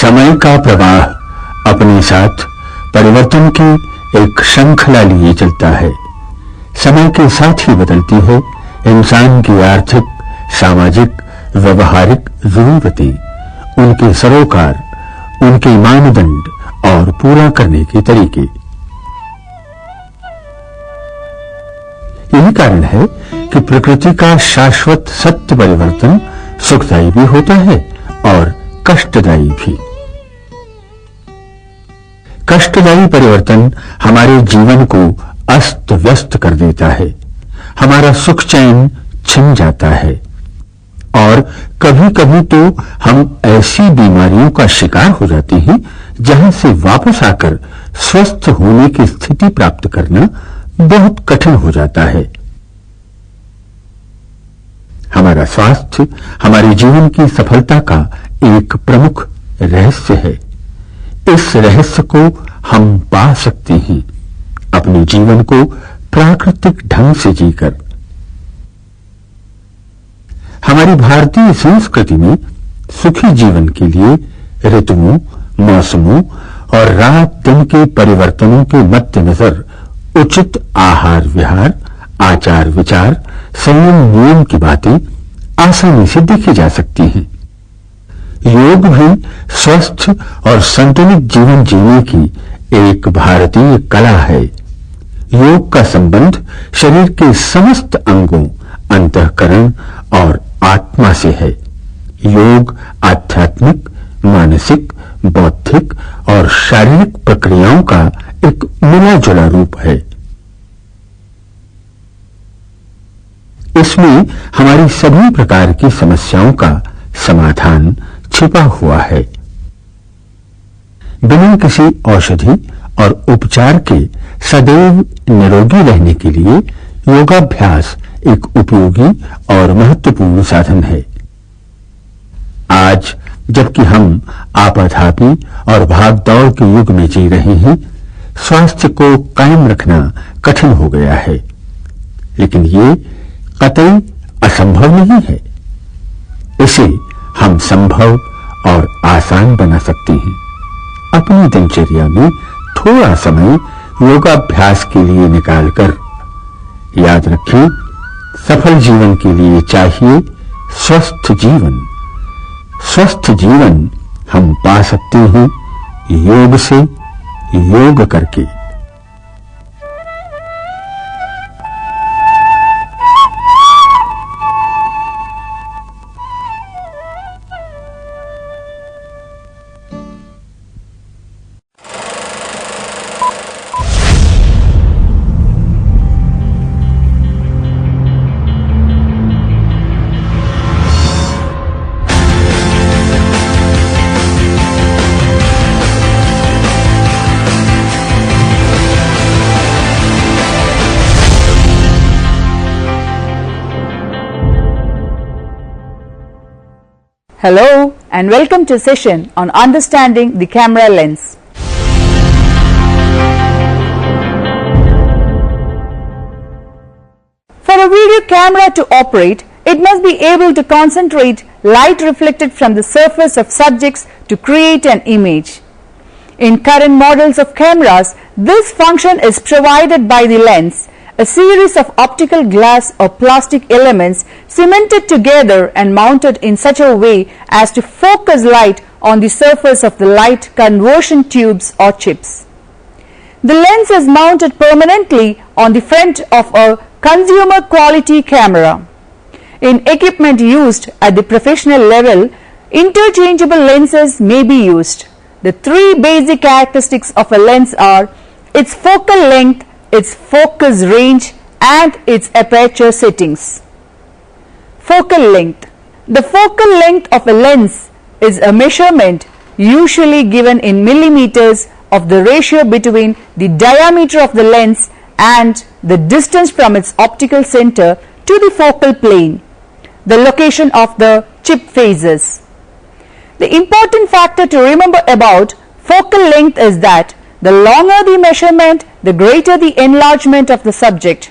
समय का प्रवाह अपने साथ परिवर्तन की एक श्रृंखला लिए चलता है। समय के साथ ही बदलती है इंसान की आर्थिक, सामाजिक, व्यवहारिक जरूरतें, उनके सरोकार, उनके मानदंड और पूरा करने के तरीके। यही कारण है कि प्रकृति का शाश्वत सत्य परिवर्तन सुखदायी भी होता है और कष्टदायी भी। कष्टदायी परिवर्तन हमारे जीवन को अस्त व्यस्त कर देता है, हमारा सुख चैन छिन जाता है और कभी कभी तो हम ऐसी बीमारियों का शिकार हो जाते हैं जहां से वापस आकर स्वस्थ होने की स्थिति प्राप्त करना बहुत कठिन हो जाता है। हमारा स्वास्थ्य हमारे जीवन की सफलता का एक प्रमुख रहस्य है। इस रहस्य को हम पा सकते हैं अपने जीवन को प्राकृतिक ढंग से जीकर। हमारी भारतीय संस्कृति में सुखी जीवन के लिए ऋतुओं, मौसमों और रात दिन के परिवर्तनों के मद्देनजर उचित आहार विहार, आचार विचार, संयम नियम की बातें आसानी से देखी जा सकती हैं। योग भी स्वस्थ और संतुलित जीवन जीने की एक भारतीय कला है। योग का संबंध शरीर के समस्त अंगों, अंतःकरण और आत्मा से है। योग आध्यात्मिक, मानसिक, बौद्धिक और शारीरिक प्रक्रियाओं का एक मिला-जुला रूप है। इसमें हमारी सभी प्रकार की समस्याओं का समाधान छिपा हुआ है। बिना किसी औषधि और उपचार के सदैव निरोगी रहने के लिए योगाभ्यास एक उपयोगी और महत्वपूर्ण साधन है। आज जबकि हम आपाधापी और भागदौड़ के युग में जी रहे हैं, स्वास्थ्य को कायम रखना कठिन हो गया है, लेकिन ये कतई असंभव नहीं है। इसे हम संभव और आसान बना सकते हैं। अपनी दिनचर्या में थोड़ा समय योगाभ्यास के लिए निकालकर। याद रखें, सफल जीवन के लिए चाहिए स्वस्थ जीवन। स्वस्थ जीवन हम पा सकते हैं योग से, योग करके। Hello and welcome to a session on understanding the camera lens. For a video camera to operate, it must be able to concentrate light reflected from the surface of subjects to create an image. In current models of cameras, this function is provided by the lens, a series of optical glass or plastic elements cemented together and mounted in such a way as to focus light on the surface of the light conversion tubes or chips. The lens is mounted permanently on the front of a consumer quality camera. In equipment used at the professional level, interchangeable lenses may be used. The three basic characteristics of a lens are its focal length, its focus range and its aperture settings. Focal length. The focal length of a lens is a measurement usually given in millimeters of the ratio between the diameter of the lens and the distance from its optical center to the focal plane, the location of the chip faces. The important factor to remember about focal length is that the longer the measurement, the greater the enlargement of the subject.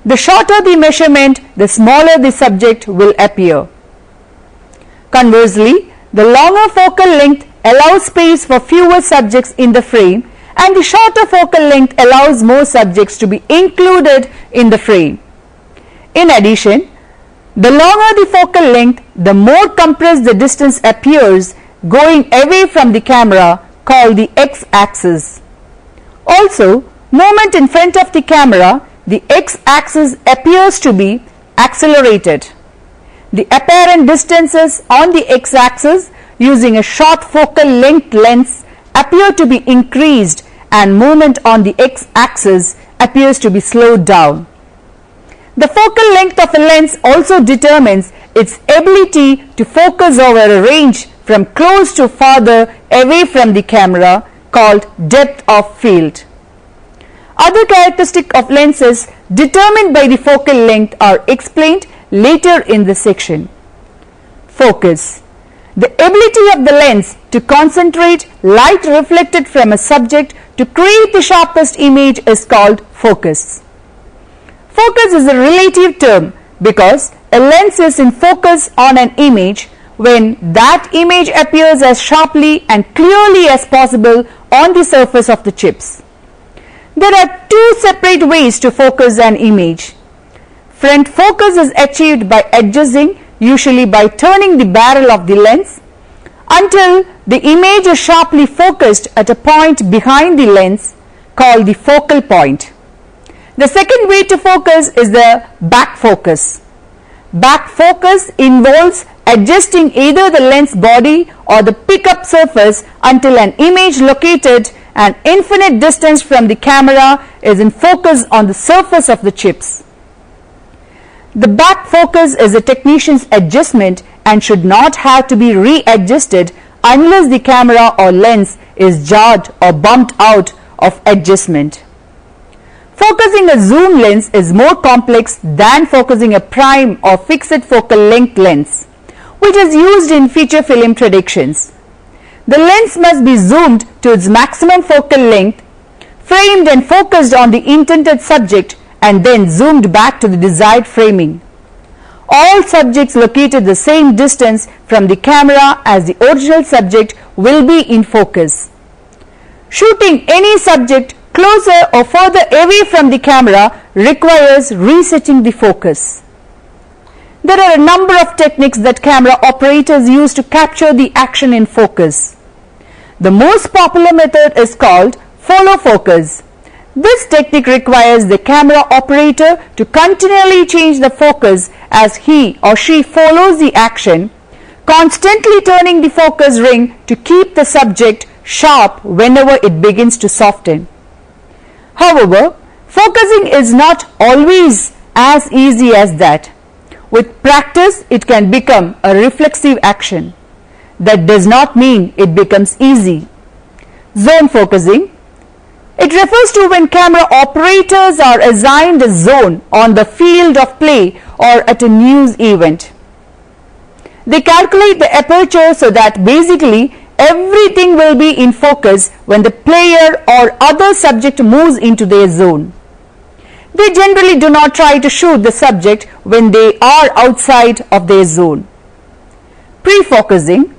The shorter the measurement, the smaller the subject will appear. Conversely, the longer focal length allows space for fewer subjects in the frame, and the shorter focal length allows more subjects to be included in the frame. In addition, the longer the focal length, the more compressed the distance appears going away from the camera, called the x-axis. Also, movement in front of the camera, the x-axis appears to be accelerated. The apparent distances on the x-axis using a short focal length lens appear to be increased, and movement on the x-axis appears to be slowed down. The focal length of a lens also determines its ability to focus over a range from close to farther away from the camera, called depth of field. Other characteristics of lenses determined by the focal length are explained later in the section. Focus. The ability of the lens to concentrate light reflected from a subject to create the sharpest image is called focus. Focus is a relative term because a lens is in focus on an image when that image appears as sharply and clearly as possible on the surface of the chips. There are two separate ways to focus an image. Front focus is achieved by adjusting, usually by turning the barrel of the lens, until the image is sharply focused at a point behind the lens, called the focal point. The second way to focus is the back focus. Back focus involves adjusting either the lens body or the pickup surface until an image located an infinite distance from the camera is in focus on the surface of the chips. The back focus is a technician's adjustment and should not have to be readjusted unless the camera or lens is jarred or bumped out of adjustment. Focusing a zoom lens is more complex than focusing a prime or fixed focal length lens, which is used in feature film productions. The lens must be zoomed to its maximum focal length, framed and focused on the intended subject, and then zoomed back to the desired framing. All subjects located the same distance from the camera as the original subject will be in focus. Shooting any subject closer or further away from the camera requires resetting the focus. There are a number of techniques that camera operators use to capture the action in focus. The most popular method is called follow focus. This technique requires the camera operator to continually change the focus as he or she follows the action, constantly turning the focus ring to keep the subject sharp whenever it begins to soften. However, focusing is not always as easy as that. With practice, it can become a reflexive action. That does not mean it becomes easy. Zone focusing. It refers to when camera operators are assigned a zone on the field of play or at a news event. They calculate the aperture so that basically everything will be in focus when the player or other subject moves into their zone. They generally do not try to shoot the subject when they are outside of their zone. Pre-focusing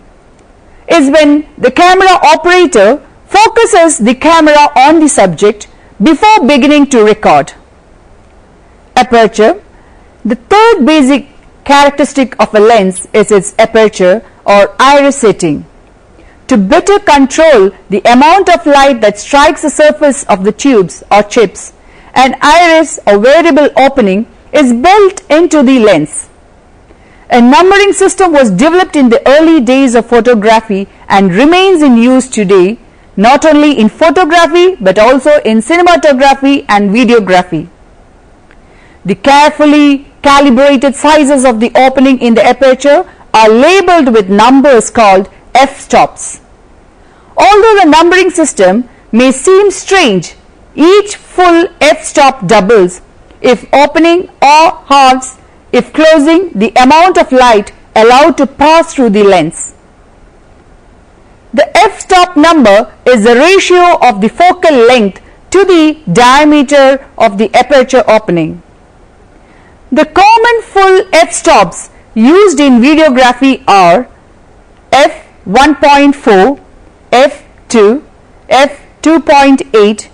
is when the camera operator focuses the camera on the subject before beginning to record. Aperture. The third basic characteristic of a lens is its aperture or iris setting. To better control the amount of light that strikes the surface of the tubes or chips, an iris or variable opening is built into the lens. A numbering system was developed in the early days of photography and remains in use today, not only in photography but also in cinematography and videography. The carefully calibrated sizes of the opening in the aperture are labeled with numbers called f-stops. Although the numbering system may seem strange, each full f-stop doubles if opening or halves if closing the amount of light allowed to pass through the lens. The f-stop number is the ratio of the focal length to the diameter of the aperture opening. The common full f-stops used in videography are f1.4, f2, f2.8,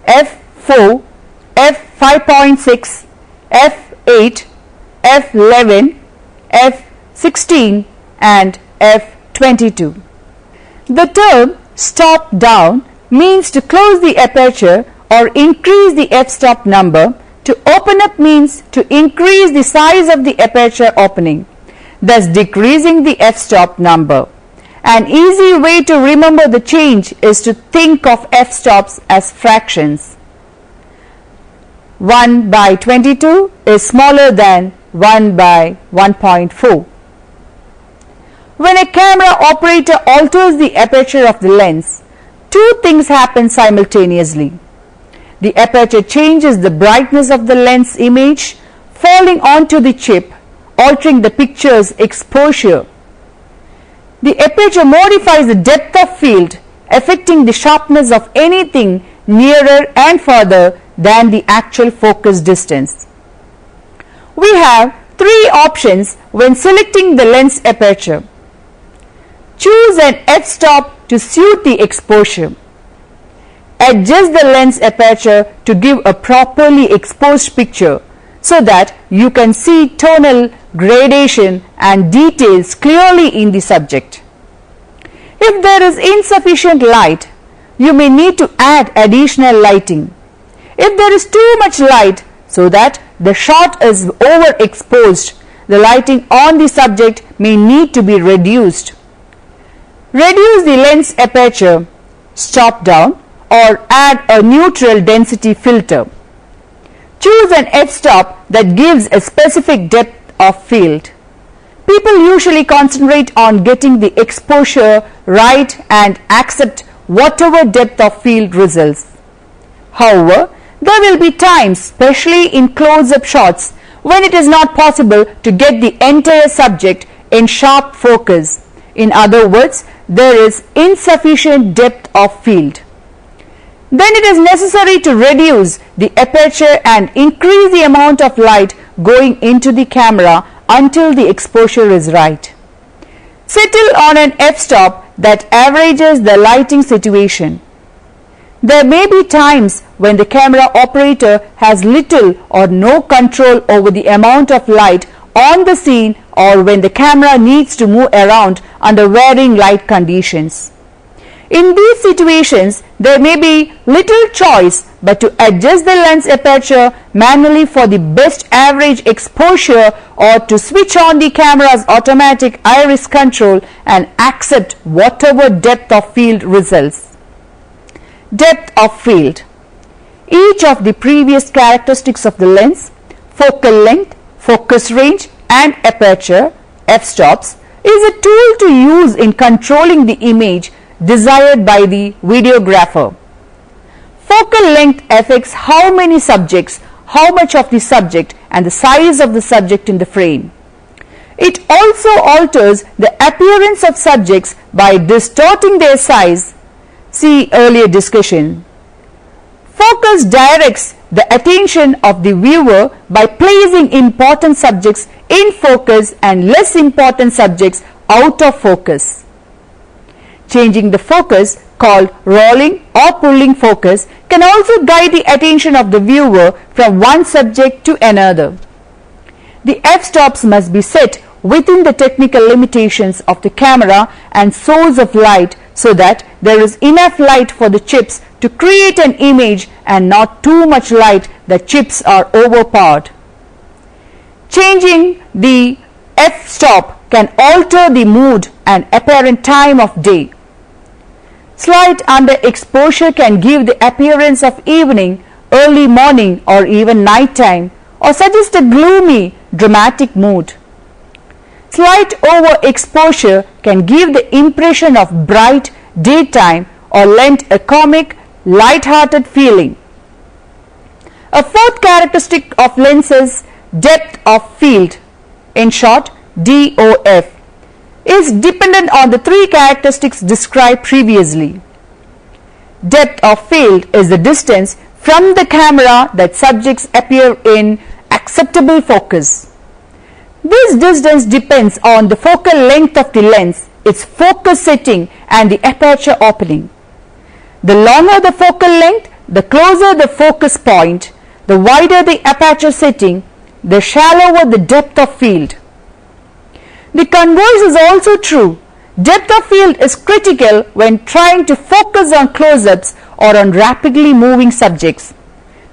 f4, f5.6, f8, f11, f16 and f22. The term stop down means to close the aperture or increase the f-stop number. To open up means to increase the size of the aperture opening, thus decreasing the f-stop number. An easy way to remember the change is to think of f-stops as fractions. 1 by 22 is smaller than 1 by 1.4. When a camera operator alters the aperture of the lens, two things happen simultaneously. The aperture changes the brightness of the lens image falling onto the chip, altering the picture's exposure. The aperture modifies the depth of field, affecting the sharpness of anything nearer and further than the actual focus distance. We have three options when selecting the lens aperture. Choose an f-stop to suit the exposure. Adjust the lens aperture to give a properly exposed picture so that you can see tonal gradation and details clearly in the subject. If there is insufficient light, you may need to add additional lighting. If there is too much light so that the shot is overexposed, the lighting on the subject may need to be reduced. Reduce the lens aperture, stop down, or add a neutral density filter. Choose an f-stop that gives a specific depth of field. People usually concentrate on getting the exposure right and accept whatever depth of field results. However, there will be times, especially in close-up shots, when it is not possible to get the entire subject in sharp focus. In other words, there is insufficient depth of field. Then it is necessary to reduce the aperture and increase the amount of light going into the camera until the exposure is right. Settle on an f-stop that averages the lighting situation. There may be times when the camera operator has little or no control over the amount of light on the scene, or when the camera needs to move around under varying light conditions. In these situations, there may be little choice but to adjust the lens aperture manually for the best average exposure, or to switch on the camera's automatic iris control and accept whatever depth of field results. Depth of field. Each of the previous characteristics of the lens, focal length, focus range and aperture, f-stops, is a tool to use in controlling the image desired by the videographer. Focal length affects how many subjects, how much of the subject and the size of the subject in the frame. It also alters the appearance of subjects by distorting their size. See earlier discussion. Focus directs the attention of the viewer by placing important subjects in focus and less important subjects out of focus. Changing the focus, called rolling or pulling focus, can also guide the attention of the viewer from one subject to another. The f-stops must be set within the technical limitations of the camera and source of light so that there is enough light for the chips to create an image and not too much light that chips are overpowered. Changing the f-stop can alter the mood and apparent time of day. Slight underexposure can give the appearance of evening, early morning or even night time, or suggest a gloomy, dramatic mood. Slight overexposure can give the impression of bright daytime or lend a comic, light-hearted feeling. A fourth characteristic of lenses, depth of field, in short DOF, is dependent on the three characteristics described previously. Depth of field is the distance from the camera that subjects appear in acceptable focus. This distance depends on the focal length of the lens, its focus setting and the aperture opening. The longer the focal length, the closer the focus point, the wider the aperture setting, the shallower the depth of field. The converse is also true. Depth of field is critical when trying to focus on close-ups or on rapidly moving subjects,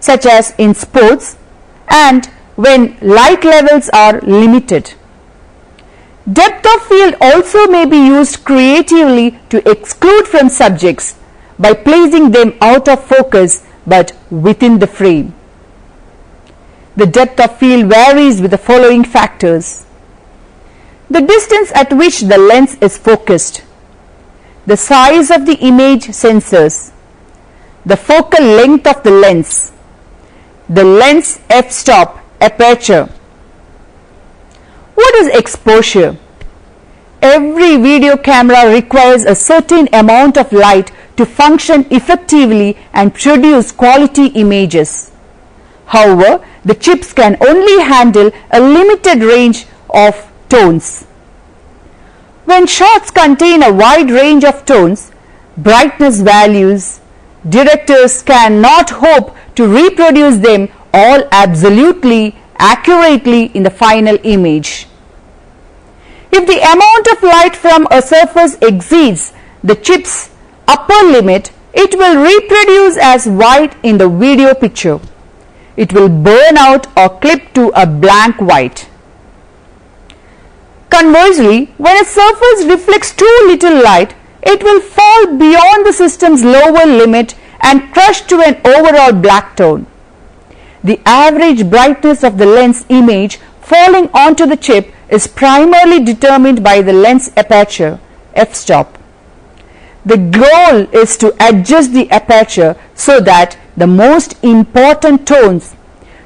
such as in sports, and when light levels are limited. Depth of field also may be used creatively to exclude from subjects by placing them out of focus but within the frame. The depth of field varies with the following factors: the distance at which the lens is focused, the size of the image sensors, the focal length of the lens, the lens f-stop aperture. What is exposure? Every video camera requires a certain amount of light to function effectively and produce quality images. However, the chips can only handle a limited range of tones. When shots contain a wide range of tones, brightness values, directors cannot hope to reproduce them all absolutely accurately in the final image. If the amount of light from a surface exceeds the chip's upper limit, it will reproduce as white in the video picture. It will burn out or clip to a blank white. Conversely, when a surface reflects too little light, it will fall beyond the system's lower limit and crush to an overall black tone. The average brightness of the lens image falling onto the chip is primarily determined by the lens aperture, f-stop. The goal is to adjust the aperture so that the most important tones,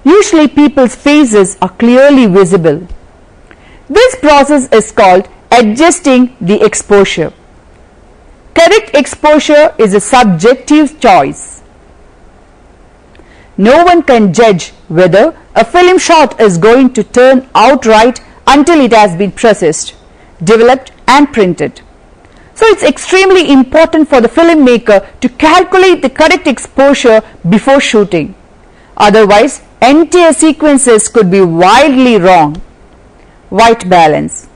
usually people's faces, are clearly visible. This process is called adjusting the exposure. Correct exposure is a subjective choice. No one can judge whether a film shot is going to turn out right until it has been processed, developed and printed. So it's extremely important for the filmmaker to calculate the correct exposure before shooting. Otherwise, entire sequences could be wildly wrong. White balance.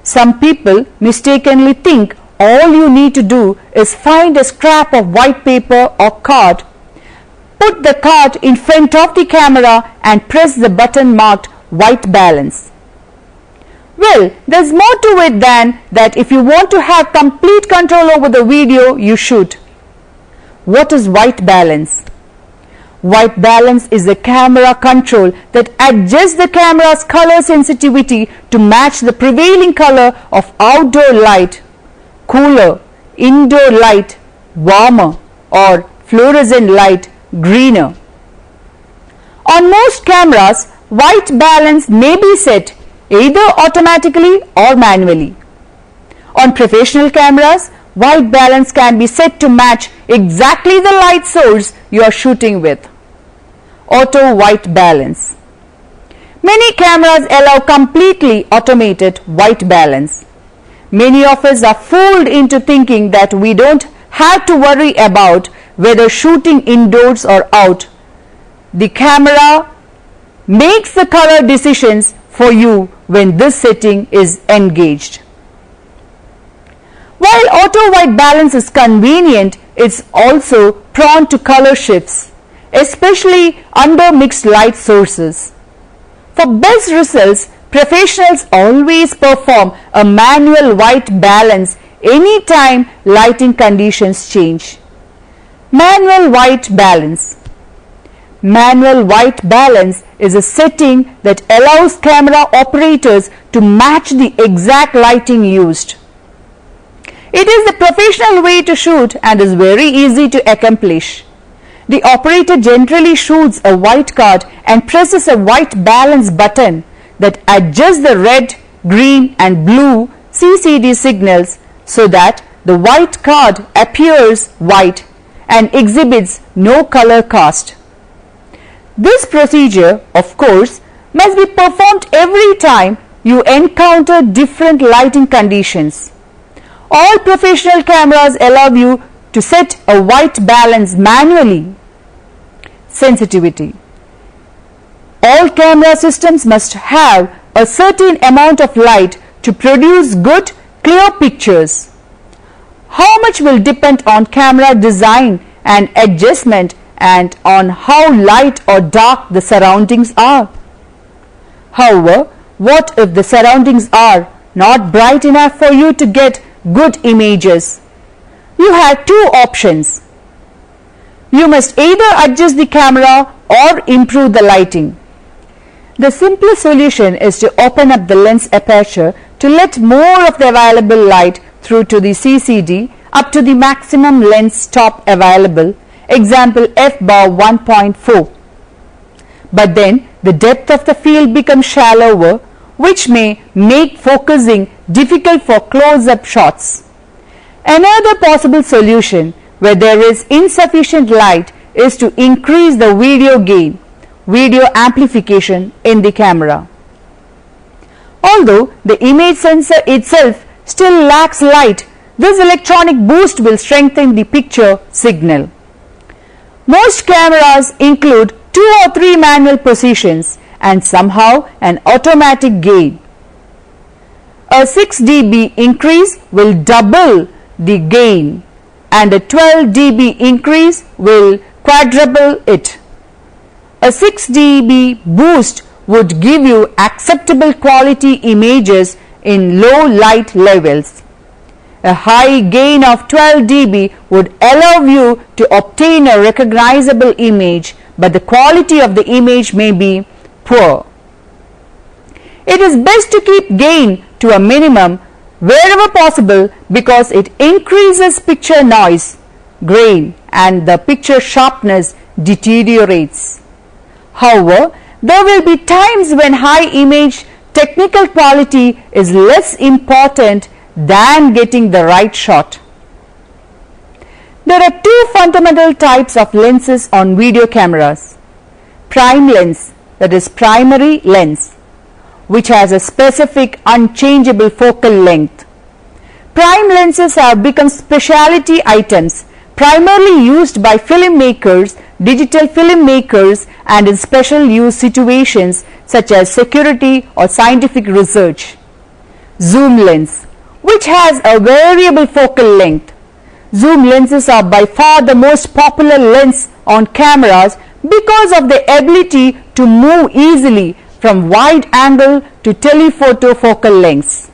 Some people mistakenly think all you need to do is find a scrap of white paper or card, put the card in front of the camera and press the button marked white balance. Well, there's more to it than that. If you want to have complete control over the video you shoot. What is white balance? White balance is a camera control that adjusts the camera's color sensitivity to match the prevailing color of outdoor light, cooler, indoor light, warmer, or fluorescent light, greener. On most cameras, white balance may be set either automatically or manually. On professional cameras, white balance can be set to match exactly the light source you are shooting with. Auto white balance. Many cameras allow completely automated white balance. Many of us are fooled into thinking that we don't have to worry about whether shooting indoors or out. The camera makes the color decisions for you when this setting is engaged. While auto white balance is convenient, it's also prone to color shifts, especially under mixed light sources. For best results, professionals always perform a manual white balance anytime lighting conditions change. Manual white balance. Manual white balance is a setting that allows camera operators to match the exact lighting used. It is the professional way to shoot and is very easy to accomplish. The operator generally shoots a white card and presses a white balance button that adjusts the red, green and blue CCD signals so that the white card appears white and exhibits no color cast. This procedure, of course, must be performed every time you encounter different lighting conditions. All professional cameras allow you to set a white balance manually. Sensitivity. All camera systems must have a certain amount of light to produce good, clear pictures. How much will depend on camera design and adjustment and on how light or dark the surroundings are. However, what if the surroundings are not bright enough for you to get good images? You have two options. You must either adjust the camera or improve the lighting. The simplest solution is to open up the lens aperture to let more of the available light through to the CCD up to the maximum lens stop available, example f bar 1.4. But then the depth of the field becomes shallower, which may make focusing difficult for close-up shots. Another possible solution where there is insufficient light is to increase the video gain, video amplification in the camera. Although the image sensor itself still lacks light, this electronic boost will strengthen the picture signal. Most cameras include 2 or 3 manual positions and somehow an automatic gain. A 6 dB increase will double the gain and a 12 dB increase will quadruple it. A 6 dB boost would give you acceptable quality images in low light levels. A high gain of 12 dB would allow you to obtain a recognizable image, but the quality of the image may be poor. It is best to keep gain to a minimum wherever possible because it increases picture noise, grain, and the picture sharpness deteriorates. However, there will be times when high image technical quality is less important than getting the right shot. There are 2 fundamental types of lenses on video cameras. Prime lens, that is primary lens, which has a specific unchangeable focal length. Prime lenses have become specialty items primarily used by filmmakers, digital filmmakers, and in special use situations such as security or scientific research. Zoom lens, which has a variable focal length. Zoom lenses are by far the most popular lens on cameras because of their ability to move easily from wide angle to telephoto focal lengths.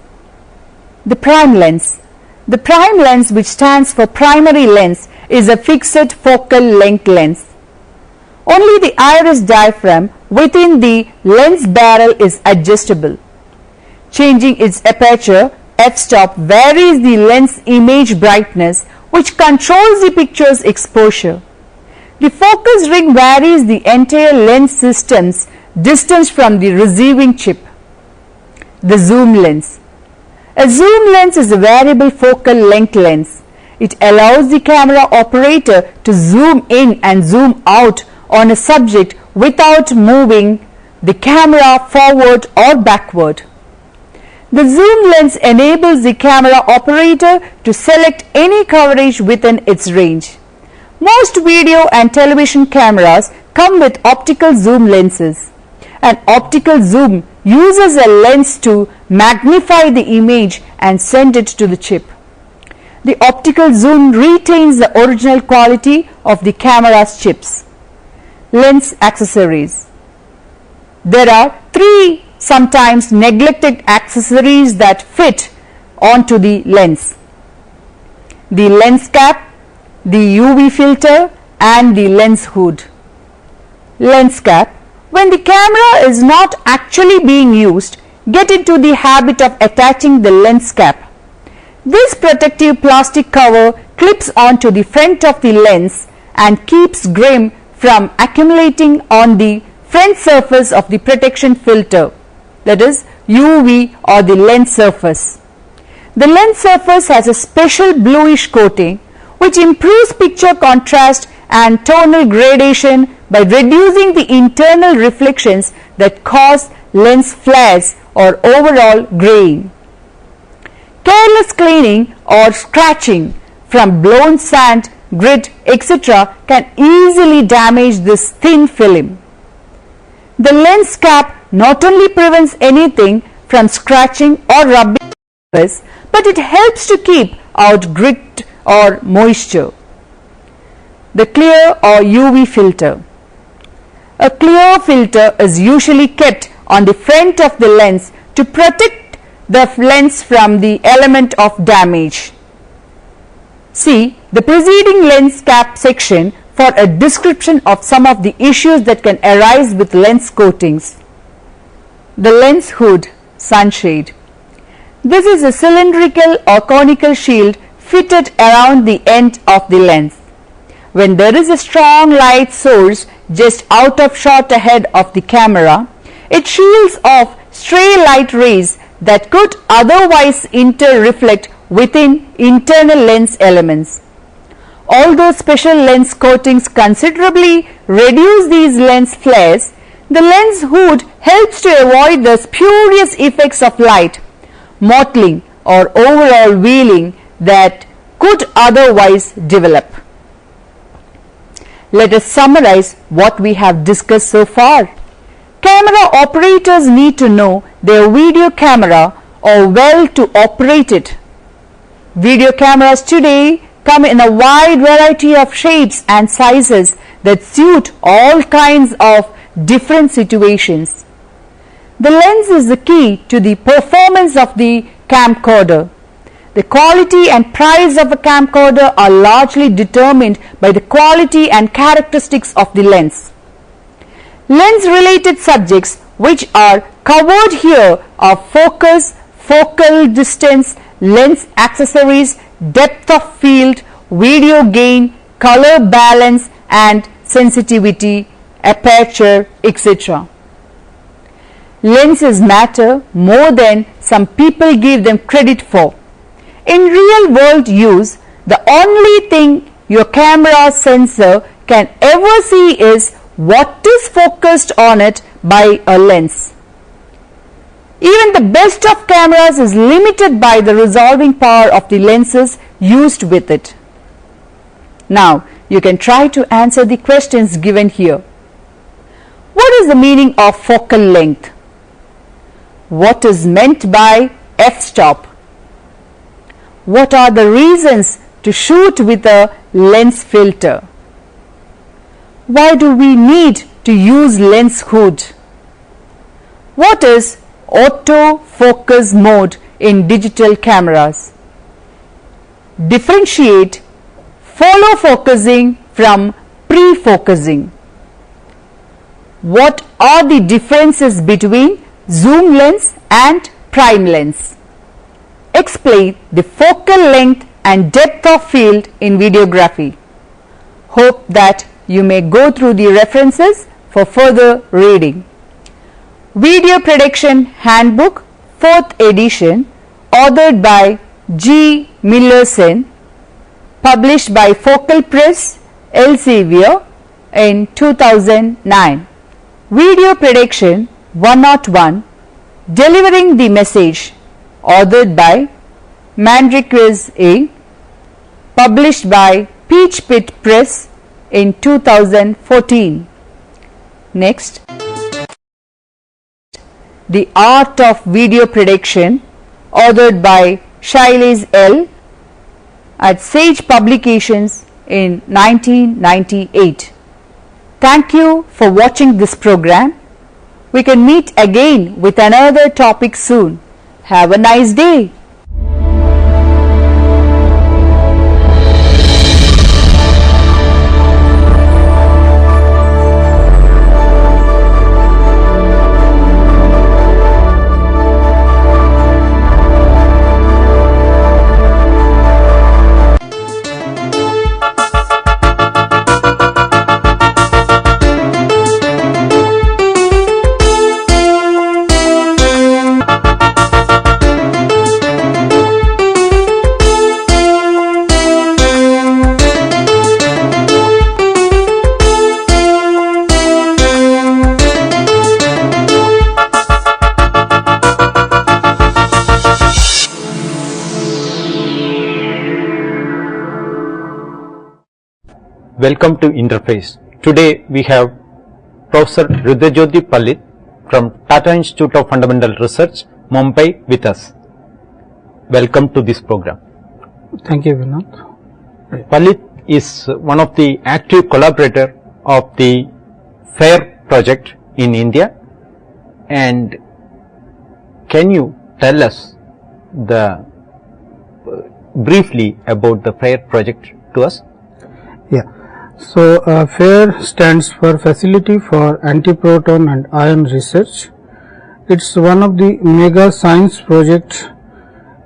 The prime lens. The prime lens, which stands for primary lens, is a fixed focal length lens. Only the iris diaphragm within the lens barrel is adjustable. Changing its aperture, f-stop varies the lens image brightness, which controls the picture's exposure. The focus ring varies the entire lens system's distance from the receiving chip. The zoom lens. A zoom lens is a variable focal length lens. It allows the camera operator to zoom in and zoom out on a subject without moving the camera forward or backward. The zoom lens enables the camera operator to select any coverage within its range. Most video and television cameras come with optical zoom lenses. An optical zoom uses a lens to magnify the image and send it to the chip. The optical zoom retains the original quality of the camera's chips. Lens accessories. There are 3 sometimes neglected accessories that fit onto the lens: the lens cap, the UV filter, and the lens hood. Lens cap. When the camera is not actually being used, get into the habit of attaching the lens cap. This protective plastic cover clips onto the front of the lens and keeps grime from accumulating on the front surface of the protection filter, that is UV or the lens surface. The lens surface has a special bluish coating which improves picture contrast and tonal gradation by reducing the internal reflections that cause lens flares or overall graying. Careless cleaning or scratching from blown sand, grit, etc. can easily damage this thin film. The lens cap not only prevents anything from scratching or rubbing the surface, but it helps to keep out grit or moisture. The clear or UV filter. A clear filter is usually kept on the front of the lens to protect the lens from the element of damage. See the preceding lens cap section for a description of some of the issues that can arise with lens coatings. The lens hood sunshade. This is a cylindrical or conical shield fitted around the end of the lens. When there is a strong light source just out of shot ahead of the camera, it shields off stray light rays that could otherwise inter-reflect within internal lens elements. Although special lens coatings considerably reduce these lens flares, the lens hood helps to avoid the spurious effects of light, mottling or overall veiling that could otherwise develop. Let us summarize what we have discussed so far. Camera operators need to know their video camera or well to operate it. Video cameras today come in a wide variety of shapes and sizes that suit all kinds of different situations. The lens is the key to the performance of the camcorder. The quality and price of a camcorder are largely determined by the quality and characteristics of the lens. Lens-related subjects which are covered here are focus, focal distance, lens accessories, depth of field, video gain, color balance and sensitivity, aperture, etc. Lenses matter more than some people give them credit for. In real world use, the only thing your camera sensor can ever see is what is focused on it by a lens. Even the best of cameras is limited by the resolving power of the lenses used with it. Now, you can try to answer the questions given here. What is the meaning of focal length? What is meant by f-stop? What are the reasons to shoot with a lens filter? Why do we need to use lens hood? What is autofocus mode in digital cameras? Differentiate follow focusing from pre-focusing. What are the differences between zoom lens and prime lens? Explain the focal length and depth of field in videography. Hope that you may go through the references for further reading. Video Production Handbook 4th edition, authored by G. Millerson, published by Focal Press, Elsevier in 2009. Video Production 101, Delivering the Message, authored by Mandrake's A, published by Peach Pit Press in 2014. Next, The Art of Video Production, authored by Shailesh L. at Sage Publications in 1998. Thank you for watching this program. We can meet again with another topic soon. Have a nice day. Welcome to Interface. Today we have Professor Rudrajyoti Pallit from Tata Institute of Fundamental Research, Mumbai with us. Welcome to this program. Thank you, Vinod. Pallit is one of the active collaborators of the FAIR project in India, and can you tell us briefly about the FAIR project to us? Yeah. So, FAIR stands for Facility for Antiproton and Ion Research. It's one of the mega science projects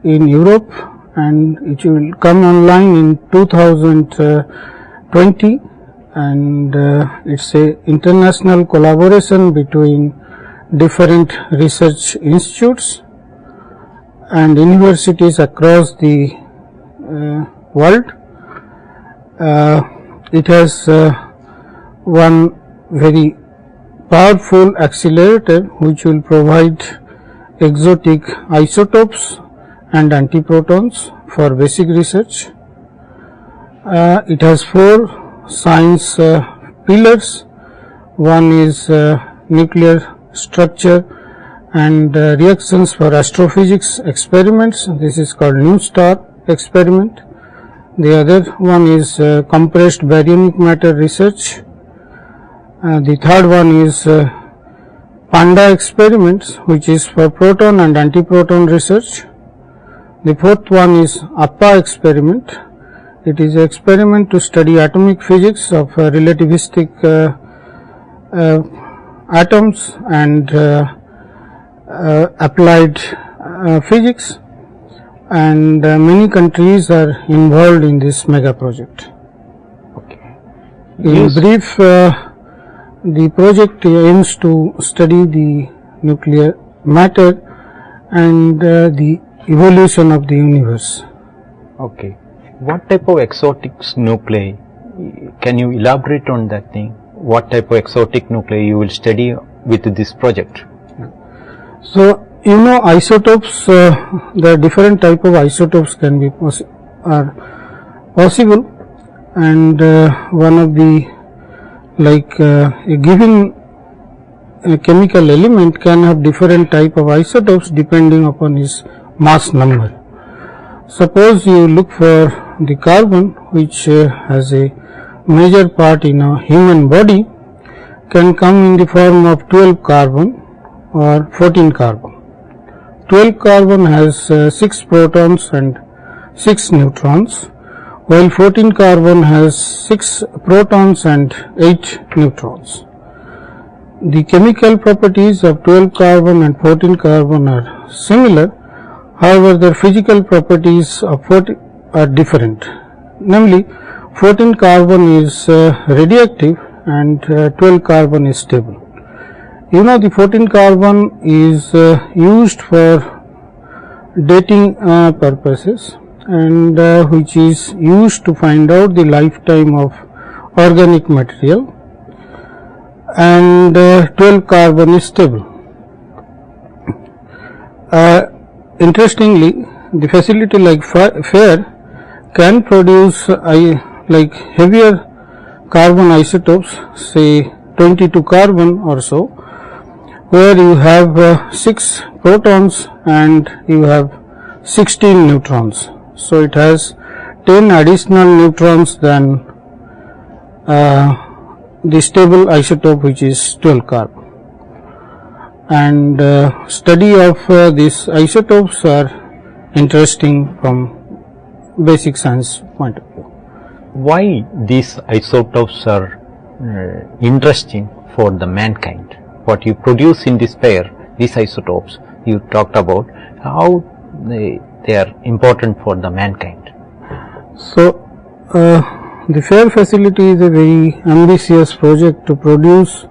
in Europe, and it will come online in 2020, and it's a international collaboration between different research institutes and universities across the world. It has one very powerful accelerator which will provide exotic isotopes and antiprotons for basic research. It has 4 science pillars. One is nuclear structure and reactions for astrophysics experiments. This is called New Star experiment. The other one is compressed baryonic matter research. The third one is PANDA experiments, which is for proton and antiproton research. The fourth one is APPA experiment. It is an experiment to study atomic physics of relativistic atoms and applied physics, and many countries are involved in this mega project. Okay. In brief, the project aims to study the nuclear matter and the evolution of the universe. Okay. What type of exotic nuclei? Can you elaborate on that thing? What type of exotic nuclei you will study with this project? So, isotopes, there are different type of isotopes can be possible, and one of the a given chemical element can have different type of isotopes depending upon its mass number. Suppose you look for the carbon, which has a major part in a human body, can come in the form of 12 carbon or 14 carbon. 12 carbon has 6 protons and 6 neutrons, while 14 carbon has 6 protons and 8 neutrons. The chemical properties of 12 carbon and 14 carbon are similar, however, their physical properties of 14 are different. Namely, 14 carbon is radioactive and 12 carbon is stable. The 14 carbon is used for dating purposes, and which is used to find out the lifetime of organic material, and 12 carbon is stable. Interestingly, the facility like FAIR can produce heavier carbon isotopes, say 22 carbon or so, where you have 6 protons and you have 16 neutrons. So, it has 10 additional neutrons than the stable isotope, which is 12 carbon. And study of these isotopes are interesting from basic science point of view. Why these isotopes are interesting for the mankind? What you produce in this FAIR, these isotopes you talked about, how they are important for the mankind. So, the FAIR facility is a very ambitious project to produce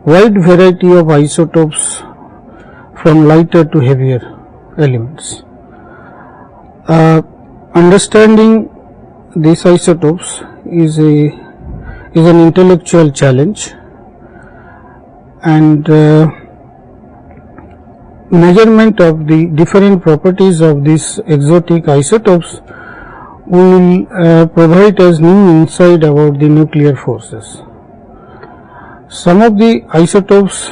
wide variety of isotopes from lighter to heavier elements. Understanding these isotopes is an intellectual challenge, and measurement of the different properties of these exotic isotopes will provide us new insight about the nuclear forces. Some of the isotopes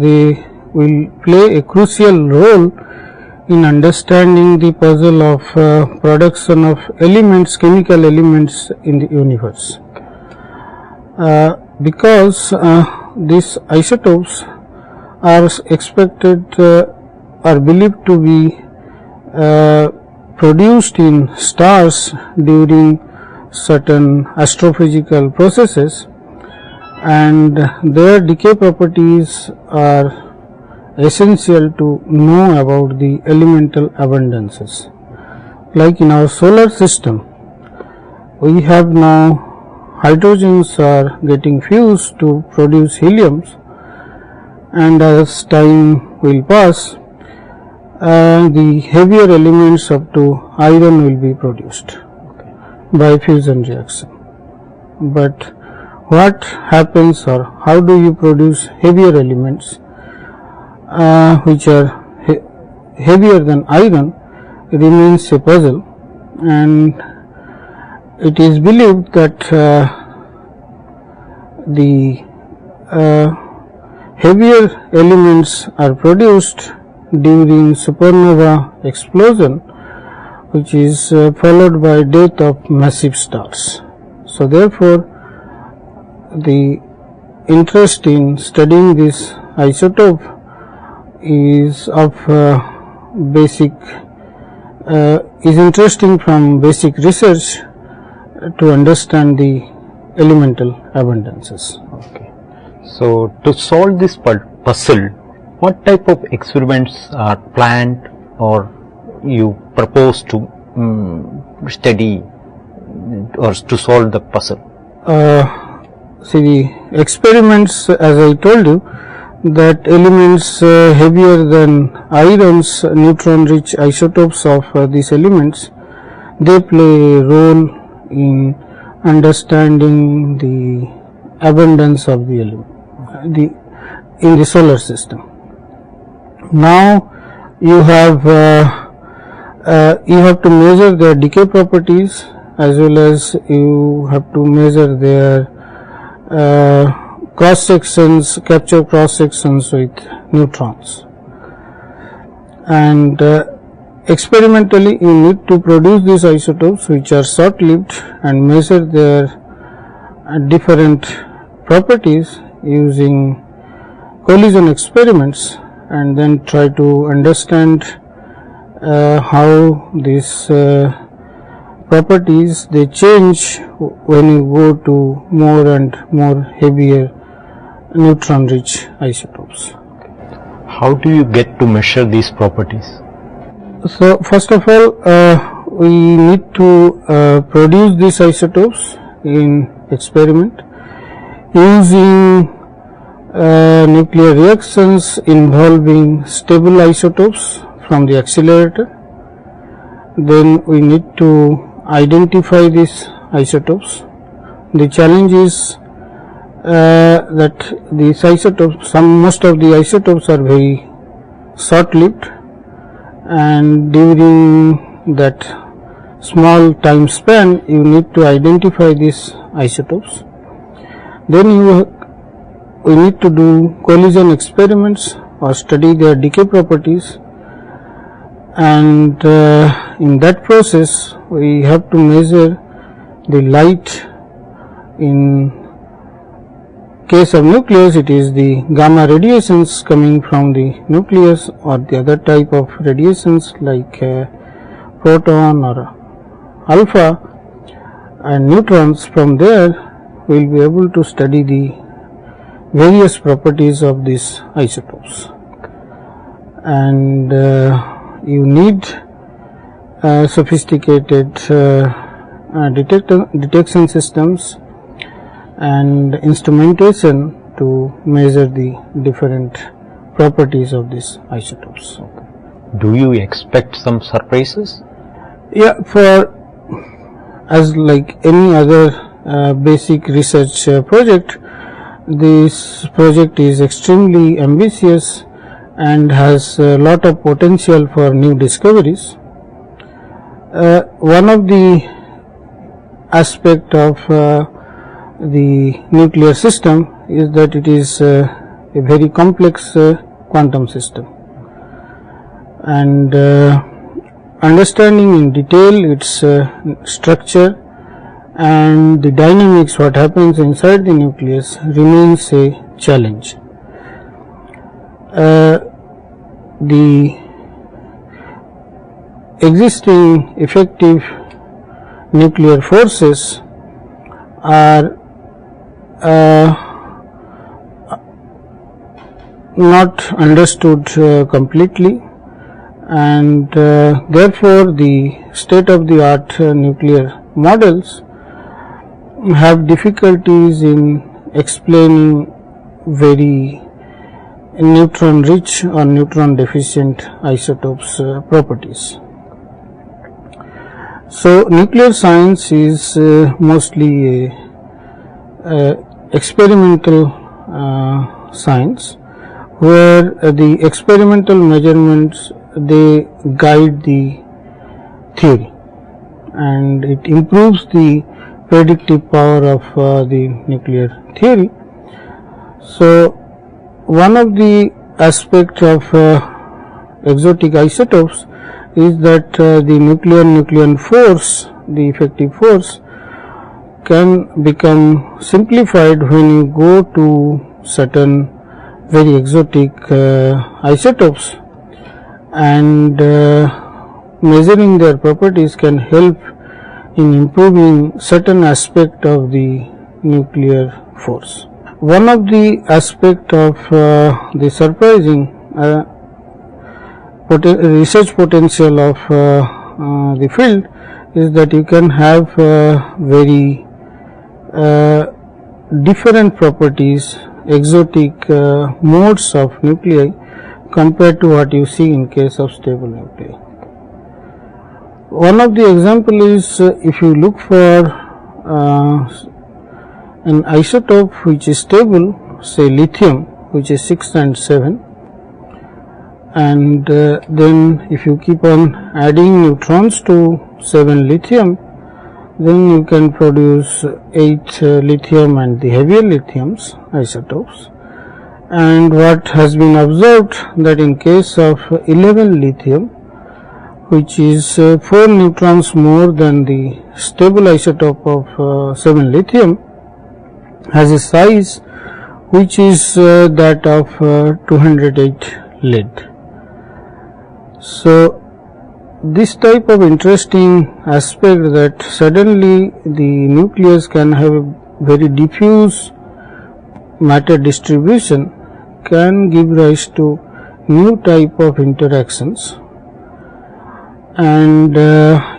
they will play a crucial role in understanding the puzzle of production of elements, chemical elements in the universe. Because these isotopes are expected are believed to be produced in stars during certain astrophysical processes, and their decay properties are essential to know about the elemental abundances. Like in our solar system, we have now hydrogens are getting fused to produce heliums, and as time will pass, the heavier elements up to iron will be produced by fusion reaction. But what happens, or how do you produce heavier elements which are heavier than iron remains a puzzle, and it is believed that the heavier elements are produced during supernova explosion, which is followed by death of massive stars. So therefore, the interest in studying this isotope is of is interesting from basic research to understand the elemental abundances. Okay. So to solve this puzzle, what type of experiments are planned or you propose to study or to solve the puzzle? See, the experiments, as I told you, that elements heavier than irons, neutron-rich isotopes of these elements, they play a role in understanding the abundance of the element in the solar system. Now you have to measure their decay properties, as well as you have to measure their cross sections, capture cross sections with neutrons, and experimentally you need to produce these isotopes which are short lived and measure their different properties using collision experiments, and then try to understand how these properties they change when you go to more and more heavier neutron rich isotopes. How do you get to measure these properties? So first of all, we need to produce these isotopes in experiment using nuclear reactions involving stable isotopes from the accelerator. Then we need to identify these isotopes. The challenge is that these isotopes, most of the isotopes are very short lived, and during that small time span you need to identify these isotopes. Then we need to do collision experiments or study their decay properties, and in that process we have to measure the light. In case of nucleus, it is the gamma radiations coming from the nucleus, or the other type of radiations like proton or alpha, and neutrons. From there we will be able to study the various properties of these isotopes, and you need sophisticated detection systems and instrumentation to measure the different properties of these isotopes. Do you expect some surprises? Yeah, as like any other basic research project, this project is extremely ambitious and has a lot of potential for new discoveries. One of the aspect of the nuclear system is that it is a very complex quantum system, and understanding in detail its structure and the dynamics, what happens inside the nucleus, remains a challenge. The existing effective nuclear forces are not understood completely, and therefore the state of the art nuclear models have difficulties in explaining very neutron rich or neutron deficient isotopes properties. So nuclear science is mostly a experimental science, where the experimental measurements, they guide the theory, and it improves the predictive power of the nuclear theory. So one of the aspects of exotic isotopes is that the nucleon force, the effective force, can become simplified when you go to certain very exotic isotopes, and measuring their properties can help in improving certain aspect of the nuclear force. One of the aspect of the surprising research potential of the field is that you can have very different properties, exotic modes of nuclei compared to what you see in case of stable nuclei. One of the example is if you look for an isotope which is stable, say lithium, which is 6 and 7, and then if you keep on adding neutrons to 7 lithium, then you can produce 8 lithium and the heavier lithiums isotopes. And what has been observed, that in case of 11 lithium, which is 4 neutrons more than the stable isotope of 7 lithium, has a size which is that of 208 lead. So this type of interesting aspect, that suddenly the nucleus can have a very diffuse matter distribution, can give rise to new type of interactions, and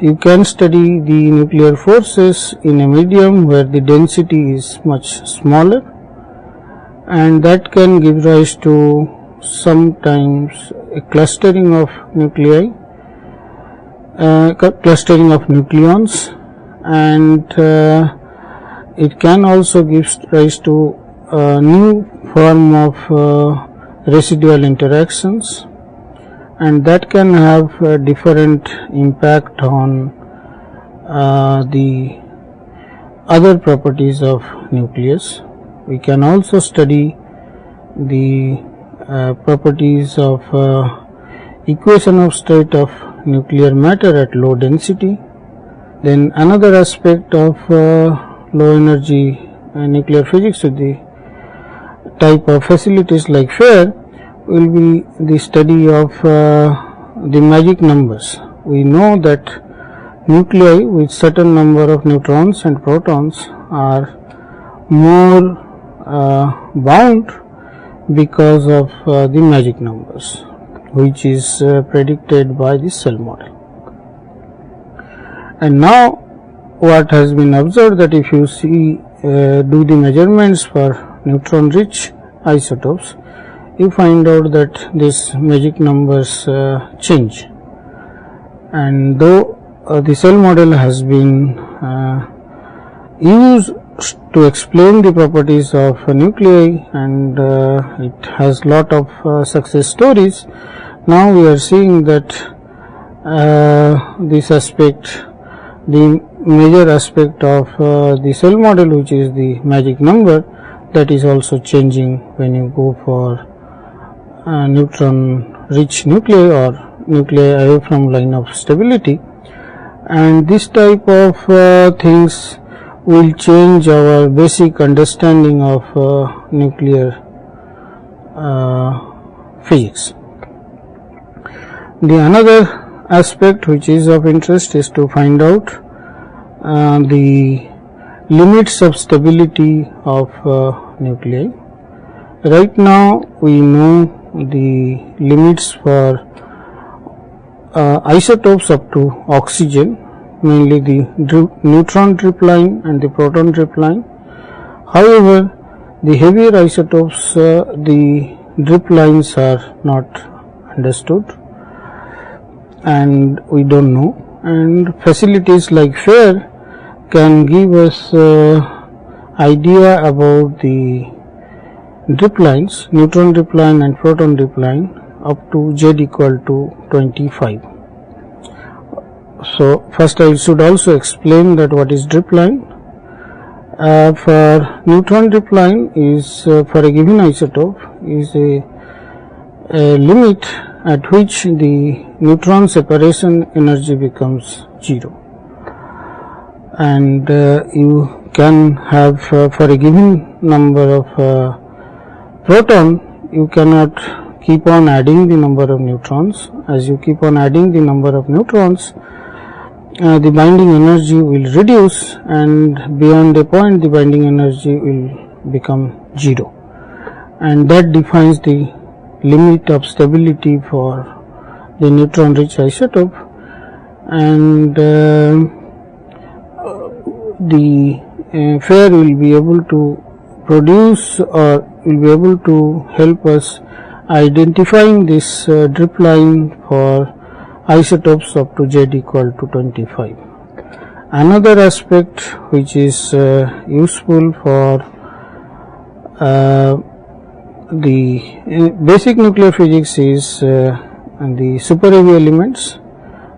you can study the nuclear forces in a medium where the density is much smaller, and that can give rise to sometimes a clustering of nuclei, clustering of nucleons, and it can also give rise to a new form of residual interactions, and that can have a different impact on the other properties of nucleus. We can also study the properties of equation of state of nuclear matter at low density. Then another aspect of low energy nuclear physics with the type of facilities like FAIR will be the study of the magic numbers. We know that nuclei with certain number of neutrons and protons are more bound because of the magic numbers, which is predicted by the cell model. And now what has been observed, that if you see do the measurements for neutron rich isotopes, you find out that these magic numbers change, and though the cell model has been used to explain the properties of nuclei, and it has lot of success stories, now we are seeing that this aspect, the major aspect of the cell model, which is the magic number, that is also changing when you go for neutron rich nuclei or nuclei away from line of stability. And this type of things will change our basic understanding of nuclear physics. The another aspect which is of interest is to find out the limits of stability of nuclei. Right now we know the limits for isotopes up to oxygen, mainly the neutron drip line and the proton drip line. However, the heavier isotopes, the drip lines are not understood and we don't know, and facilities like FAIR can give us idea about the drip lines, neutron drip line and proton drip line up to Z equal to 25. So first I should also explain that what is drip line. For neutron drip line is for a given isotope is a limit at which the neutron separation energy becomes 0, and you can have for a given number of proton, you cannot keep on adding the number of neutrons. As you keep on adding the number of neutrons, the binding energy will reduce, and beyond a point the binding energy will become 0, and that defines the limit of stability for the neutron rich isotope. And the FAIR will be able to produce or will be able to help us identifying this drip line for isotopes up to Z equal to 25. Another aspect which is useful for the basic nuclear physics is the super heavy elements.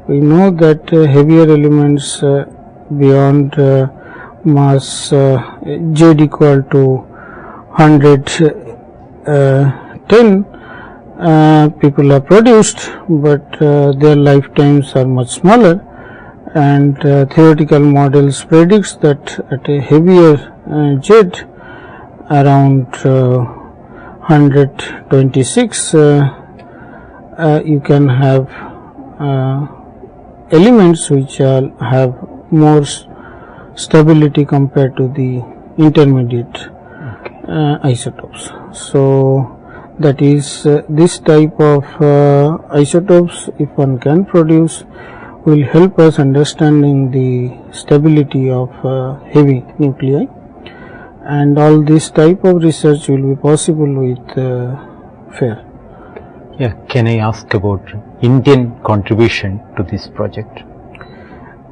We know that heavier elements beyond mass Z equal to 110 people are produced, but their lifetimes are much smaller, and theoretical models predicts that at a heavier Z around 126 you can have elements which have more stability compared to the intermediate isotopes. So that is this type of isotopes, if one can produce, will help us understanding the stability of heavy nuclei, and all this type of research will be possible with FAIR. Yeah, can I ask about Indian contribution to this project?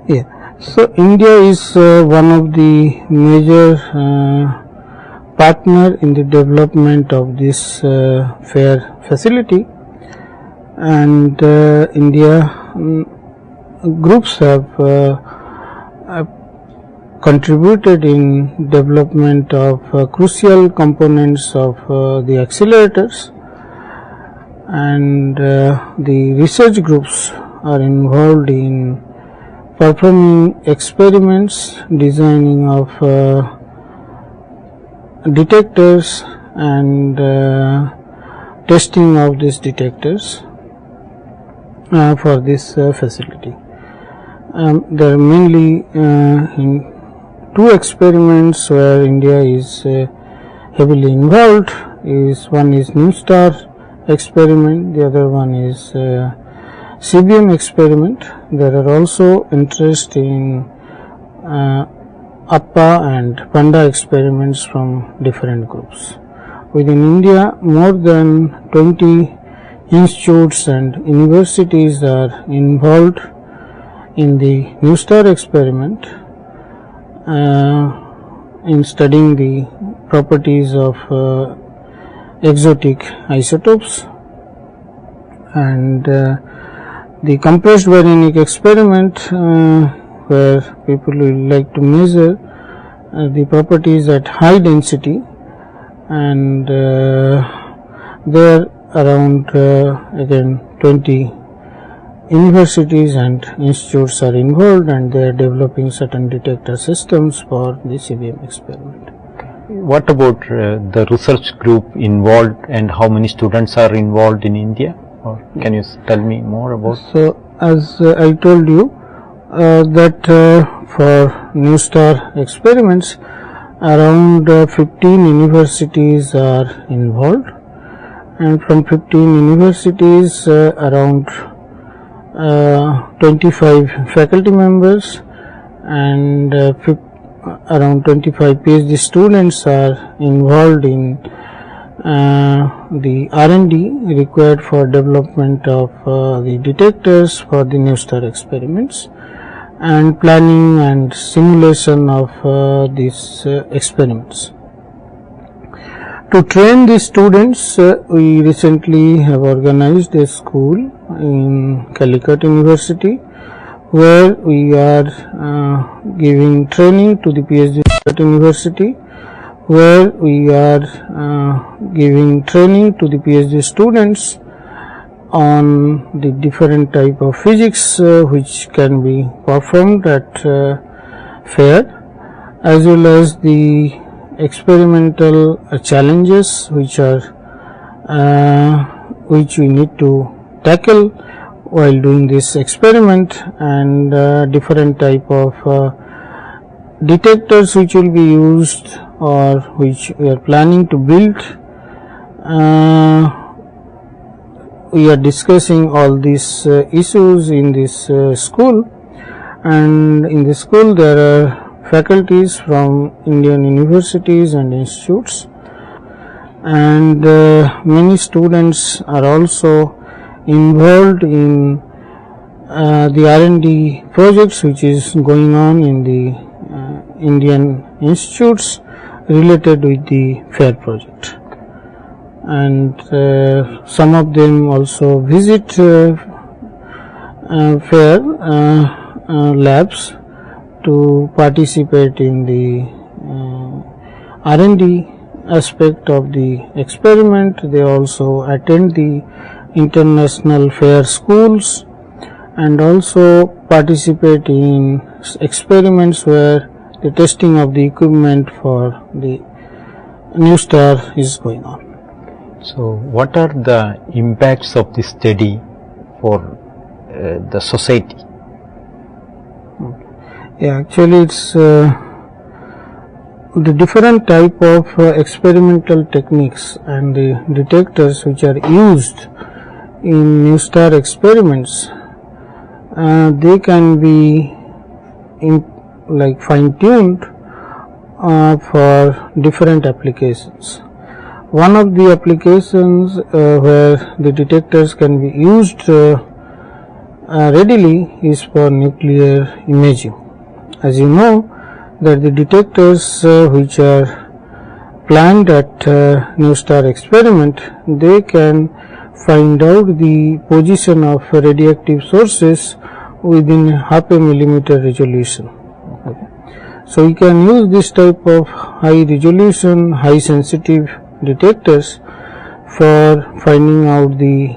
Yeah, so India is one of the major partner in the development of this FAIR facility, and India groups have contributed in development of crucial components of the accelerators, and the research groups are involved in performing experiments, designing of detectors and testing of these detectors for this facility. There are mainly in two experiments where India is heavily involved. One is New Star experiment, the other one is CBM experiment. There are also interest in APPA and PANDA experiments from different groups. Within India, more than 20 institutes and universities are involved in the New Star experiment in studying the properties of exotic isotopes, and the compressed baryonic experiment, where people will like to measure the properties at high density, and there around again 20 universities and institutes are involved, and they are developing certain detector systems for the CBM experiment. What about the research group involved, and how many students are involved in India? Or can you tell me more about? So, as I told you that for New Star experiments, around 15 universities are involved, and from 15 universities around 25 faculty members and around 25 PhD students are involved in the R&D required for development of the detectors for the New Star experiments, and planning and simulation of these experiments. To train these students, we recently have organized a school in Calicut University, where we are giving training to the PhD at university, where we are giving training to the PhD students on the different type of physics which can be performed at fair, as well as the experimental challenges which we need to tackle while doing this experiment, and different type of detectors which will be used or which we are planning to build. We are discussing all these issues in this school, and in this school there are faculties from Indian universities and institutes, and many students are also involved in the R&D projects which is going on in the Indian institutes related with the FAIR project, and some of them also visit FAIR labs to participate in the R&D aspect of the experiment. They also attend the international fair schools and also participate in experiments where the testing of the equipment for the New Star is going on. So, what are the impacts of this study for the society? Yeah, actually it's the different type of experimental techniques and the detectors which are used in New Star experiments, they can be like fine-tuned for different applications. One of the applications where the detectors can be used readily is for nuclear imaging. As you know that the detectors which are planned at New Star experiment, they can find out the position of radioactive sources within half a millimeter resolution. Okay. So we can use this type of high resolution, high sensitive detectors for finding out the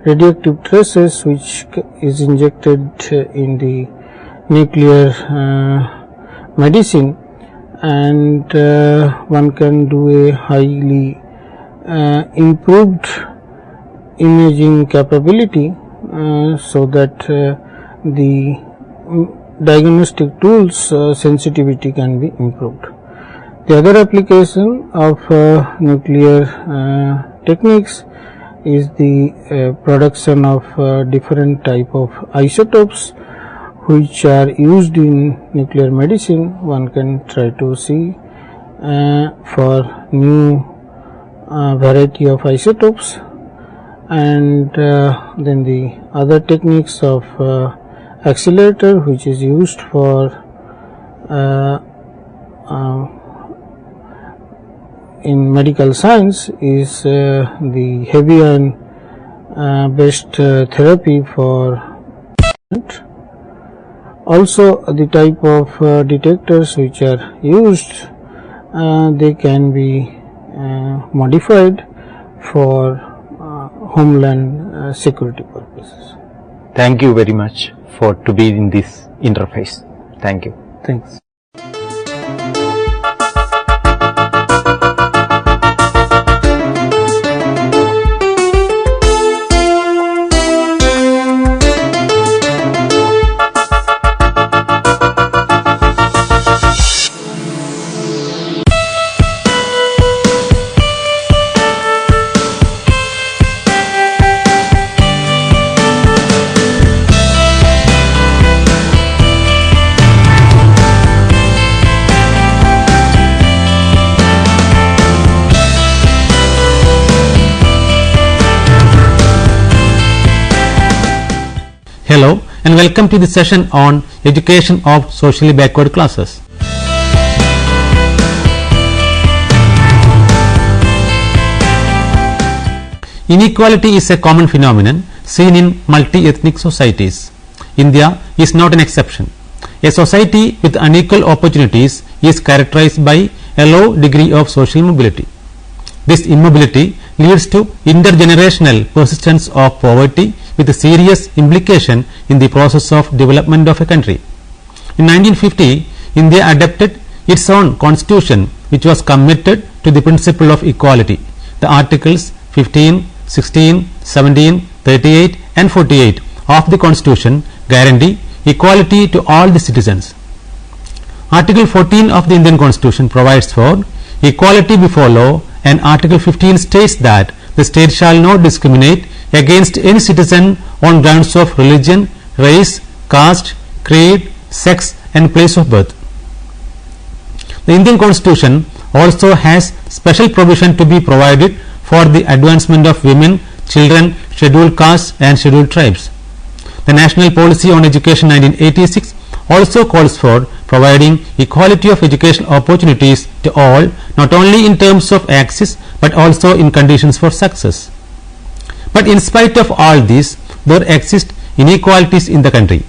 radioactive traces which is injected in the nuclear medicine, and one can do a highly improved imaging capability so that the diagnostic tools sensitivity can be improved. The other application of nuclear techniques is the production of different type of isotopes which are used in nuclear medicine. One can try to see for new variety of isotopes, and then the other techniques of accelerator which is used for in medical science is the heavy ion best therapy for. Also, the type of detectors which are used, they can be modified for homeland security purposes. Thank you very much for to be in this interface. Thank you. Thanks. Hello and welcome to the session on education of socially backward classes. Inequality is a common phenomenon seen in multi-ethnic societies. India is not an exception. A society with unequal opportunities is characterized by a low degree of social mobility. This immobility leads to intergenerational persistence of poverty with a serious implication in the process of development of a country. In 1950, India adopted its own constitution, which was committed to the principle of equality. The articles 15, 16, 17, 38 and 48 of the constitution guarantee equality to all the citizens. Article 14 of the Indian constitution provides for equality before law, and Article 15 states that the state shall not discriminate against any citizen on grounds of religion, race, caste, creed, sex and place of birth. The Indian constitution also has special provision to be provided for the advancement of women, children, scheduled castes and scheduled tribes. The National Policy on Education 1986 also calls for providing equality of education opportunities to all, not only in terms of access but also in conditions for success. But in spite of all this, there exist inequalities in the country.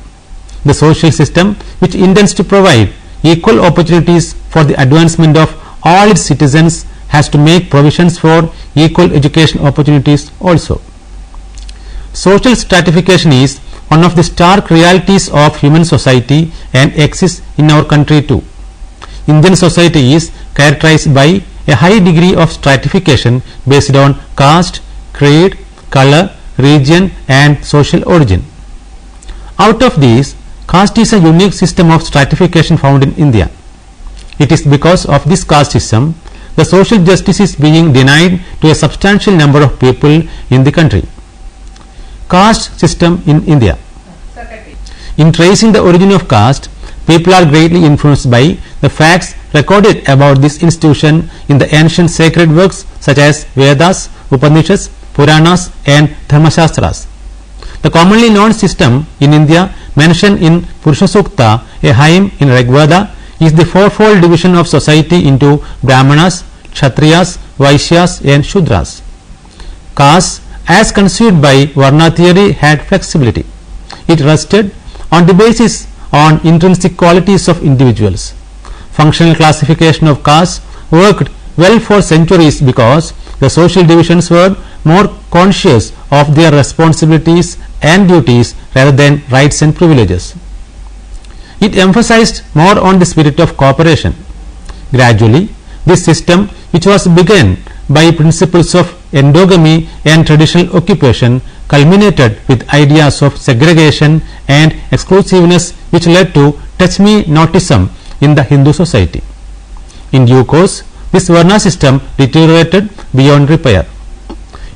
The social system, which intends to provide equal opportunities for the advancement of all its citizens, has to make provisions for equal education opportunities also. Social stratification is one of the stark realities of human society and exists in our country too. Indian society is characterized by a high degree of stratification based on caste, creed, color, region and social origin. Out of these, caste is a unique system of stratification found in India. It is because of this caste system the social justice is being denied to a substantial number of people in the country. Caste system in India. In tracing the origin of caste, people are greatly influenced by the facts recorded about this institution in the ancient sacred works such as Vedas, Upanishads, Puranas and Dharmashastras. The commonly known system in India mentioned in Purusha Sukta, a hymn in Rigveda, is the fourfold division of society into Brahmanas, Kshatriyas, Vaishyas and Shudras. Caste, as conceived by Varna theory, had flexibility. It rested on the basis on intrinsic qualities of individuals. Functional classification of caste worked well for centuries because the social divisions were more conscious of their responsibilities and duties rather than rights and privileges. It emphasized more on the spirit of cooperation. Gradually, this system, which was begun by principles of endogamy and traditional occupation, culminated with ideas of segregation and exclusiveness, which led to touch-me-notism in the Hindu society. In due course, this Varna system deteriorated beyond repair.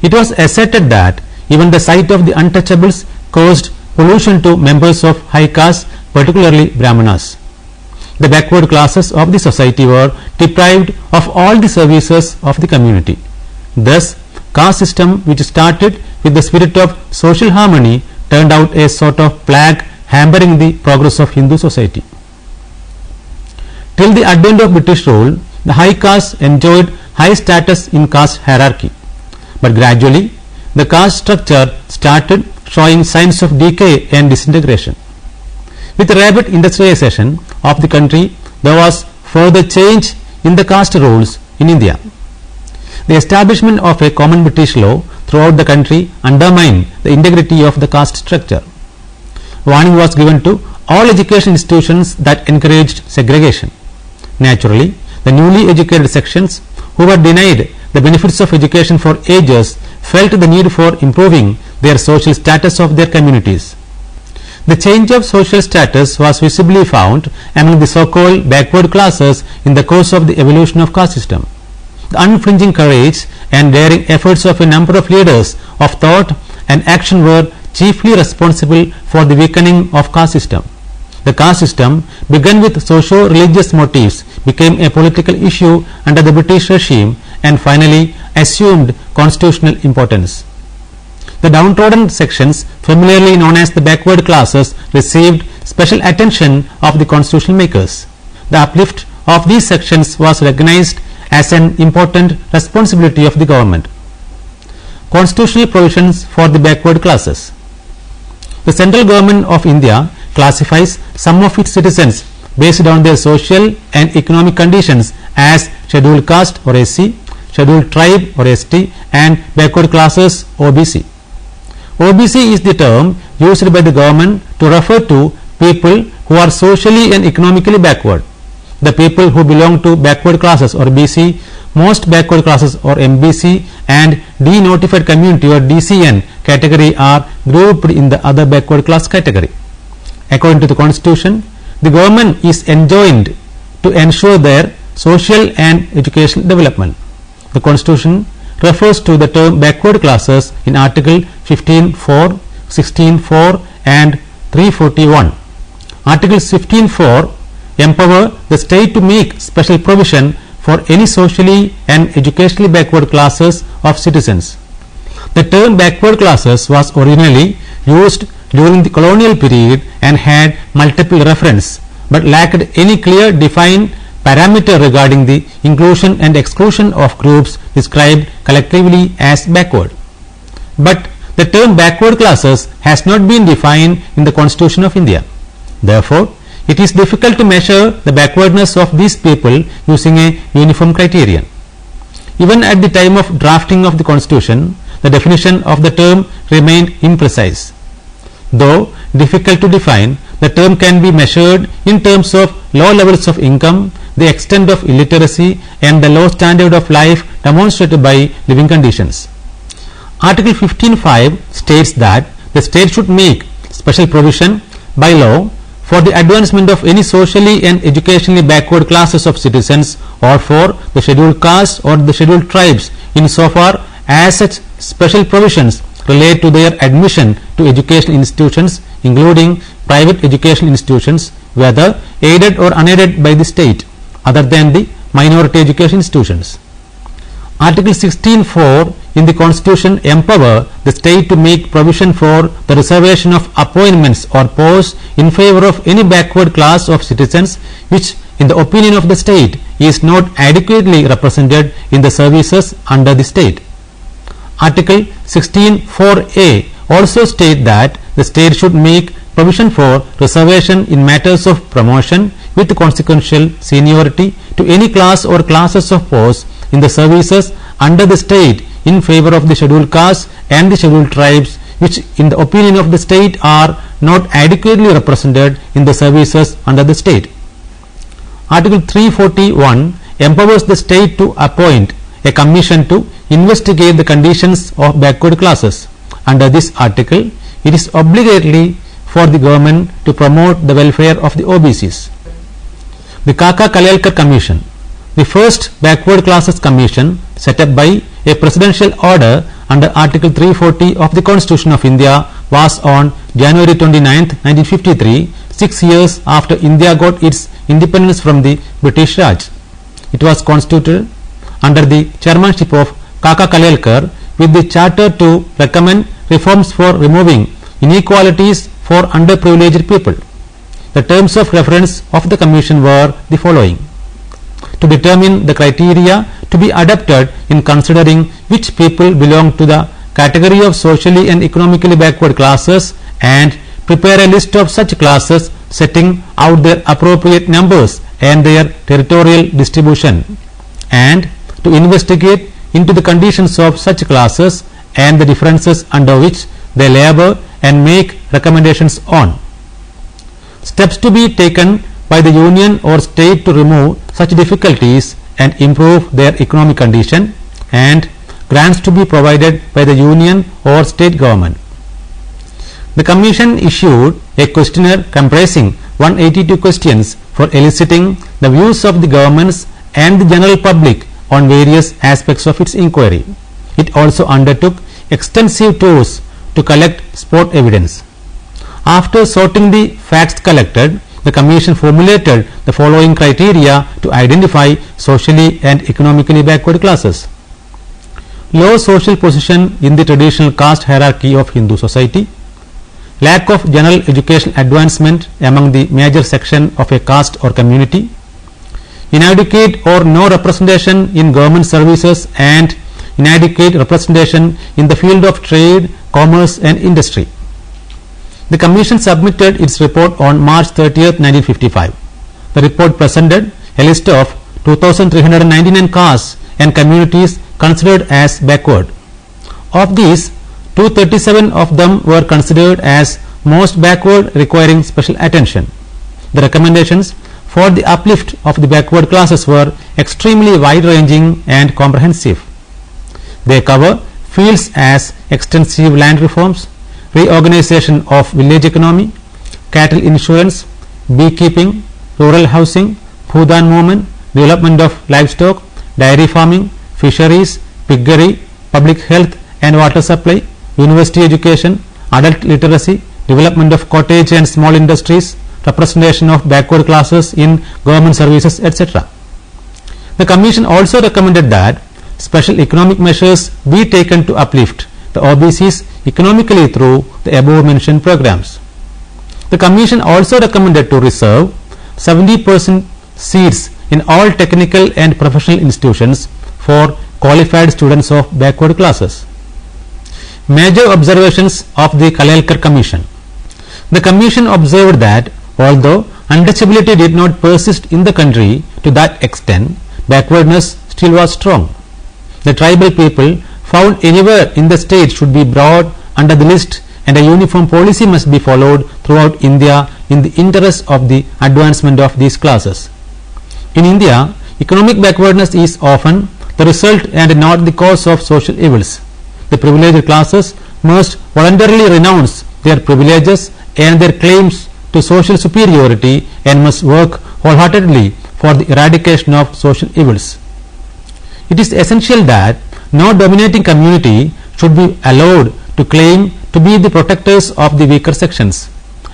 It was asserted that even the sight of the untouchables caused pollution to members of high caste, particularly Brahmanas. The backward classes of the society were deprived of all the services of the community. Thus, caste system, which started with the spirit of social harmony, turned out a sort of plague hampering the progress of Hindu society. Till the advent of British rule, the high caste enjoyed high status in caste hierarchy, but gradually the caste structure started showing signs of decay and disintegration. With rapid industrialization of the country, there was further change in the caste rules in India. The establishment of a common British law throughout the country undermined the integrity of the caste structure. Warning was given to all education institutions that encouraged segregation. Naturally, the newly educated sections who were denied the benefits of education for ages felt the need for improving their social status of their communities. The change of social status was visibly found among the so-called backward classes in the course of the evolution of caste system. The unflinching courage and daring efforts of a number of leaders of thought and action were chiefly responsible for the weakening of caste system. The caste system began with socio-religious motives, became a political issue under the British regime, and finally assumed constitutional importance. The downtrodden sections, familiarly known as the backward classes, received special attention of the constitutional makers. The uplift of these sections was recognized as an important responsibility of the government. Constitutional provisions for the backward classes. The central government of India classifies some of its citizens based on their social and economic conditions as scheduled caste or SC, scheduled tribe or ST, and backward classes OBC. OBC is the term used by the government to refer to people who are socially and economically backward. The people who belong to backward classes or BC, most backward classes or MBC, and denotified community or DCN category are grouped in the other backward class category. According to the Constitution, the government is enjoined to ensure their social and educational development. The Constitution refers to the term backward classes in Article 15(4), 16(4), and 341. Article 15(4) empower the state to make special provision for any socially and educationally backward classes of citizens. The term backward classes was originally used during the colonial period and had multiple reference, but lacked any clear defined parameter regarding the inclusion and exclusion of groups described collectively as backward. But the term backward classes has not been defined in the Constitution of India. Therefore, it is difficult to measure the backwardness of these people using a uniform criterion. Even at the time of drafting of the Constitution, the definition of the term remained imprecise. Though difficult to define, the term can be measured in terms of low levels of income, the extent of illiteracy, and the low standard of life demonstrated by living conditions. Article 15(5) states that the state should make special provision by law for the advancement of any socially and educationally backward classes of citizens, or for the scheduled castes or the scheduled tribes, insofar as such special provisions relate to their admission to educational institutions, including private educational institutions, whether aided or unaided by the state, other than the minority education institutions. Article 16(4) in the Constitution empower the state to make provision for the reservation of appointments or posts in favor of any backward class of citizens which, in the opinion of the state, is not adequately represented in the services under the state. Article 16(4)(a) also state that the state should make provision for reservation in matters of promotion with consequential seniority to any class or classes of posts in the services under the state in favor of the scheduled castes and the scheduled tribes which, in the opinion of the state, are not adequately represented in the services under the state. Article 341 empowers the state to appoint a commission to investigate the conditions of backward classes. Under this article, it is obligatory for the government to promote the welfare of the OBCs. The Kaka-Kalayalkar Commission, the first backward classes commission set up by a presidential order under Article 340 of the Constitution of India, was on January 29, 1953, 6 years after India got its independence from the British Raj. It was constituted under the chairmanship of Kaka-Kalayalkar with the charter to recommend reforms for removing inequalities for underprivileged people. The terms of reference of the commission were the following: to determine the criteria to be adopted in considering which people belong to the category of socially and economically backward classes and prepare a list of such classes setting out their appropriate numbers and their territorial distribution, and to investigate into the conditions of such classes and the differences under which they labor and make recommendations on. Steps to be taken by the union or state to remove such difficulties and improve their economic condition, and grants to be provided by the union or state government. The Commission issued a questionnaire comprising 182 questions for eliciting the views of the governments and the general public on various aspects of its inquiry. It also undertook extensive tours to collect spot evidence. After sorting the facts collected, the Commission formulated the following criteria to identify socially and economically backward classes: low social position in the traditional caste hierarchy of Hindu society, lack of general educational advancement among the major section of a caste or community, inadequate or no representation in government services and inadequate representation in the field of trade, commerce and industry. The Commission submitted its report on March 30th, 1955. The report presented a list of 2,399 castes and communities considered as backward. Of these, 237 of them were considered as most backward, requiring special attention. The recommendations for the uplift of the backward classes were extremely wide-ranging and comprehensive. They cover fields as extensive land reforms, reorganization of village economy, cattle insurance, beekeeping, rural housing, Bhudan movement, development of livestock, dairy farming, fisheries, piggery, public health and water supply, university education, adult literacy, development of cottage and small industries, representation of backward classes in government services, etc. The Commission also recommended that special economic measures be taken to uplift the OBCs economically through the above mentioned programs. The Commission also recommended to reserve 70% seats in all technical and professional institutions for qualified students of backward classes. Major observations of the Kalelkar Commission. The Commission observed that although untouchability did not persist in the country to that extent, backwardness still was strong. The tribal people found anywhere in the state should be brought under the list, and a uniform policy must be followed throughout India in the interest of the advancement of these classes. In India, economic backwardness is often the result and not the cause of social evils. The privileged classes must voluntarily renounce their privileges and their claims to social superiority and must work wholeheartedly for the eradication of social evils. It is essential that no dominating community should be allowed to claim to be the protectors of the weaker sections.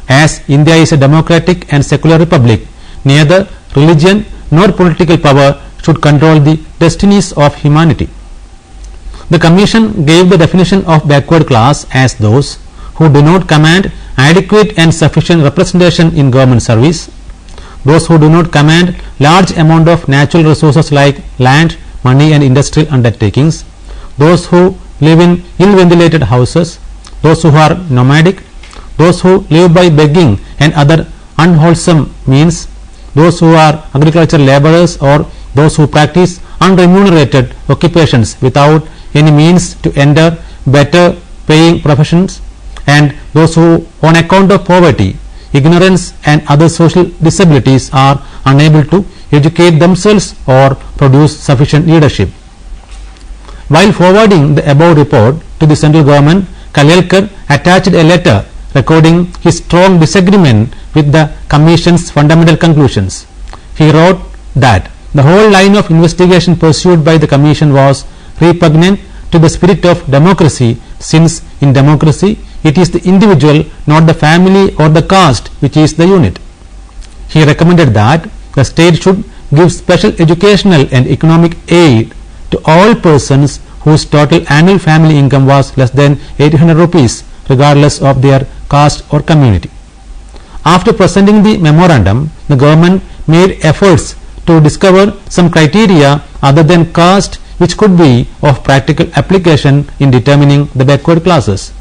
As India is a democratic and secular republic, neither religion nor political power should control the destinies of humanity. The Commission gave the definition of backward class as those who do not command adequate and sufficient representation in government service, those who do not command large amount of natural resources like land, money and industrial undertakings, those who live in ill-ventilated houses, those who are nomadic, those who live by begging and other unwholesome means, those who are agricultural laborers or those who practice unremunerated occupations without any means to enter better paying professions, and those who on account of poverty, ignorance and other social disabilities are unable to educate themselves or produce sufficient leadership. While forwarding the above report to the central government, Kalelkar attached a letter recording his strong disagreement with the Commission's fundamental conclusions. He wrote that the whole line of investigation pursued by the Commission was repugnant to the spirit of democracy, since in democracy it is the individual, not the family or the caste, which is the unit. He recommended that the state should give special educational and economic aid to all persons whose total annual family income was less than 800 rupees, regardless of their caste or community. After presenting the memorandum, the government made efforts to discover some criteria other than caste which could be of practical application in determining the backward classes.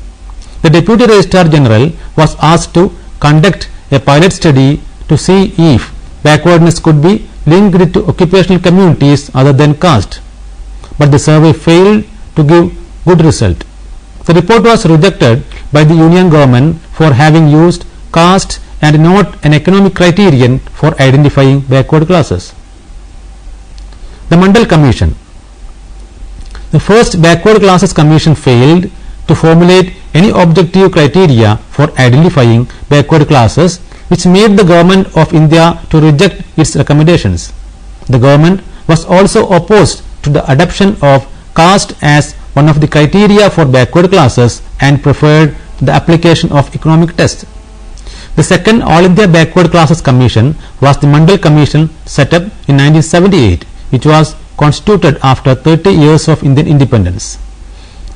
The Deputy Registrar General was asked to conduct a pilot study to see if backwardness could be linked to occupational communities other than caste, but the survey failed to give good result. The report was rejected by the Union government for having used caste and not an economic criterion for identifying backward classes. The Mandal Commission. The first Backward Classes Commission failed to formulate any objective criteria for identifying backward classes, which made the Government of India to reject its recommendations. The government was also opposed to the adoption of caste as one of the criteria for backward classes and preferred the application of economic test. The second All India Backward Classes Commission was the Mandal Commission set up in 1978, which was constituted after 30 years of Indian independence.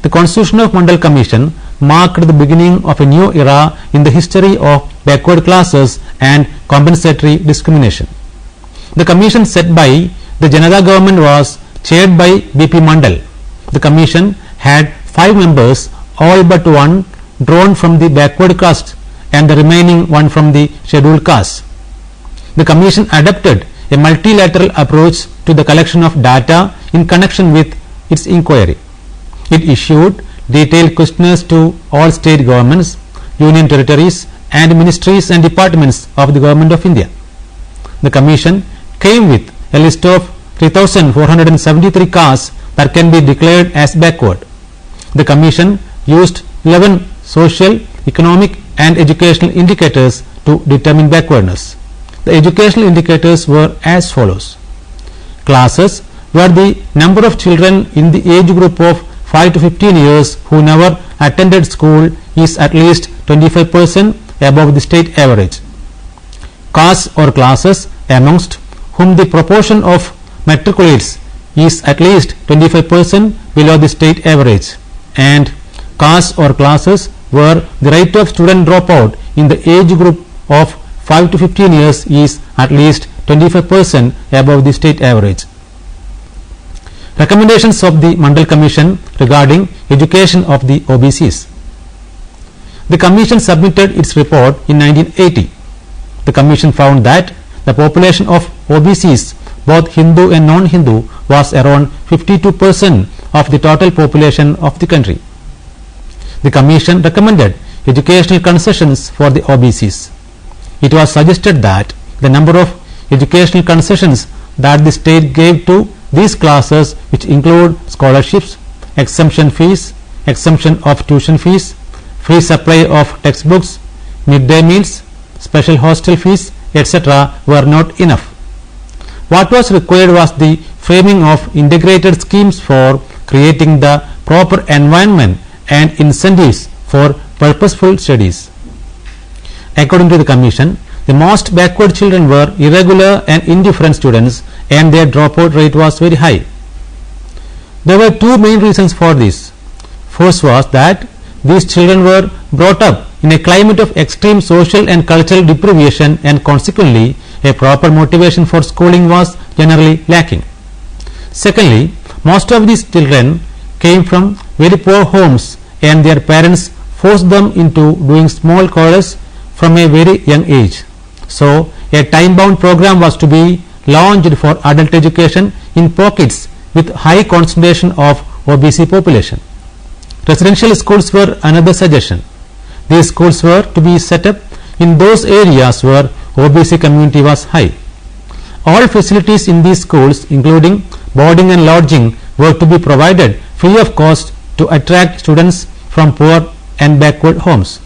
The constitution of Mandal Commission marked the beginning of a new era in the history of backward classes and compensatory discrimination. The commission set by the Janata government was chaired by B.P. Mandal. The commission had 5 members, all but one drawn from the backward caste and the remaining one from the scheduled caste. The commission adopted a multilateral approach to the collection of data in connection with its inquiry. It issued detailed questionnaires to all state governments, union territories and ministries and departments of the Government of India. The commission came with a list of 3,473 castes that can be declared as backward. The commission used 11 social, economic and educational indicators to determine backwardness. The educational indicators were as follows. Classes where the number of children in the age group of 5 to 15 years who never attended school is at least 25% above the state average. Castes or classes amongst whom the proportion of matriculates is at least 25% below the state average, and castes or classes where the rate of student dropout in the age group of 5 to 15 years is at least 25% above the state average. Recommendations of the Mandal Commission regarding education of the OBCs. The Commission submitted its report in 1980. The Commission found that the population of OBCs, both Hindu and non-Hindu, was around 52% of the total population of the country. The Commission recommended educational concessions for the OBCs. It was suggested that the number of educational concessions that the state gave to these classes, which include scholarships, exemption fees, exemption of tuition fees, free supply of textbooks, midday meals, special hostel fees, etc., were not enough. What was required was the framing of integrated schemes for creating the proper environment and incentives for purposeful studies. According to the Commission, the most backward children were irregular and indifferent students, and their dropout rate was very high. There were 2 main reasons for this. First was that these children were brought up in a climate of extreme social and cultural deprivation, and consequently a proper motivation for schooling was generally lacking. Secondly, most of these children came from very poor homes, and their parents forced them into doing small chores from a very young age. So a time-bound program was to be launched for adult education in pockets with high concentration of OBC population. Residential schools were another suggestion. These schools were to be set up in those areas where OBC community was high. All facilities in these schools, including boarding and lodging, were to be provided free of cost to attract students from poor and backward homes.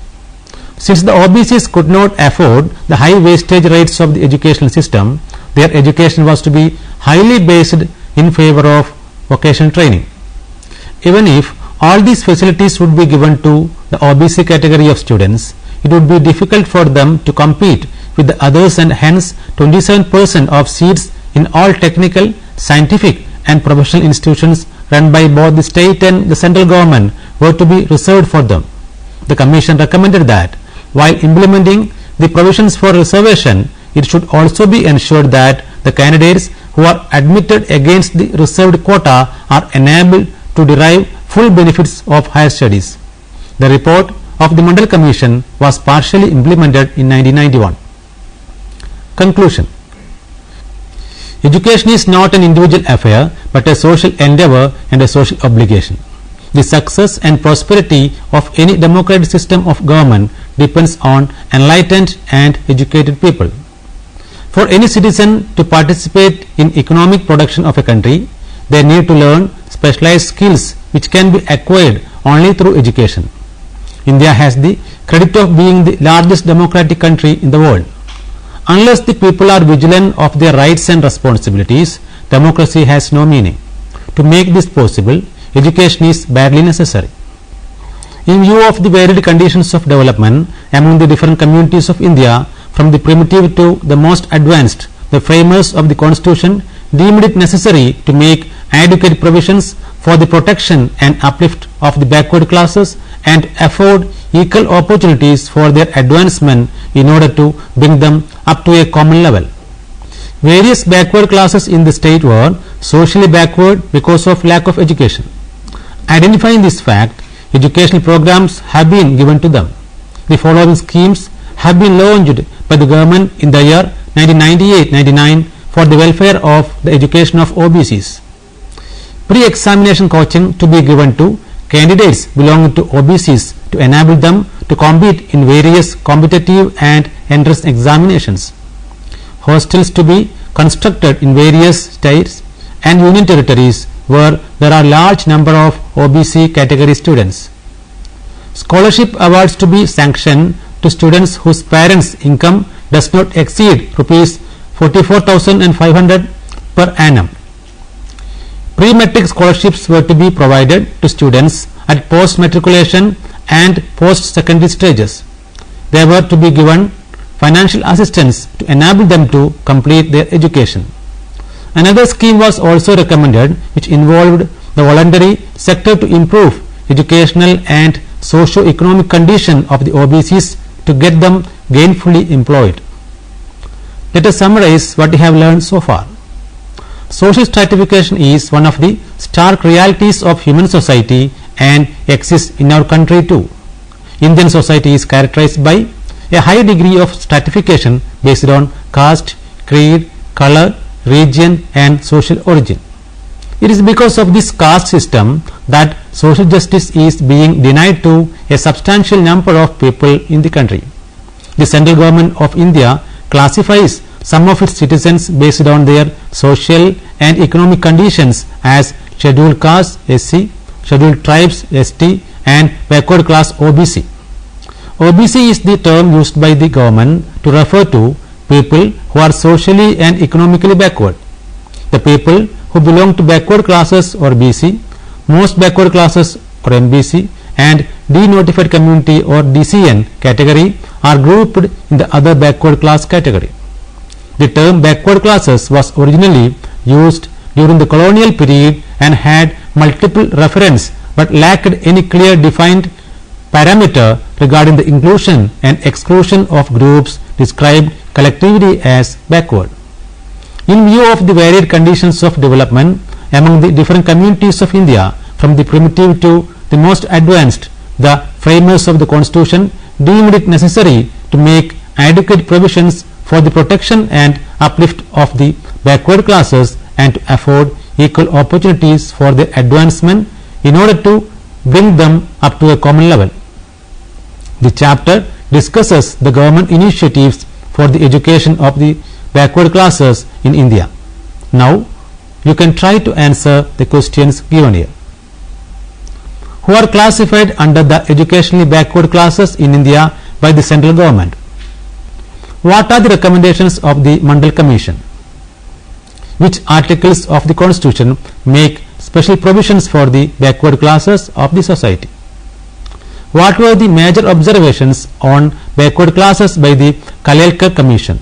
Since the OBCs could not afford the high wastage rates of the educational system, their education was to be highly based in favor of vocational training. Even if all these facilities would be given to the OBC category of students, it would be difficult for them to compete with the others, and hence 27% of seats in all technical, scientific and professional institutions run by both the state and the central government were to be reserved for them. The Commission recommended that while implementing the provisions for reservation, it should also be ensured that the candidates who are admitted against the reserved quota are enabled to derive full benefits of higher studies. The report of the Mandal Commission was partially implemented in 1991. Conclusion. Education is not an individual affair but a social endeavor and a social obligation. The success and prosperity of any democratic system of government depends on enlightened and educated people. For any citizen to participate in economic production of a country, they need to learn specialized skills which can be acquired only through education. India has the credit of being the largest democratic country in the world. Unless the people are vigilant of their rights and responsibilities, democracy has no meaning. To make this possible, education is badly necessary. In view of the varied conditions of development among the different communities of India, from the primitive to the most advanced, the framers of the Constitution deemed it necessary to make adequate provisions for the protection and uplift of the backward classes and afford equal opportunities for their advancement in order to bring them up to a common level. Various backward classes in the state were socially backward because of lack of education. Identifying this fact, educational programs have been given to them. The following schemes have been launched by the government in the year 1998-99 for the welfare of the education of OBCs. Pre-examination coaching to be given to candidates belonging to OBCs to enable them to compete in various competitive and entrance examinations. Hostels to be constructed in various states and union territories where there are large number of OBC category students. Scholarship awards to be sanctioned to students whose parents' income does not exceed rupees 44,500 per annum. Pre-matric scholarships were to be provided to students at post-matriculation and post-secondary stages. They were to be given financial assistance to enable them to complete their education. Another scheme was also recommended which involved the voluntary sector to improve educational and socio-economic condition of the OBCs to get them gainfully employed. Let us summarize what we have learned so far. Social stratification is one of the stark realities of human society and exists in our country too. Indian society is characterized by a high degree of stratification based on caste, creed, color, region and social origin. It is because of this caste system that social justice is being denied to a substantial number of people in the country. The central government of India classifies some of its citizens based on their social and economic conditions as scheduled caste SC, scheduled tribes ST and backward class OBC. OBC is the term used by the government to refer to people who are socially and economically backward. The people who belong to backward classes or BC, most backward classes or MBC and denotified community or DCN category are grouped in the other backward class category. The term backward classes was originally used during the colonial period and had multiple reference but lacked any clear defined parameter regarding the inclusion and exclusion of groups described collectively as backward. In view of the varied conditions of development among the different communities of India, from the primitive to the most advanced, the framers of the Constitution deemed it necessary to make adequate provisions for the protection and uplift of the backward classes and to afford equal opportunities for their advancement in order to bring them up to a common level. The chapter discusses the government initiatives for the education of the backward classes in India. Now you can try to answer the questions given here. Who are classified under the educationally backward classes in India by the central government? What are the recommendations of the Mandal Commission? Which articles of the Constitution make special provisions for the backward classes of the society? What were the major observations on backward classes by the Kalelkar Commission?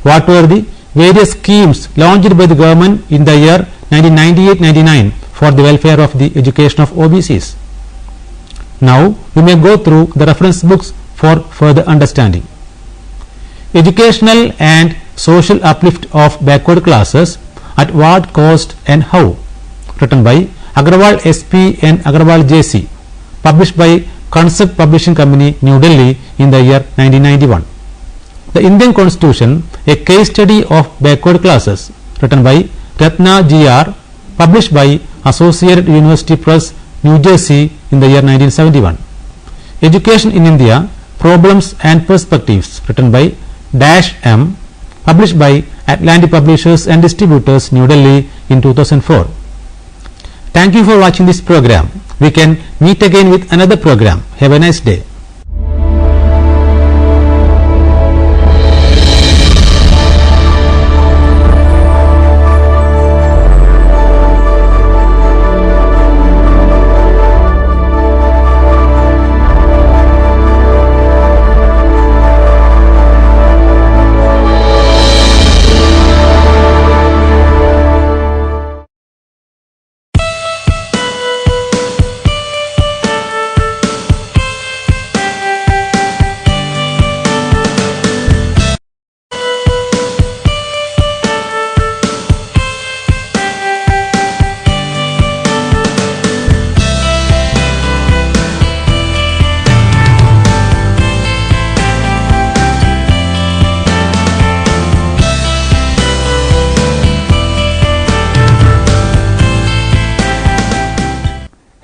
What were the various schemes launched by the government in the year 1998-99 for the welfare of the education of OBCs? Now we may go through the reference books for further understanding. Educational and Social Uplift of Backward Classes, at what cost and how, written by Agrawal SP and Agrawal JC, published by Concept Publishing Company, New Delhi in the year 1991. The Indian Constitution, a case study of backward classes, written by Ratna GR, published by Associated University Press, New Jersey in the year 1971. Education in India, Problems and Perspectives, written by Dash M, published by Atlantic Publishers and Distributors, New Delhi in 2004. Thank you for watching this program. We can meet again with another program. Have a nice day.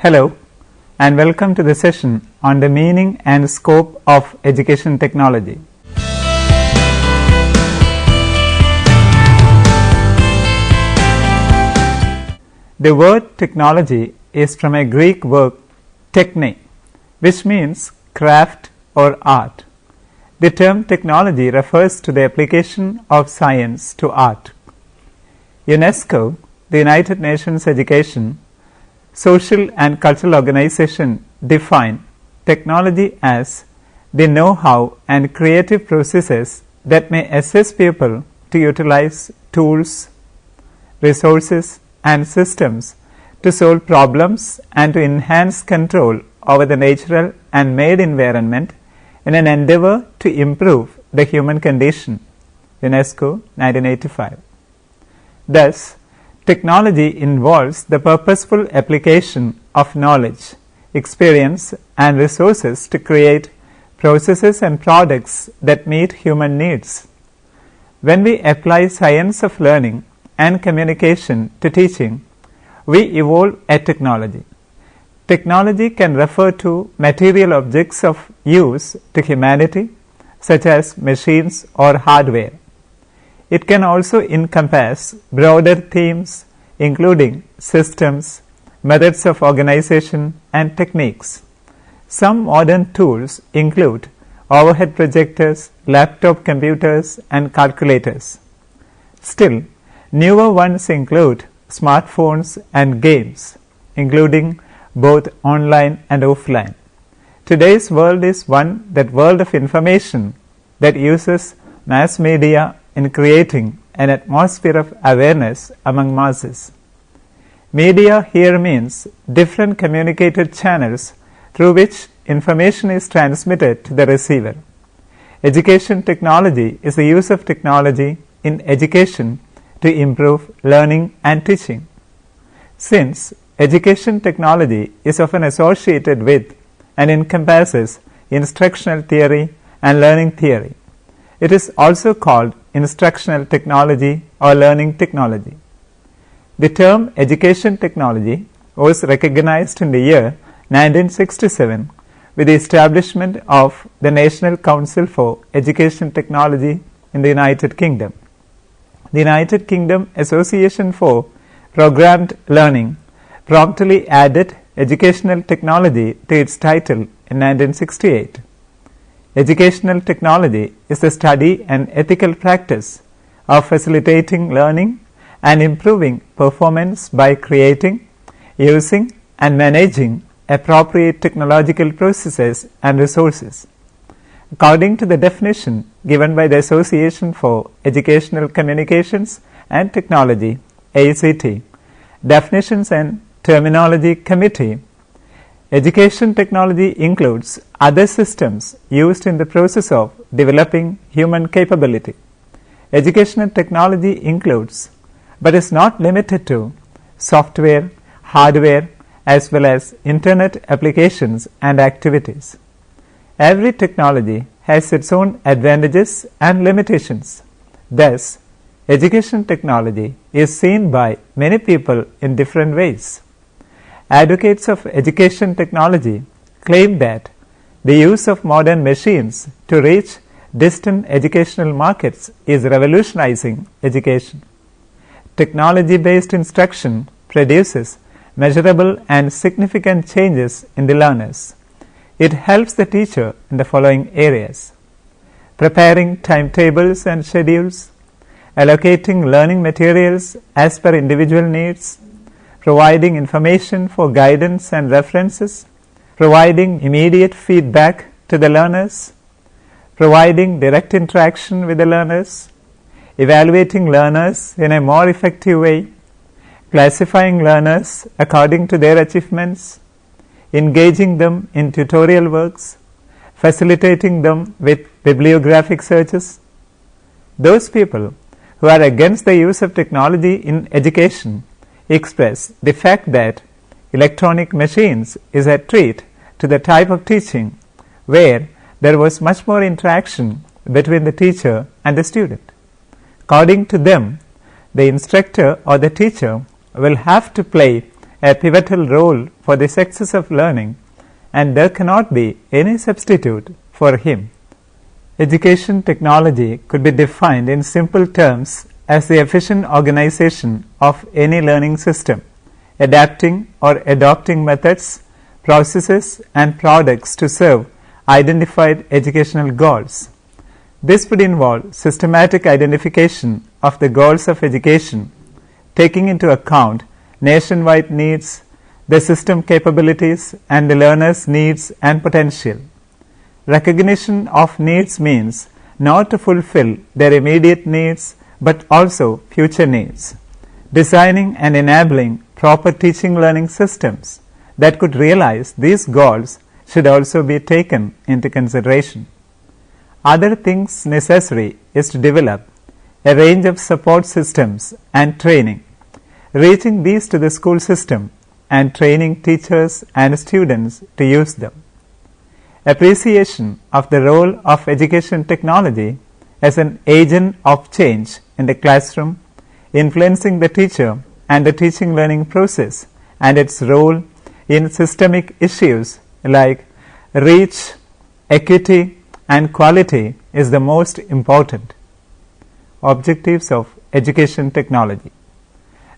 Hello and welcome to the session on the meaning and scope of education technology. The word technology is from a Greek word techne, which means craft or art. The term technology refers to the application of science to art. UNESCO, the United Nations Education, Social and Cultural Organization, define technology as the know-how and creative processes that may assist people to utilize tools, resources and systems to solve problems and to enhance control over the natural and made environment in an endeavor to improve the human condition. UNESCO 1985. Thus, technology involves the purposeful application of knowledge, experience and resources to create processes and products that meet human needs. When we apply science of learning and communication to teaching, we evolve a technology. Technology can refer to material objects of use to humanity, such as machines or hardware. It can also encompass broader themes including systems, methods of organization and techniques. Some modern tools include overhead projectors, laptop computers and calculators. Still, newer ones include smartphones and games, including both online and offline. Today's world is that world of information that uses mass media in creating an atmosphere of awareness among masses. Media here means different communicated channels through which information is transmitted to the receiver. Education technology is the use of technology in education to improve learning and teaching. Since education technology is often associated with and encompasses instructional theory and learning theory, it is also called instructional technology or learning technology. The term education technology was recognized in the year 1967 with the establishment of the National Council for Education Technology in the United Kingdom. The United Kingdom Association for Programmed Learning promptly added educational technology to its title in 1968. Educational technology is the study and ethical practice of facilitating learning and improving performance by creating, using and managing appropriate technological processes and resources. According to the definition given by the Association for Educational Communications and Technology, ACT, Definitions and Terminology Committee, education technology includes other systems used in the process of developing human capability. educational technology includes, but is not limited to, software, hardware, as well as internet applications and activities. Every technology has its own advantages and limitations. Thus, education technology is seen by many people in different ways. Advocates of education technology claim that the use of modern machines to reach distant educational markets is revolutionizing education. Technology-based instruction produces measurable and significant changes in the learners. It helps the teacher in the following areas: preparing timetables and schedules, allocating learning materials as per individual needs, providing information for guidance and references, providing immediate feedback to the learners, providing direct interaction with the learners, evaluating learners in a more effective way, classifying learners according to their achievements, engaging them in tutorial works, facilitating them with bibliographic searches. Those people who are against the use of technology in education express the fact that electronic machines is a treat to the type of teaching where there was much more interaction between the teacher and the student. According to them, the instructor or the teacher will have to play a pivotal role for the success of learning, and there cannot be any substitute for him. Education technology could be defined in simple terms as the efficient organization of any learning system, adapting or adopting methods, processes, and products to serve identified educational goals. This would involve systematic identification of the goals of education, taking into account nationwide needs, the system capabilities, and the learner's needs and potential. Recognition of needs means not to fulfill their immediate needs but also future needs. Designing and enabling proper teaching learning systems that could realize these goals should also be taken into consideration. Other things necessary is to develop a range of support systems and training, reaching these to the school system and training teachers and students to use them. Appreciation of the role of education technology as an agent of change in the classroom, influencing the teacher and the teaching learning process, and its role in systemic issues like reach, equity, and quality is the most important. Objectives of education technology.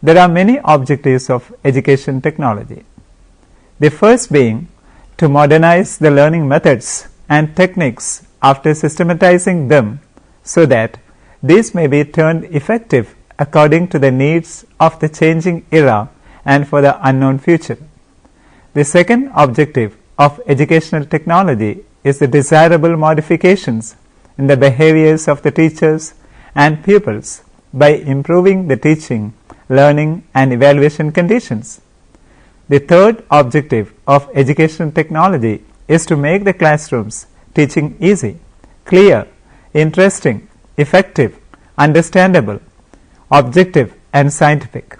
There are many objectives of education technology. The first being to modernize the learning methods and techniques after systematizing them so that these may be turned effective according to the needs of the changing era and for the unknown future. The second objective of educational technology is the desirable modifications in the behaviors of the teachers and pupils by improving the teaching, learning, and evaluation conditions. The third objective of educational technology is to make the classrooms teaching easy, clear, interesting, effective, understandable, objective, and scientific.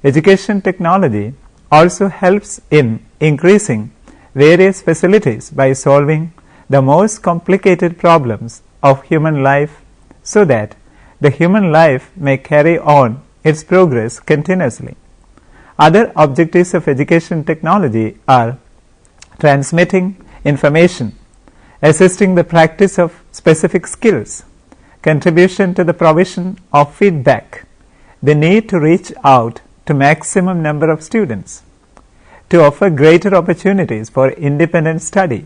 Education technology also helps in increasing various facilities by solving the most complicated problems of human life so that the human life may carry on its progress continuously. Other objectives of education technology are transmitting information, assisting the practice of specific skills, contribution to the provision of feedback, the need to reach out to maximum number of students, to offer greater opportunities for independent study,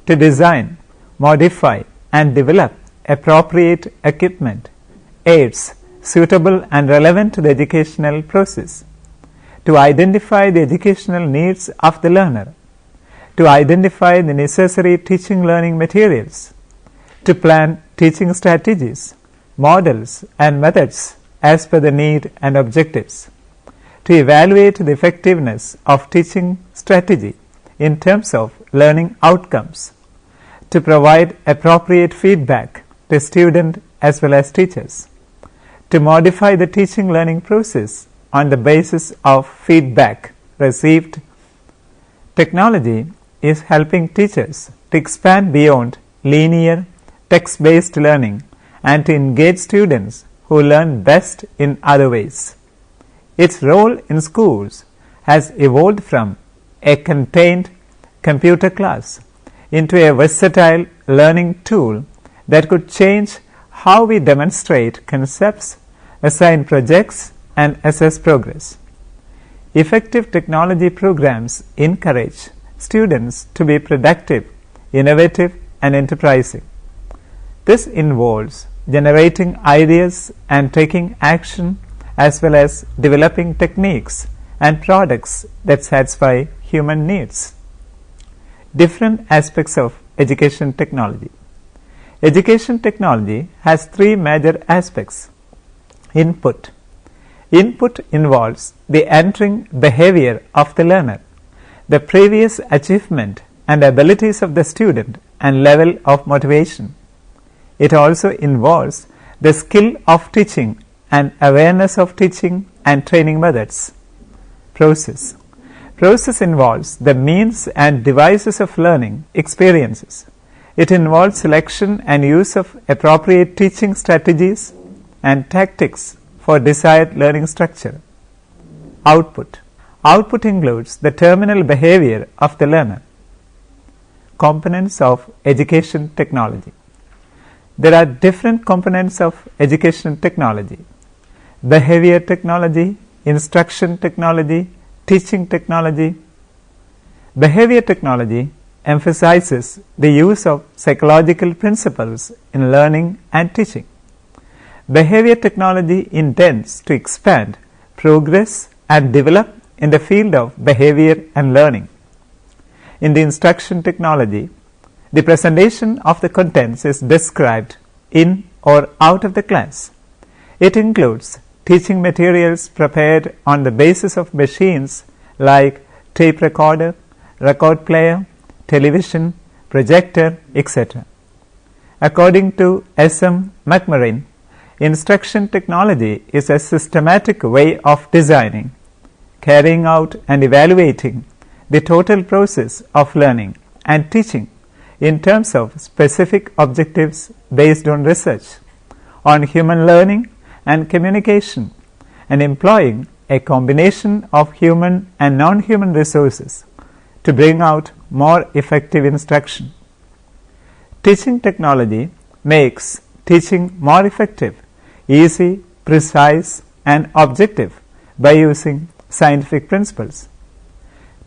to design, modify, and develop appropriate equipment, aids suitable and relevant to the educational process, to identify the educational needs of the learner, to identify the necessary teaching learning materials, to plan teaching strategies, models, and methods as per the need and objectives, to evaluate the effectiveness of teaching strategy in terms of learning outcomes, to provide appropriate feedback to student as well as teachers, to modify the teaching learning process on the basis of feedback received. Technology is helping teachers to expand beyond linear text-based learning and to engage students who learn best in other ways. Its role in schools has evolved from a contained computer class into a versatile learning tool that could change how we demonstrate concepts, assign projects, and assess progress. Effective technology programs encourage students to be productive, innovative, and enterprising. This involves generating ideas and taking action, as well as developing techniques and products that satisfy human needs. Different aspects of education technology. Education technology has three major aspects. Input. Input involves the entering behavior of the learner, the previous achievement and abilities of the student, and level of motivation. It also involves the skill of teaching and awareness of teaching and training methods. Process. Process involves the means and devices of learning experiences. It involves selection and use of appropriate teaching strategies and tactics for desired learning structure. Output. Output includes the terminal behavior of the learner. Components of education technology. There are different components of education technology: behavior technology, instruction technology, teaching technology. Behavior technology emphasizes the use of psychological principles in learning and teaching. Behavior technology intends to expand, progress, and develop in the field of behavior and learning. In the instruction technology, the presentation of the contents is described in or out of the class. It includes teaching materials prepared on the basis of machines like tape recorder, record player, television, projector, etc. According to Emmrc, instruction technology is a systematic way of designing, carrying out, and evaluating the total process of learning and teaching in terms of specific objectives based on research on human learning and communication, and employing a combination of human and non-human resources to bring out more effective instruction. Teaching technology makes teaching more effective, easy, precise, and objective by using scientific principles.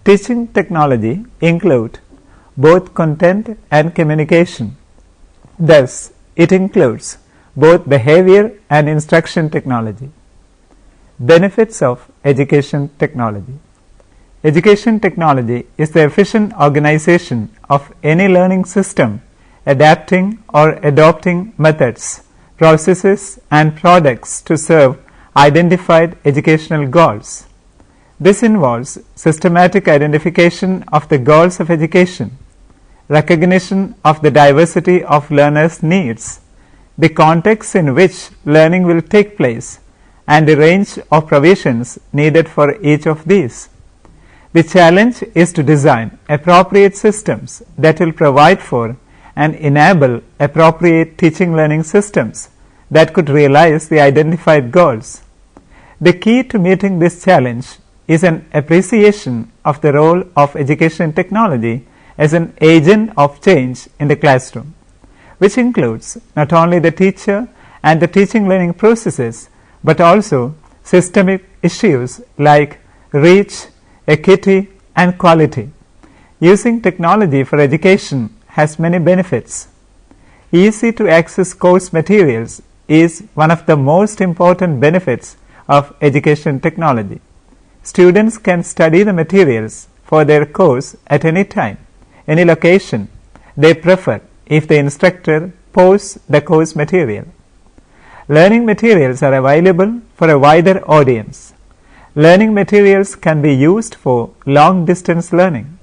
Teaching technology include both content and communication. Thus, it includes both behavior and instruction technology. Benefits of education technology. Education technology is the efficient organization of any learning system adapting or adopting methods, processes, and products to serve identified educational goals. This involves systematic identification of the goals of education, recognition of the diversity of learners' needs, the context in which learning will take place, and the range of provisions needed for each of these. The challenge is to design appropriate systems that will provide for and enable appropriate teaching learning systems that could realize the identified goals. The key to meeting this challenge is an appreciation of the role of education technology as an agent of change in the classroom, which includes not only the teacher and the teaching learning processes, but also systemic issues like reach, equity, and quality. Using technology for education has many benefits. Easy to access course materials is one of the most important benefits of education technology. Students can study the materials for their course at any time, any location they prefer if the instructor posts the course material. Learning materials are available for a wider audience. Learning materials can be used for long distance learning.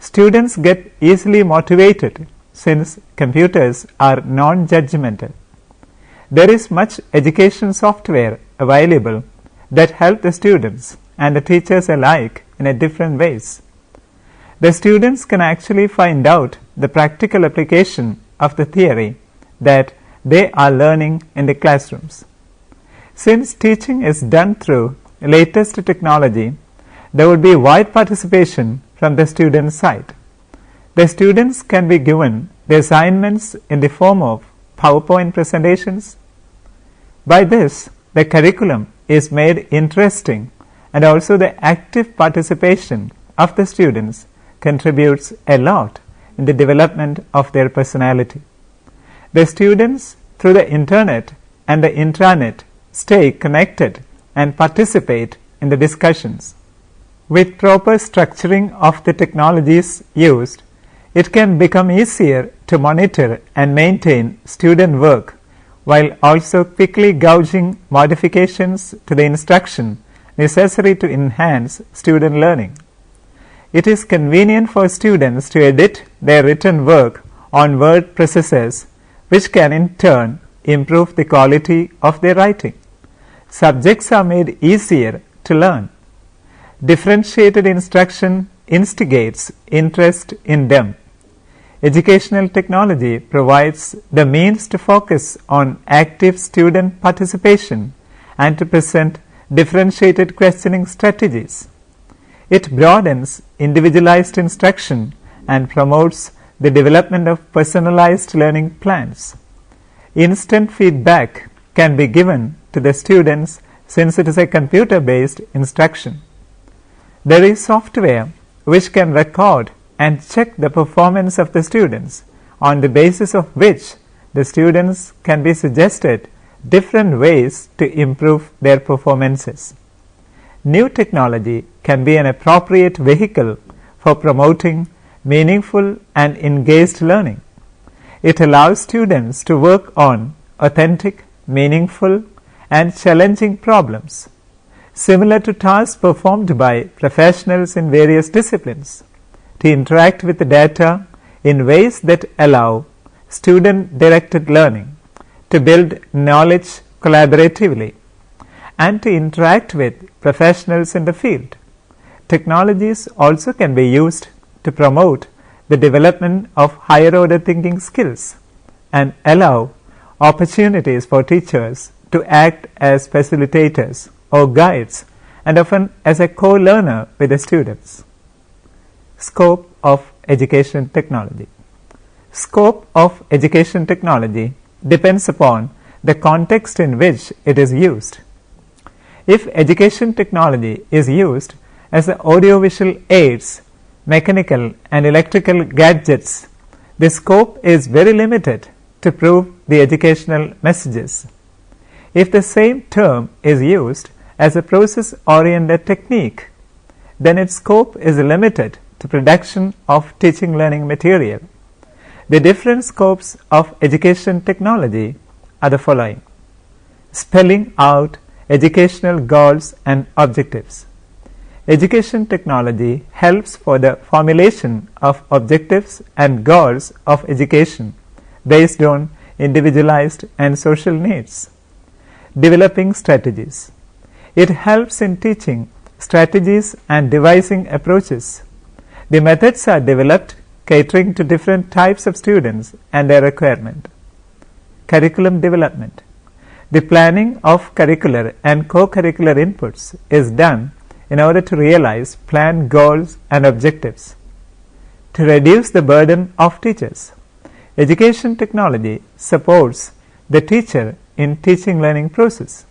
Students get easily motivated since computers are non-judgmental. There is much education software available that help the students and the teachers alike in a different ways. The students can actually find out the practical application of the theory that they are learning in the classrooms. Since teaching is done through latest technology, there would be wide participation from the student side. The students can be given the assignments in the form of PowerPoint presentations. By this, the curriculum is made interesting, and also the active participation of the students contributes a lot in the development of their personality. The students, through the internet and the intranet, stay connected and participate in the discussions. With proper structuring of the technologies used, it can become easier to monitor and maintain student work, while also quickly gauging modifications to the instruction necessary to enhance student learning. It is convenient for students to edit their written work on word processors, which can in turn improve the quality of their writing. Subjects are made easier to learn. Differentiated instruction instigates interest in them. Educational technology provides the means to focus on active student participation and to present differentiated questioning strategies. It broadens individualized instruction and promotes the development of personalized learning plans. Instant feedback can be given to the students since it is a computer-based instruction. There is software which can record and check the performance of the students, on the basis of which the students can be suggested different ways to improve their performances. New technology can be an appropriate vehicle for promoting meaningful and engaged learning. It allows students to work on authentic, meaningful, and challenging problems, similar to tasks performed by professionals in various disciplines, to interact with the data in ways that allow student-directed learning, to build knowledge collaboratively, and to interact with professionals in the field. Technologies also can be used to promote the development of higher order thinking skills and allow opportunities for teachers to act as facilitators or guides, and often as a co-learner with the students. Scope of education technology. Scope of education technology depends upon the context in which it is used. If education technology is used as audiovisual aids, mechanical and electrical gadgets, the scope is very limited to prove the educational messages. If the same term is used as a process-oriented technique, then its scope is limited to production of teaching learning material. The different scopes of education technology are the following: spelling out educational goals and objectives. Education technology helps for the formulation of objectives and goals of education based on individualized and social needs. Developing strategies. It helps in teaching strategies and devising approaches. The methods are developed catering to different types of students and their requirement. Curriculum development. The planning of curricular and co-curricular inputs is done in order to realize planned goals and objectives. To reduce the burden of teachers, education technology supports the teacher in teaching learning process.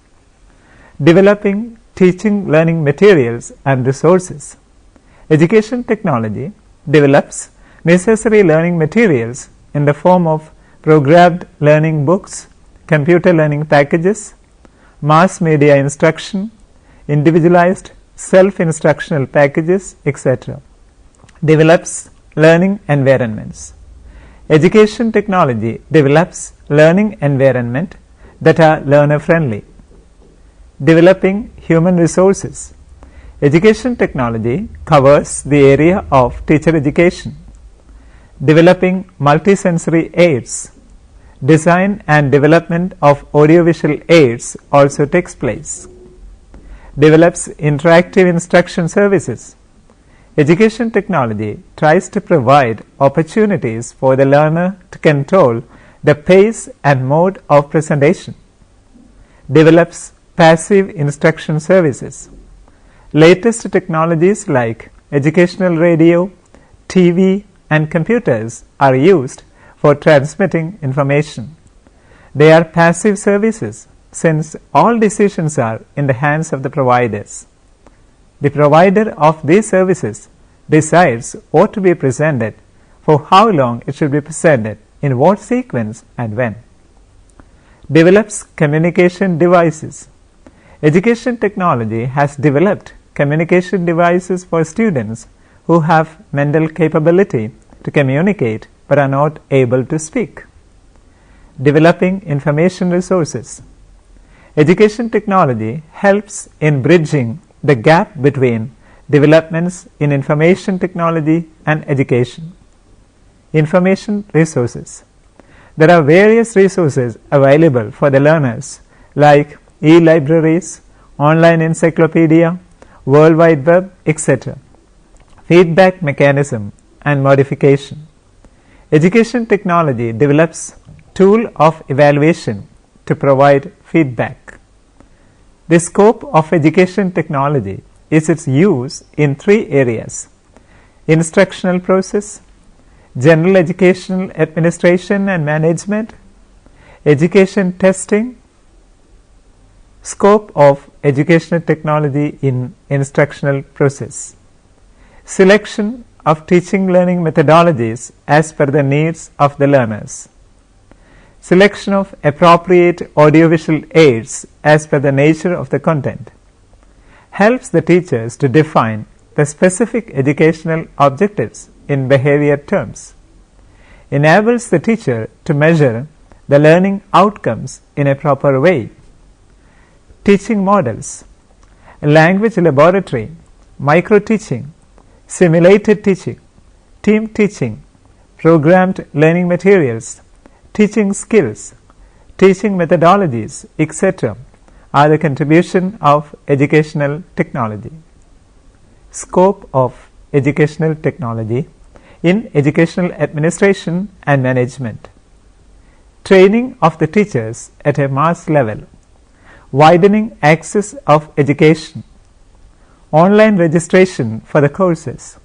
Developing teaching learning materials and resources. Education technology develops necessary learning materials in the form of programmed learning books, computer learning packages, mass media instruction, individualized self-instructional packages, etc. Develops learning environments. Education technology develops learning environment that are learner-friendly. Developing human resources. Education technology covers the area of teacher education. Developing multisensory aids. Design and development of audiovisual aids also takes place. Develops interactive instruction services. Education technology tries to provide opportunities for the learner to control the pace and mode of presentation. Develops passive instruction services. Latest technologies like educational radio, TV, and computers are used for transmitting information. They are passive services since all decisions are in the hands of the providers. The provider of these services decides what to be presented, for how long it should be presented, in what sequence and when. Develops communication devices. Education technology has developed communication devices for students who have mental capability to communicate but are not able to speak. Developing information resources. Education technology helps in bridging the gap between developments in information technology and education. Information resources. There are various resources available for the learners like e-libraries, online encyclopedia, World Wide Web, etc. Feedback mechanism and modification. Education technology develops tool of evaluation to provide feedback. The scope of education technology is its use in three areas: instructional process, general educational administration and management, education testing. Scope of educational technology in instructional process: selection of teaching learning methodologies as per the needs of the learners, selection of appropriate audiovisual aids as per the nature of the content, helps the teachers to define the specific educational objectives in behavior terms, enables the teacher to measure the learning outcomes in a proper way. Teaching models: language laboratory, micro-teaching, simulated teaching, team teaching, programmed learning materials, teaching skills, teaching methodologies, etc. are the contribution of educational technology. Scope of educational technology in educational administration and management: training of the teachers at a mass level, widening access of education, online registration for the courses,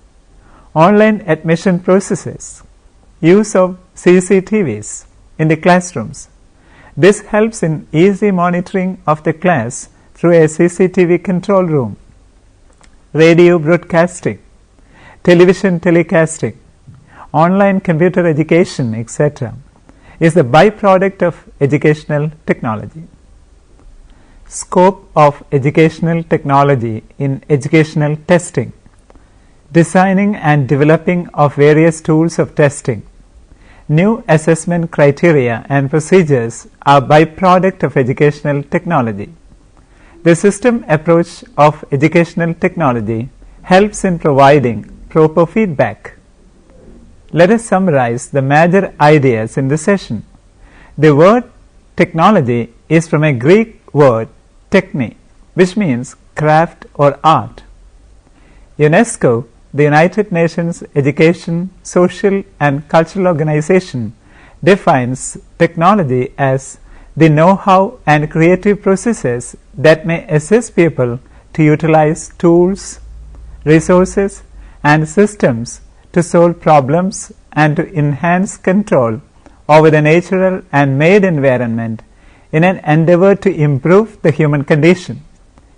online admission processes, use of CCTVs in the classrooms. This helps in easy monitoring of the class through a CCTV control room. Radio broadcasting, television telecasting, online computer education, etc. is the byproduct of educational technology. Scope of educational technology in educational testing: designing and developing of various tools of testing. New assessment criteria and procedures are byproduct of educational technology. The system approach of educational technology helps in providing proper feedback. Let us summarize the major ideas in this session. The word technology is from a Greek word techne, which means craft or art. UNESCO, the United Nations Education, Social and Cultural Organization, defines technology as the know-how and creative processes that may assist people to utilize tools, resources, and systems to solve problems and to enhance control over the natural and made environment in an endeavor to improve the human condition.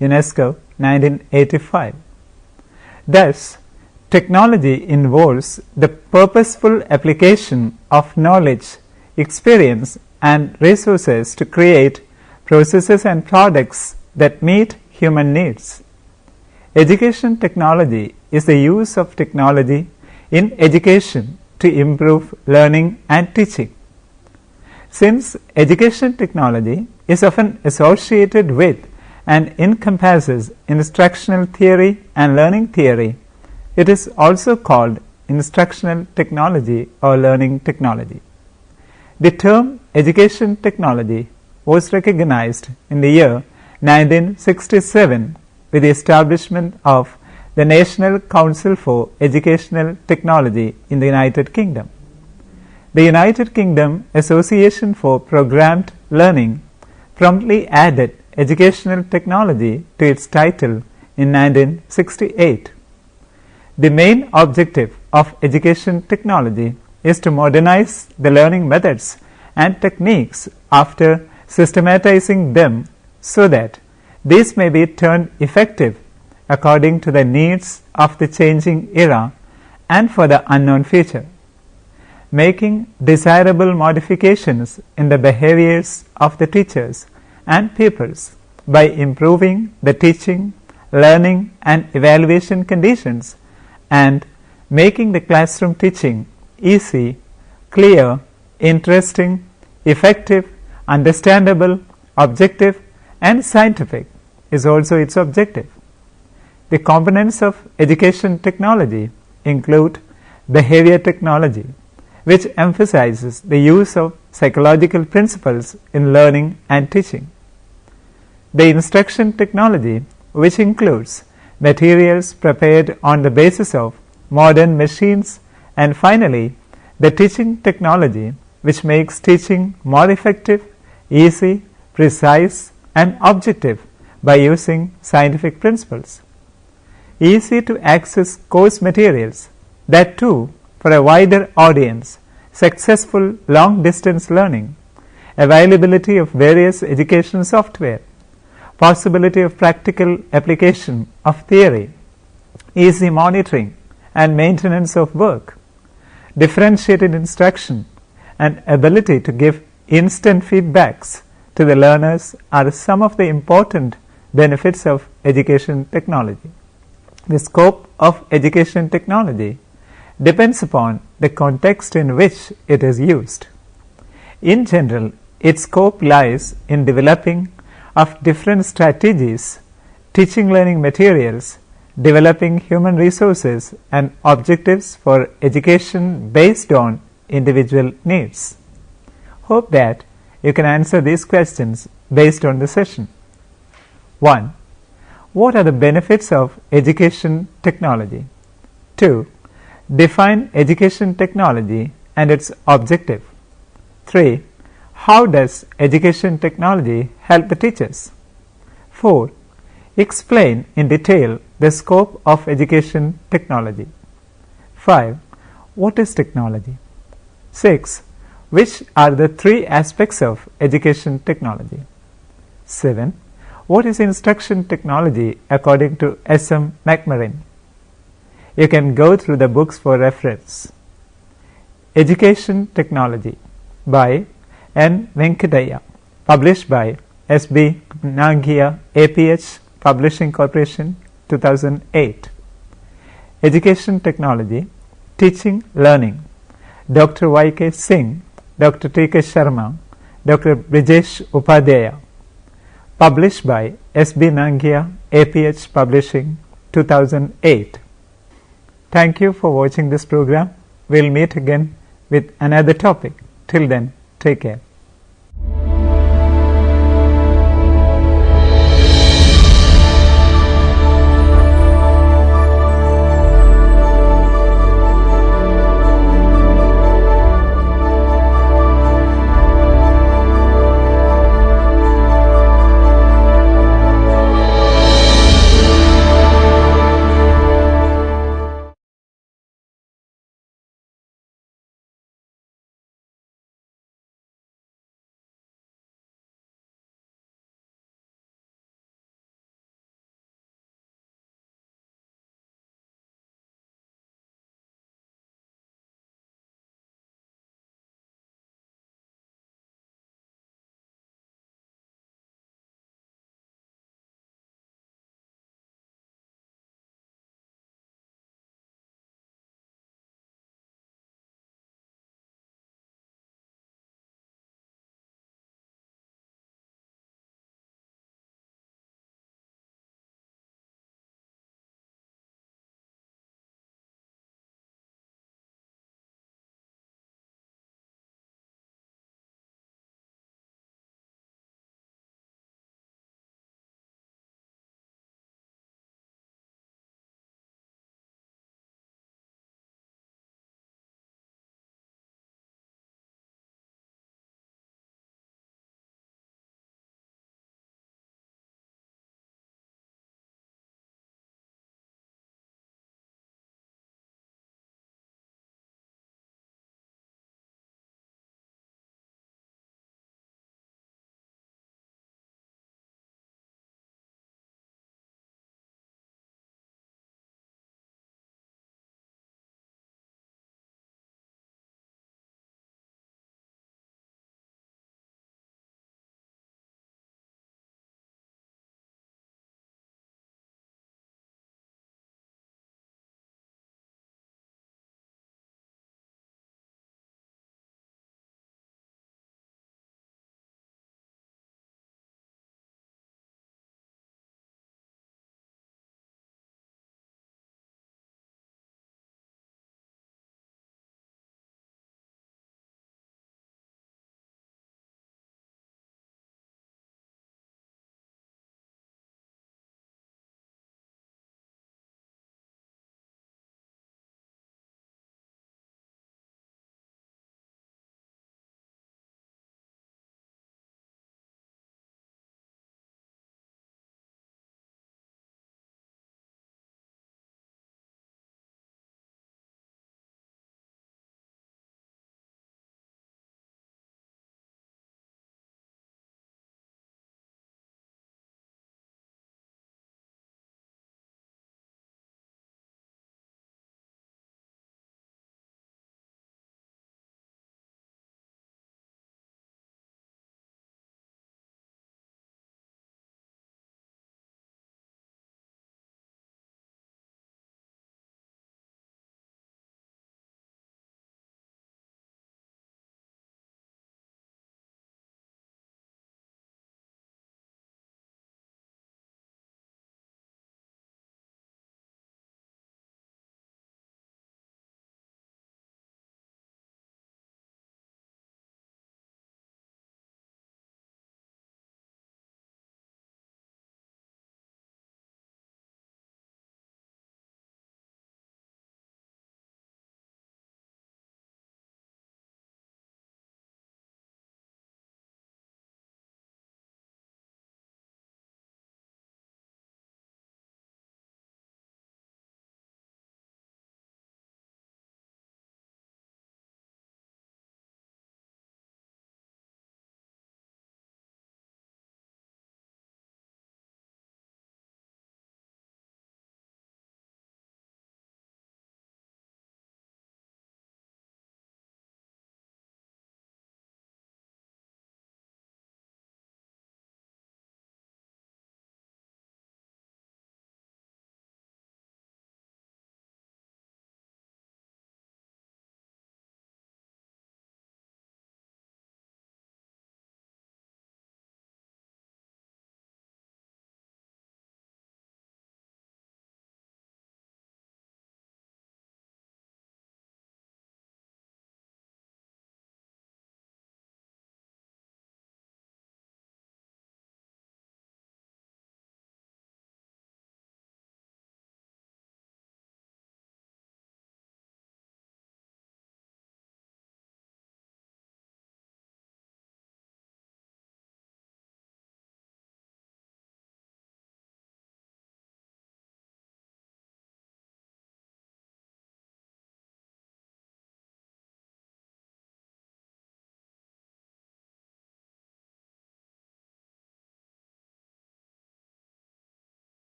UNESCO, 1985. Thus, technology involves the purposeful application of knowledge, experience, and resources to create processes and products that meet human needs. Education technology is the use of technology in education to improve learning and teaching. Since education technology is often associated with and encompasses instructional theory and learning theory, it is also called instructional technology or learning technology. The term education technology was recognized in the year 1967 with the establishment of the National Council for Educational Technology in the United Kingdom. The United Kingdom Association for Programmed Learning promptly added educational technology to its title in 1968. The main objective of education technology is to modernize the learning methods and techniques after systematizing them so that these may be turned effective according to the needs of the changing era and for the unknown future, making desirable modifications in the behaviors of the teachers and pupils by improving the teaching, learning and evaluation conditions and making the classroom teaching easy, clear, interesting, effective, understandable, objective and scientific is also its objective. The components of education technology include behavior technology, which emphasizes the use of psychological principles in learning and teaching. The instruction technology, which includes materials prepared on the basis of modern machines, and finally, the teaching technology, which makes teaching more effective, easy, precise, and objective by using scientific principles. Easy to access course materials, that too for a wider audience, successful long distance learning, availability of various education software, possibility of practical application of theory, easy monitoring and maintenance of work, differentiated instruction and ability to give instant feedbacks to the learners are some of the important benefits of education technology. The scope of education technology depends upon the context in which it is used. In general, its scope lies in developing of different strategies, teaching learning materials, developing human resources and objectives for education based on individual needs. Hope that you can answer these questions based on the session. 1. What are the benefits of education technology? 2. Define education technology and its objective. 3. How does education technology help the teachers? 4. Explain in detail the scope of education technology. 5. What is technology? 6. Which are the 3 aspects of education technology? 7. What is instruction technology according to S.M. McMurrin? You can go through the books for reference. Education Technology by N. Venkataya, published by S.B. Nangia, APH, Publishing Corporation, 2008. Education Technology, Teaching Learning, Dr. Y.K. Singh, Dr. T.K. Sharma, Dr. Brijesh Upadhyaya, published by S.B. Nangia, APH Publishing, 2008. Thank you for watching this program. We'll meet again with another topic. Till then, take care.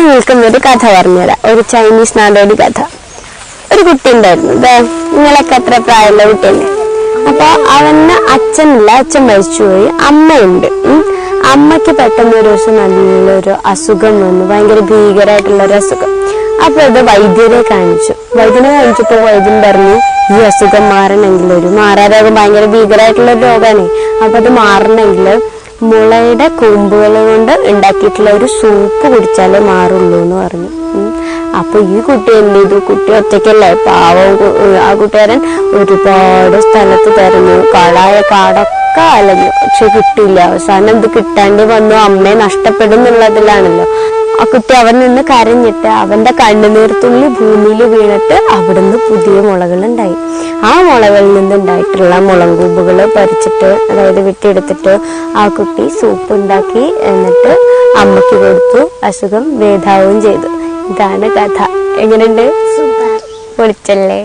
നിൽക്കുന്നൊരു കഥ പറഞ്ഞുതരാം. ഒരു Chinese നാടോടി കഥ. ഒരു കുട്ടി ഉണ്ടായിരുന്നു. നിങ്ങളൊക്കെ എത്ര പ്രായമുള്ള കുട്ടിയല്ലേ? അപ്പൊ അവന് അച്ഛനില്ല, അച്ഛൻ മരിച്ചുപോയി. അമ്മയുണ്ട്. അമ്മയ്ക്ക് പെട്ടെന്ന് ഒരു ദിവസം നല്ലൊരു അസുഖം വന്നു, ഭയങ്കര ഭീകരമായിട്ടുള്ളൊരു അസുഖം. അപ്പൊ അത് വൈദ്യരെ കാണിച്ചു. വൈദ്യനെ കാണിച്ചപ്പോ വൈദ്യൻ പറഞ്ഞു, ഈ അസുഖം മാറണമെങ്കിൽ, ഒരു മാറാരോഗം ഭയങ്കര ഭീകരമായിട്ടുള്ള രോഗമാണ്, അപ്പൊ അത് മാറണമെങ്കിൽ മുളയുടെ കൂമ്പുകൾ കൊണ്ട് ഉണ്ടാക്കിയിട്ടുള്ള ഒരു സൂപ്പ് കുടിച്ചാലേ മാറുള്ളൂ എന്ന് പറഞ്ഞു. അപ്പൊ ഈ കുട്ടി എന്ത് ചെയ്തു? കുട്ടി ഒറ്റയ്ക്കല്ലേ, പാവം. ആ കൂട്ടുകാരൻ ഒരുപാട് സ്ഥലത്ത് തെരഞ്ഞു, കാടൊക്കെ അലഞ്ഞു, പക്ഷെ കിട്ടിയില്ല. അവസാനം ഇത് കിട്ടാണ്ട് വന്നു, അമ്മയെ നഷ്ടപ്പെടും എന്നുള്ളതിലാണല്ലോ. ആ കുട്ടി അവൻ നിന്ന് കരഞ്ഞിട്ട് അവന്റെ കണ്ണുനീർത്തുള്ളി ഭൂമിയിൽ വീണിട്ട് അവിടുന്ന് പുതിയ മുളകൾ ഉണ്ടായി. ആ മുളകളിൽ നിന്നുണ്ടായിട്ടുള്ള മുളങ്കൂമ്പുകൾ പറിച്ചിട്ട്, അതായത് വെട്ടിയെടുത്തിട്ട് ആ കുട്ടി സൂപ്പ് ഉണ്ടാക്കി, എന്നിട്ട് അമ്മയ്ക്ക് കൊടുത്തു. അസുഖം ഭേദാവുകയും ചെയ്തു. ഇതാണ് കഥ. എങ്ങനെയുണ്ട്? പൊളിച്ചല്ലേ?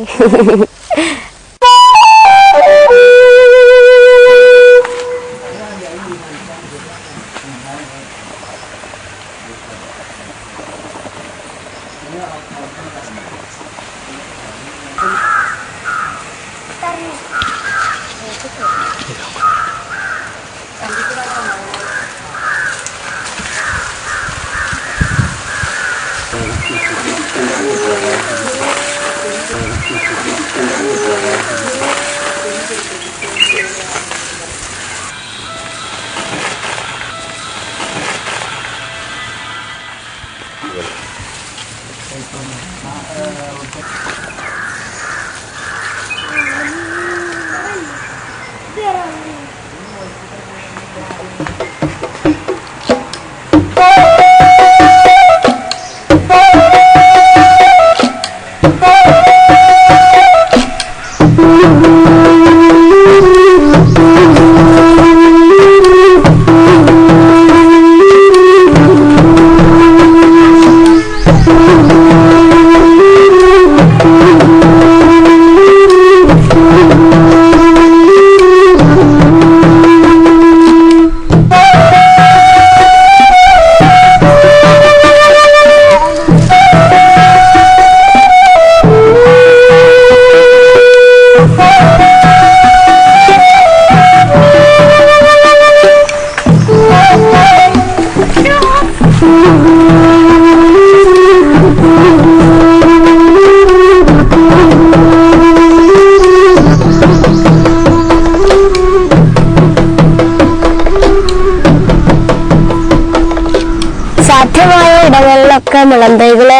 മുളന്തൈകള്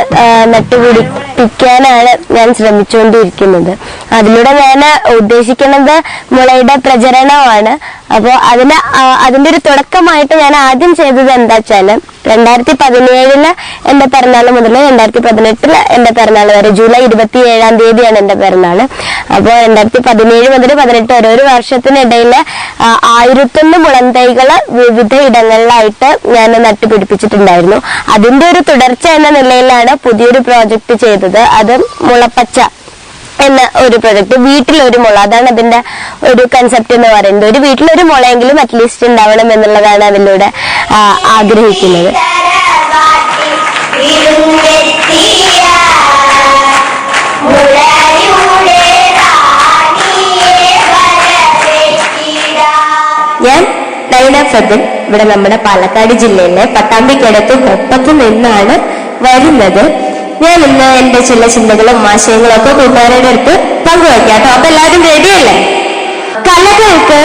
നട്ടുപിടിപ്പിക്കാനാണ് ഞാൻ ശ്രമിച്ചുകൊണ്ടിരിക്കുന്നത്. അതിലൂടെ ഞാൻ ഉദ്ദേശിക്കുന്നത് മുളയുടെ പ്രചരണമാണ്. അപ്പോൾ അതിന്റെ ഒരു തുടക്കമായിട്ട് ഞാൻ ആദ്യം ചെയ്തത് എന്താ വെച്ചാല്, 2017 എന്റെ പിറന്നാൾ മുതൽ 2018 എന്റെ പിറന്നാൾ വരെ, ജൂലൈ 27-ാം തീയതിയാണ് എന്റെ പിറന്നാള്. അപ്പോൾ 2017 മുതൽ 2018 ഒരു വർഷത്തിനിടയിൽ 1001 മുളന്തൈകള് വിവിധ ഇടങ്ങളിലായിട്ട് ഞാൻ നട്ടുപിടിപ്പിച്ചിട്ടുണ്ടായിരുന്നു. അതിന്റെ ഒരു തുടർച്ച എന്ന നിലയിലാണ് പുതിയൊരു പ്രോജക്റ്റ് ചെയ്തത്. അത് മുളപ്പച്ച എന്ന ഒരു പ്രൊജക്ട്. വീട്ടിലൊരു മുള, അതാണ് അതിന്റെ ഒരു കൺസെപ്റ്റ് എന്ന് പറയുന്നത്. ഒരു വീട്ടിലൊരു മുളയെങ്കിലും അറ്റ്ലീസ്റ്റ് ഉണ്ടാവണം എന്നുള്ളതാണ് അതിലൂടെ ആഗ്രഹിക്കുന്നത്. ഞാൻ നൈന ഫദ്ദൻ, ഇവിടെ നമ്മുടെ പാലക്കാട് ജില്ലയിലെ പട്ടാമ്പിക്കടുത്ത് കൊപ്പത്ത് നിന്നാണ് വരുന്നത്. ഞാൻ ഇന്ന് എന്റെ ചില ചിന്തകളും ആശയങ്ങളും ഒക്കെ കൂട്ടുകാരുടെ അടുത്ത് പങ്കുവയ്ക്കാട്ടോ. അപ്പൊ എല്ലാവരും റെഡിയല്ലേ? കലകൾക്ക്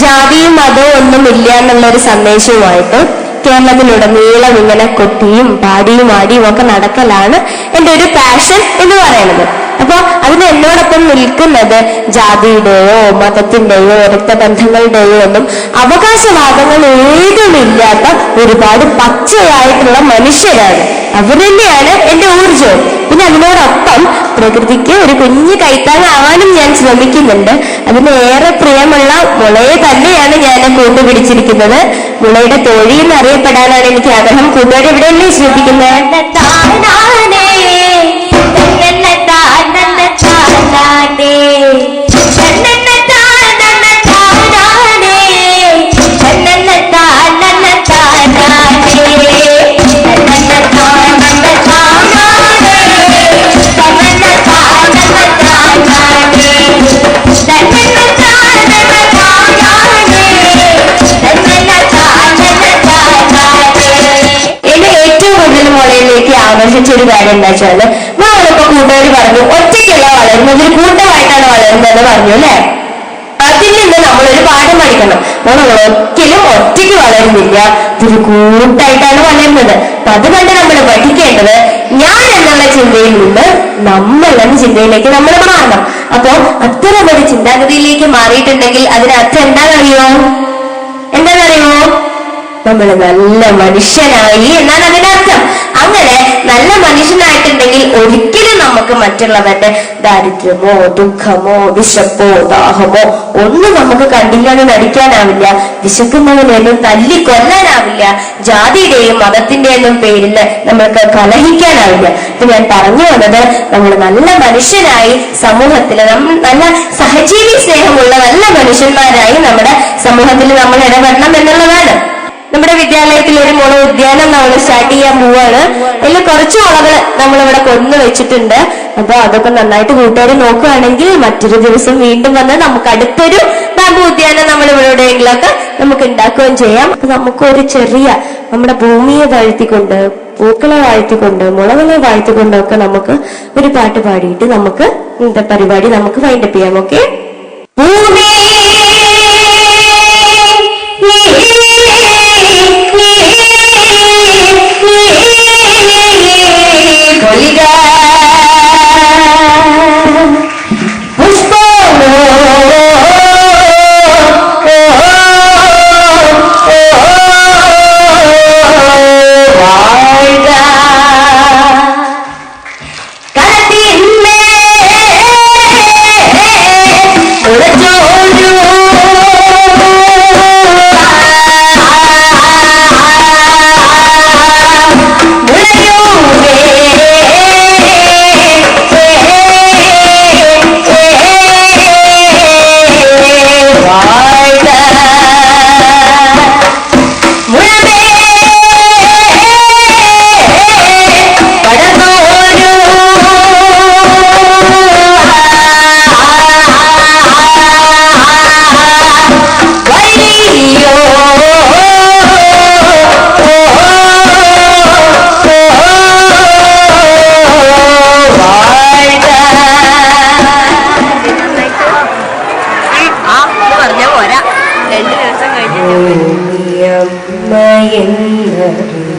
ജാതിയും മതവും ഒന്നും ഇല്ല എന്നുള്ളൊരു സന്ദേശവുമായിട്ട് കേരളത്തിലുടനീളം ഇങ്ങനെ കൊട്ടിയും പാടിയും ആടിയും ഒക്കെ നടക്കലാണ് എന്റെ ഒരു പാഷൻ എന്ന് പറയുന്നത്. അപ്പൊ അതിന് എന്നോടൊപ്പം നിൽക്കുന്നത് ജാതിയുടെയോ മതത്തിന്റെയോ രക്തബന്ധങ്ങളുടെയോ ഒന്നും അവകാശവാദങ്ങൾ ഏതുമില്ലാത്ത ഒരുപാട് പച്ചയായിട്ടുള്ള മനുഷ്യരാണ്. അവർ തന്നെയാണ് എന്റെ ഊർജവും. പിന്നെ അതിനോടൊപ്പം പ്രകൃതിക്ക് ഒരു കുഞ്ഞു കൈത്താങ്ങാവാനും ഞാൻ ശ്രമിക്കുന്നുണ്ട്. അതിന് ഏറെ പ്രിയമുള്ള മുളയെ തന്നെയാണ് ഞാൻ കൂട്ടുപിടിച്ചിരിക്കുന്നത്. മുളയുടെ തോഴി എന്നറിയപ്പെടാനാണ് എനിക്ക് ആഗ്രഹം. കൂട്ടുകാർ എവിടെയല്ലേ ശ്രദ്ധിക്കുന്നത്? ആകർഷിച്ചൊരു കാര്യം എന്താ വെച്ചാല്, നമ്മളിപ്പോ കൂട്ടുകാർ പറഞ്ഞു ഒറ്റയ്ക്കല്ല വളരുന്നത്, ഒരു കൂട്ടമായിട്ടാണ് വളരുന്നത് പറഞ്ഞു അല്ലെ. അതിൽ നിന്ന് നമ്മളൊരു പാഠം പഠിക്കണം. നമ്മൾ ഒരിക്കലും ഒറ്റയ്ക്ക് വളരുന്നില്ല, ഇതൊരു കൂട്ടായിട്ടാണ് വളരുന്നത്. അപ്പൊ അതുകൊണ്ട് നമ്മൾ പഠിക്കേണ്ടത് ഞാൻ എന്നുള്ള ചിന്തയിൽ നിന്ന് നമ്മൾ എന്ന ചിന്തയിലേക്ക് നമ്മൾ മാറണം. അപ്പോ അത്തരം ഒരു ചിന്താഗതിയിലേക്ക് മാറിയിട്ടുണ്ടെങ്കിൽ അതിനർത്ഥം എന്താണെന്നറിയോ? നമ്മൾ നല്ല മനുഷ്യനായി എന്നാണ് അതിനർത്ഥം. അങ്ങനെ നല്ല മനുഷ്യനായിട്ടുണ്ടെങ്കിൽ ഒരിക്കലും നമുക്ക് മറ്റുള്ളവരുടെ ദാരിദ്ര്യമോ ദുഃഖമോ വിശപ്പോ ദാഹമോ ഒന്നും നമുക്ക് കണ്ടില്ലെന്ന് നടിക്കാനാവില്ല. വിശക്കുന്നവനെയൊന്നും തല്ലിക്കൊല്ലാനാവില്ല. ജാതിയുടെയും മതത്തിന്റെയൊന്നും പേരിൽ നമ്മൾക്ക് കലഹിക്കാനാവില്ല. ഇപ്പൊ ഞാൻ പറഞ്ഞു വന്നത്, നമ്മൾ നല്ല മനുഷ്യനായി സമൂഹത്തിൽ നല്ല സഹജീവി സ്നേഹമുള്ള നല്ല മനുഷ്യന്മാരായി നമ്മുടെ സമൂഹത്തിൽ നമ്മൾ ഇടപെടണം എന്നുള്ളതാണ്. നമ്മുടെ വിദ്യാലയത്തിൽ ഒരു മുള ഉദ്യാനം നമ്മൾ സ്റ്റാർട്ട് ചെയ്യാൻ പോവാണ്. അതിൽ കുറച്ച് മുളകൾ നമ്മളിവിടെ കൊണ്ടുവച്ചിട്ടുണ്ട്. അപ്പൊ അതൊക്കെ നന്നായിട്ട് കൂട്ടുകാർ നോക്കുകയാണെങ്കിൽ മറ്റൊരു ദിവസം വീണ്ടും വന്ന് നമുക്ക് അടുത്തൊരു ബാമ്പു ഉദ്യാനം നമ്മൾ ഇവിടെ എവിടെയെങ്കിലൊക്കെ നമുക്ക് ഉണ്ടാക്കുകയും ചെയ്യാം. അപ്പൊ നമുക്കൊരു ചെറിയ നമ്മുടെ ഭൂമിയെ വാഴ്ത്തിക്കൊണ്ട്, പൂക്കളെ വാഴ്ത്തിക്കൊണ്ട്, മുളകളെ വാഴ്ത്തിക്കൊണ്ടൊക്കെ നമുക്ക് ഒരു പാട്ട് പാടിയിട്ട് നമുക്ക് ഇന്നത്തെ പരിപാടി നമുക്ക് വൈൻഡപ്പ് ചെയ്യാം. ഓക്കെ?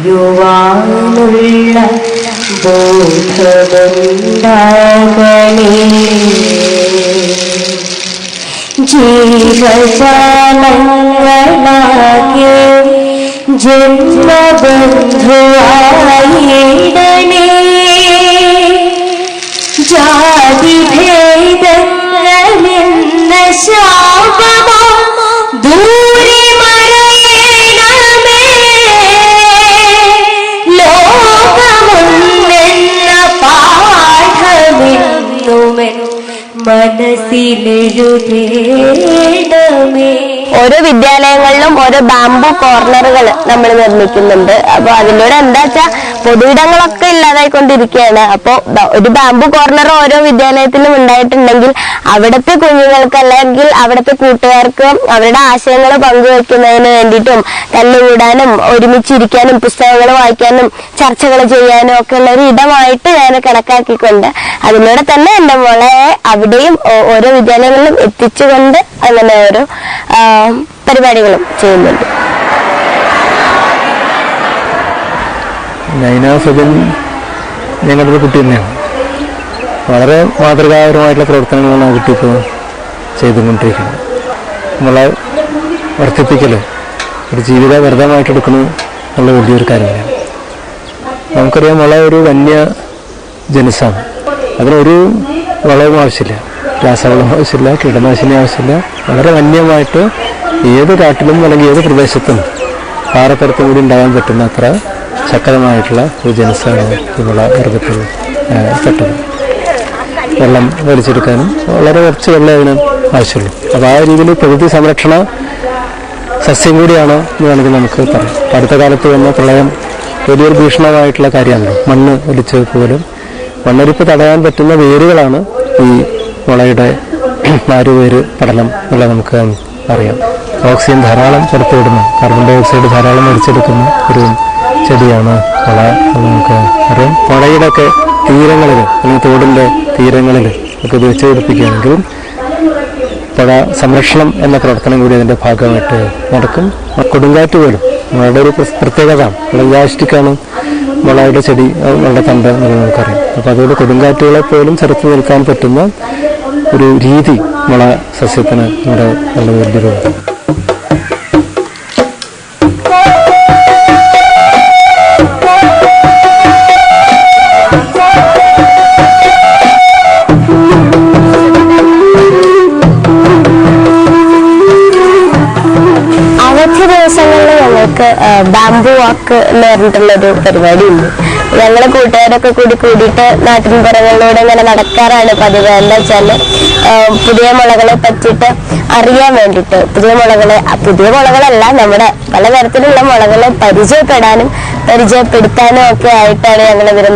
യുവാനുള്ള ബോധമുണ്ടാകണേ. ജീവജാലങ്ങളാകെ ജന്മബന്ധുവായിടണേ. ജാതിഭേദങ്ങളെന്ന ശാപമോ ദൂരെ മറയണമേ. ലോകമുണ്ടെന്ന പാഠമെന്നുമെൻ മനസ്സിലെഴുതേണമേ. ഓരോ വിദ്യാലയങ്ങളിലും ഓരോ ബാംബു കോർണറുകൾ നമ്മൾ നിർമ്മിക്കുന്നുണ്ട്. അപ്പൊ അതിലൂടെ എന്താ വെച്ചാൽ പൊതുയിടങ്ങളൊക്കെ ഇല്ലാതായിക്കൊണ്ടിരിക്കുകയാണ്. അപ്പോ ഒരു ബാംബു കോർണർ ഓരോ വിദ്യാലയത്തിലും ഉണ്ടായിട്ടുണ്ടെങ്കിൽ അവിടുത്തെ കുഞ്ഞുങ്ങൾക്ക് അല്ലെങ്കിൽ അവിടുത്തെ കൂട്ടുകാർക്ക് അവരുടെ ആശയങ്ങൾ പങ്കുവെക്കുന്നതിന് വേണ്ടിയിട്ടും തല്ലുകൂടാനും ഒരുമിച്ചിരിക്കാനും പുസ്തകങ്ങൾ വായിക്കാനും ചർച്ചകൾ ചെയ്യാനും ഒക്കെ ഉള്ള ഒരു ഇടമായിട്ട് ഞാൻ കണക്കാക്കിക്കൊണ്ട് അതിലൂടെ തന്നെ എന്റെ മോളെ അവിടെയും ഓരോ വിദ്യാലയങ്ങളിലും എത്തിച്ചുകൊണ്ട് അങ്ങനെ ഓരോ പരിപാടികളും ചെയ്യുന്നുണ്ട്. നൈന സജൻ ഞങ്ങളുടെ കുട്ടി തന്നെയാണ്. വളരെ മാതൃകാപരമായിട്ടുള്ള പ്രവർത്തനങ്ങളാണ് ആ കുട്ടി ഇപ്പോൾ ചെയ്തുകൊണ്ടിരിക്കുന്നത്. മുള വർദ്ധിപ്പിക്കൽ ഒരു ജീവിത വ്രതമായിട്ടെടുക്കുന്നു എന്നുള്ള വലിയൊരു കാര്യമാണ്. നമുക്കറിയാം, മുള ഒരു വന്യ ജനുസാണ്. അതിനൊരു വളവും ആവശ്യമില്ല, രാസവളം ആവശ്യമില്ല, കീടനാശിനി ആവശ്യമില്ല. വളരെ വന്യമായിട്ട് ഏത് കാട്ടിലും അല്ലെങ്കിൽ ഏത് പ്രദേശത്തും പാറപ്പുറത്തും കൂടി ഉണ്ടാകാൻ പറ്റുന്ന അത്ര ശക്തമായിട്ടുള്ള ഒരു ജനുസാണ് ഈ മുള വർഗത്തിൽ പെട്ടത്. വെള്ളം വലിച്ചെടുക്കാനും വളരെ കുറച്ച് വെള്ളം അതിന് ആവശ്യമുള്ളൂ. അപ്പോൾ ആ രീതിയിൽ പ്രകൃതി സംരക്ഷണ സസ്യം കൂടിയാണ് എന്ന് വേണമെങ്കിൽ നമുക്ക് പറയാം. അടുത്ത കാലത്ത് വന്ന പ്രളയം വലിയൊരു ഭീഷണമായിട്ടുള്ള കാര്യമാണല്ലോ. മണ്ണ് ഒലിച്ചത് പോലും മണ്ണൊലിപ്പ് തടയാൻ പറ്റുന്ന വേരുകളാണ് ഈ മുളയുടെ നാരുവേര് പഠനം എന്നുള്ളത് നമുക്ക് അറിയാം. ഓക്സിജൻ ധാരാളം പുറത്തുവിടുന്ന, കാർബൺ ഡൈ ഓക്സൈഡ് ധാരാളം വലിച്ചെടുക്കുന്ന ഒരു ചെടിയാണ് മുള എന്ന് നമുക്ക് അറിയാം. മുളയുടെ ഒക്കെ തീരങ്ങളിൽ അല്ലെങ്കിൽ തോടിൻ്റെ തീരങ്ങളിൽ ഒക്കെ ഇത് വെച്ച് പിടിപ്പിക്കുകയാണെങ്കിൽ പുഴ സംരക്ഷണം എന്ന പ്രവർത്തനം കൂടി അതിൻ്റെ ഭാഗമായിട്ട് നടക്കും. കൊടുങ്കാറ്റ് പോലും മുളയുടെ ഒരു പ്രത്യേകത, ഇലാസ്റ്റിക്കാണ് മുളയുടെ ചെടി, മുളയുടെ തണ്ട് എന്നുള്ളത് നമുക്കറിയാം. അപ്പോൾ അതുകൊണ്ട് കൊടുങ്കാറ്റുകളെ പോലും ചെറുത്ത് നിൽക്കാൻ പറ്റുന്ന ഒരു രീതി മുള സസ്യത്തിന് നമ്മുടെ വളരെ വലിയൊരു ബാംബു വാക്ക് എന്ന് പറഞ്ഞിട്ടുള്ളൊരു പരിപാടി ഉണ്ട്. ഞങ്ങള് കൂട്ടുകാരൊക്കെ കൂടിയിട്ട് നാട്ടിൻപുറങ്ങളിലൂടെ ഇങ്ങനെ നടക്കാറാണ് പതിവ്. എന്താ വെച്ചാല് പുതിയ മുളകളെ പറ്റിയിട്ട് അറിയാൻ വേണ്ടിയിട്ട്, പുതിയ മുളകളല്ല, നമ്മുടെ പലതരത്തിലുള്ള മുളകളെ പരിചയപ്പെടുത്താനും ഒക്കെ ആയിട്ടാണ് ഞങ്ങൾ ഇവർ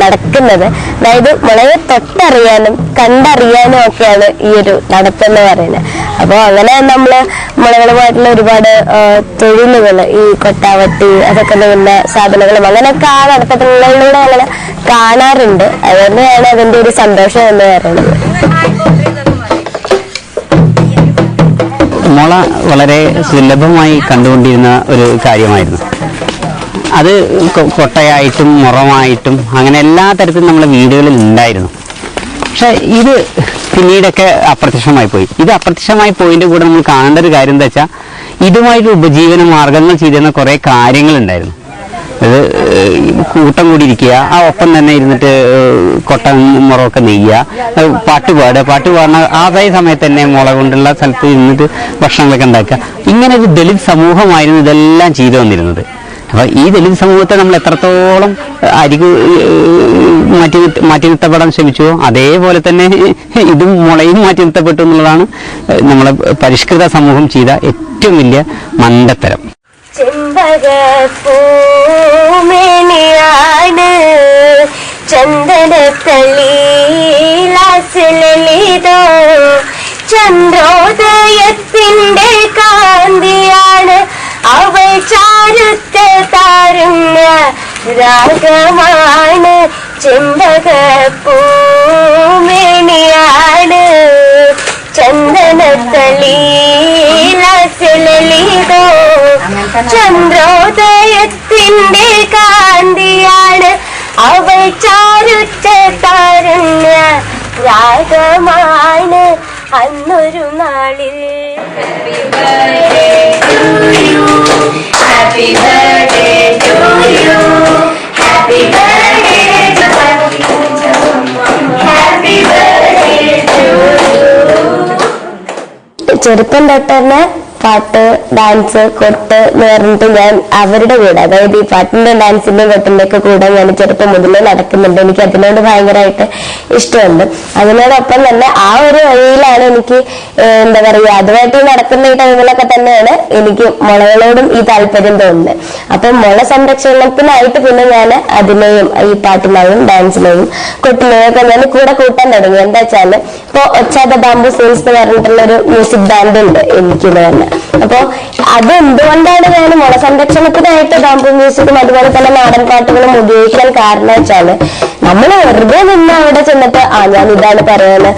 നടക്കുന്നത്. അതായത് മുളയെ തൊട്ടറിയാനും കണ്ടറിയാനും ഒക്കെയാണ് ഈ ഒരു നടപ്പെന്ന് പറയുന്നത്. അപ്പോൾ അങ്ങനെ നമ്മള് മുളകളുമായിട്ടുള്ള ഒരുപാട് തൊഴിലുകൾ, ഈ കൊട്ടാവട്ടി, അതൊക്കെ പിന്നെ സാധനങ്ങളും അങ്ങനെയൊക്കെ ആ നടത്തങ്ങളിലൂടെ ഞങ്ങൾ കാണാറുണ്ട്. അതുതന്നെയാണ് അതിന്റെ ഒരു സന്തോഷം എന്ന് പറയുന്നത്. മുള വളരെ സുലഭമായി കണ്ടുകൊണ്ടിരുന്ന ഒരു കാര്യമായിരുന്നു. അത് കൊട്ടയായിട്ടും മുറമായിട്ടും അങ്ങനെ എല്ലാ തരത്തിലും നമ്മളെ വീടുകളിൽ ഉണ്ടായിരുന്നു. പക്ഷെ ഇത് പിന്നീടൊക്കെ അപ്രത്യക്ഷമായി പോയി. ഇത് അപ്രത്യക്ഷമായി പോയതിൻ്റെ കൂടെ നമ്മൾ കാണേണ്ട ഒരു കാര്യം എന്താ വെച്ചാൽ, ഇതുമായിട്ട് ഉപജീവന മാർഗങ്ങൾ ചെയ്തിരുന്ന കുറേ കാര്യങ്ങളുണ്ടായിരുന്നു. അത് കൂട്ടം കൂടി ഇരിക്കുക, ആ ഒപ്പം തന്നെ ഇരുന്നിട്ട് കൊട്ട മുറമൊക്കെ നെയ്യുക, പാട്ടുപാടുന്ന അതേ സമയത്ത് തന്നെ മുള കൊണ്ടുള്ള സ്ഥലത്ത് ഇരുന്നിട്ട് ഭക്ഷണങ്ങളൊക്കെ ഉണ്ടാക്കുക. ഇങ്ങനെ ഒരു ദളിത് സമൂഹമായിരുന്നു ഇതെല്ലാം ചെയ്തു വന്നിരുന്നത്. അപ്പോൾ ഈ ദളിത് സമൂഹത്തെ നമ്മൾ എത്രത്തോളം മാറ്റി നിർത്തപ്പെടാൻ ശ്രമിച്ചുവോ അതേപോലെ തന്നെ ഇതും മുളയും മാറ്റി നിർത്തപ്പെട്ടു എന്നുള്ളതാണ് നമ്മളെ പരിഷ്കൃത സമൂഹം ചെയ്ത ഏറ്റവും വലിയ മണ്ടത്തരം. ചെമ്പകപ്പൂമേനിയാണ് ചന്ദനത്തളിലോ ചന്ദ്രോദയത്തിന്റെ കാന്തിയാണ് അവൾ ചാരുത്ത താരുണ്യ രാഗമാണ്. ചെമ്പകപ്പൂമേനിയാണ് ചന്ദനത്തളിലോ ചന്ദ്രോദയത്തിന്റെ കാന്തിയാണ് അവൾ ചാരുത്ത താരുണ്യ രാഗമാണ്. അന്നൊരു നാളിൽ Happy birthday to you, happy birthday to you, happy birthday to you. ചെറുപ്പം തൊട്ട് തന്നെ പാട്ട്, ഡാൻസ്, കൊട്ട് എന്ന് പറഞ്ഞിട്ട് ഞാൻ അവരുടെ കൂടെ, അതായത് ഈ പാട്ടിന്റെ ഡാൻസിന്റെയും കൊട്ടിന്റെ ഒക്കെ കൂടെ ഞാൻ ചെറുപ്പം മുതലേ നടക്കുന്നുണ്ട്. എനിക്ക് അതിനോട് ഭയങ്കരമായിട്ട് ഇഷ്ടമുണ്ട്. അതിനോടൊപ്പം തന്നെ ആ ഒരു വഴിയിലാണ് എനിക്ക് എന്താ പറയുക, അതുമായിട്ട് നടക്കുന്ന ഈ ടൈമിലൊക്കെ തന്നെയാണ് എനിക്ക് മുളകളോടും ഈ താല്പര്യം തോന്നുന്നത്. അപ്പം മുള സംരക്ഷണത്തിനായിട്ട് പിന്നെ ഞാൻ അതിനെയും ഈ പാട്ടിനെയും ഡാൻസിനെയും കൊട്ടിനെയും ഒക്കെ ഞാൻ കൂടെ കൂട്ടാൻ തുടങ്ങി. എന്താ വെച്ചാല് ഇപ്പൊ ഒച്ചാദ ബാംബു സീൽസ് എന്ന് പറഞ്ഞിട്ടുള്ള ഒരു മ്യൂസിക് ബാൻഡ് ഉണ്ട് എനിക്ക് തന്നെ. അപ്പൊ അത് എന്തുകൊണ്ടാണ് ഞാൻ മുള സംരക്ഷണത്തിനായിട്ട് ബാംബു മ്യൂസിക്കും അതുപോലെ തന്നെ നാടൻ പാട്ടുകളും ഉപയോഗിക്കാൻ കാരണം വെച്ചാല്, നമ്മൾ വെറുതെ നിന്ന് അവിടെ ചെന്നിട്ട് ഞാൻ ഇതാണ് പറയാന്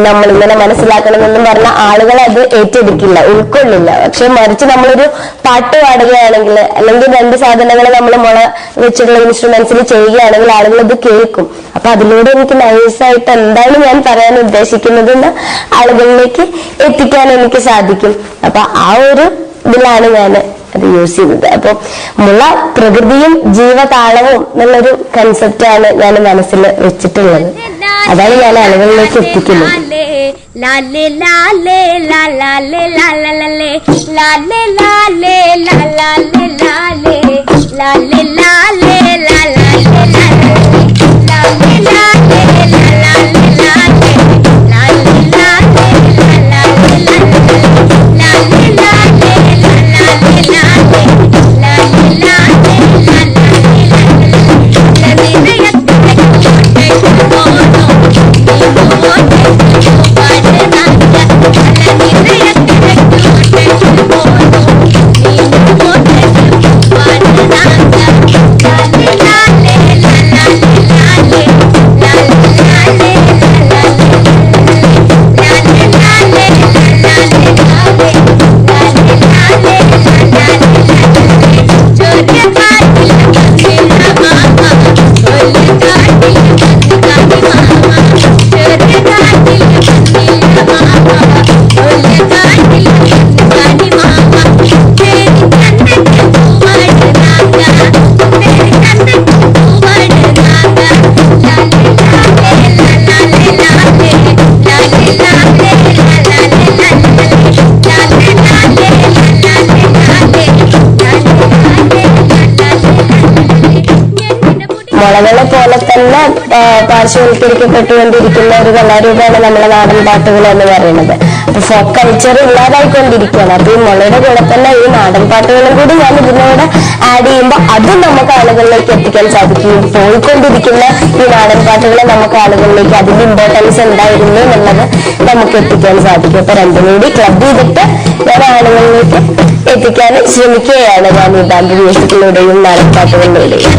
നമ്മളിങ്ങനെ മനസ്സിലാക്കണമെന്നും പറഞ്ഞ ആളുകൾ അത് ഏറ്റെടുക്കില്ല, ഉൾക്കൊള്ളില്ല. പക്ഷെ മറിച്ച് നമ്മളൊരു പാട്ട് പാടുകയാണെങ്കിൽ അല്ലെങ്കിൽ രണ്ട് സാധനങ്ങൾ നമ്മൾ മുള വെച്ചിട്ടുള്ള ഇൻസ്ട്രുമെന്റ്സിൽ ചെയ്യുകയാണെങ്കിൽ ആളുകൾ ഇത് കേൾക്കും. അപ്പൊ അതിലൂടെ എനിക്ക് നൈസായിട്ട് എന്താണ് ഞാൻ പറയാൻ ഉദ്ദേശിക്കുന്നതെന്ന് ആളുകളിലേക്ക് എത്തിക്കാൻ എനിക്ക് സാധിക്കും. അപ്പൊ ആ ഒരു ഇതിലാണ് ഞാൻ അത് യൂസ് ചെയ്യുന്നത്. അപ്പൊ മുള പ്രകൃതിയും ജീവതാളവും എന്നുള്ളൊരു കൺസെപ്റ്റാണ് ഞാൻ മനസ്സിൽ വെച്ചിട്ടുള്ളത്. അതാണ് ഞാൻ ആളുകളിലേക്ക് എത്തിക്കുന്നത്. മുളകളെ പോലെ തന്നെ പാർശ്വവൽക്കരിക്കപ്പെട്ടുകൊണ്ടിരിക്കുന്ന ഒരു കലാരൂപമാണ് നമ്മുടെ നാടൻ പാട്ടുകൾ എന്ന് പറയുന്നത്. അപ്പൊ ഫോക്ക് കൾച്ചർ ഇല്ലാതായിക്കൊണ്ടിരിക്കുകയാണ്. അപ്പൊ ഈ മുളയുടെ കൂടെ തന്നെ ഈ നാടൻ പാട്ടുകളും കൂടി ഞാൻ ഇതിനോട് ആഡ് ചെയ്യുമ്പോൾ അതും നമുക്ക് ആളുകളിലേക്ക് എത്തിക്കാൻ സാധിക്കും. പോയിക്കൊണ്ടിരിക്കുന്ന ഈ നാടൻ പാട്ടുകളെ നമുക്ക് ആളുകളിലേക്ക് അതിന്റെ ഇമ്പോർട്ടൻസ് എന്തായിരുന്നു എന്നുള്ളത് നമുക്ക് എത്തിക്കാൻ സാധിക്കും. അപ്പൊ രണ്ടും കൂടി ക്ലബ് ചെയ്തിട്ട് ഞാൻ ആളുകളിലേക്ക് എത്തിക്കാൻ ശ്രമിക്കുകയാണ് ഞാൻ ഈ ബാമ്പു മ്യൂസിക്കിലൂടെയും നാടൻ പാട്ടുകളിലൂടെയും.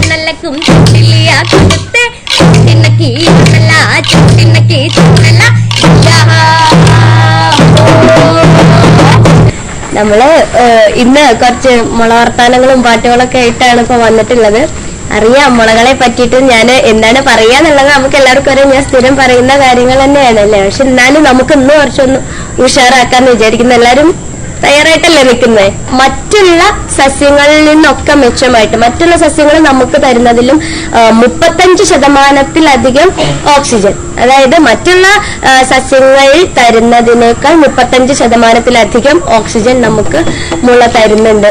നമ്മള് ഇന്ന് കുറച്ച് മുള വർത്താനങ്ങളും പാട്ടുകളൊക്കെ ആയിട്ടാണ് ഇപ്പൊ വന്നിട്ടുള്ളത്. അറിയാം മുളകളെ പറ്റിയിട്ട് ഞാൻ എന്താണ് പറയാന്നുള്ളത് നമുക്ക് എല്ലാവർക്കും അറിയാം. ഞാൻ സ്ഥിരം പറയുന്ന കാര്യങ്ങൾ തന്നെയാണ് അല്ലേ. പക്ഷെ എന്നാലും നമുക്ക് ഇന്ന് കുറച്ചൊന്ന് ഉഷാറാക്കാന്ന് വിചാരിക്കുന്നു. എല്ലാരും തയ്യാറായിട്ടല്ലേ നിൽക്കുന്നത്? മറ്റുള്ള സസ്യങ്ങളിൽ നിന്നൊക്കെ മെച്ചമായിട്ട് മറ്റുള്ള സസ്യങ്ങൾ നമുക്ക് തരുന്നതിലും 35% ഓക്സിജൻ, അതായത് മറ്റുള്ള സസ്യങ്ങൾ തരുന്നതിനേക്കാൾ 35% ഓക്സിജൻ നമുക്ക് മുള തരുന്നുണ്ട്.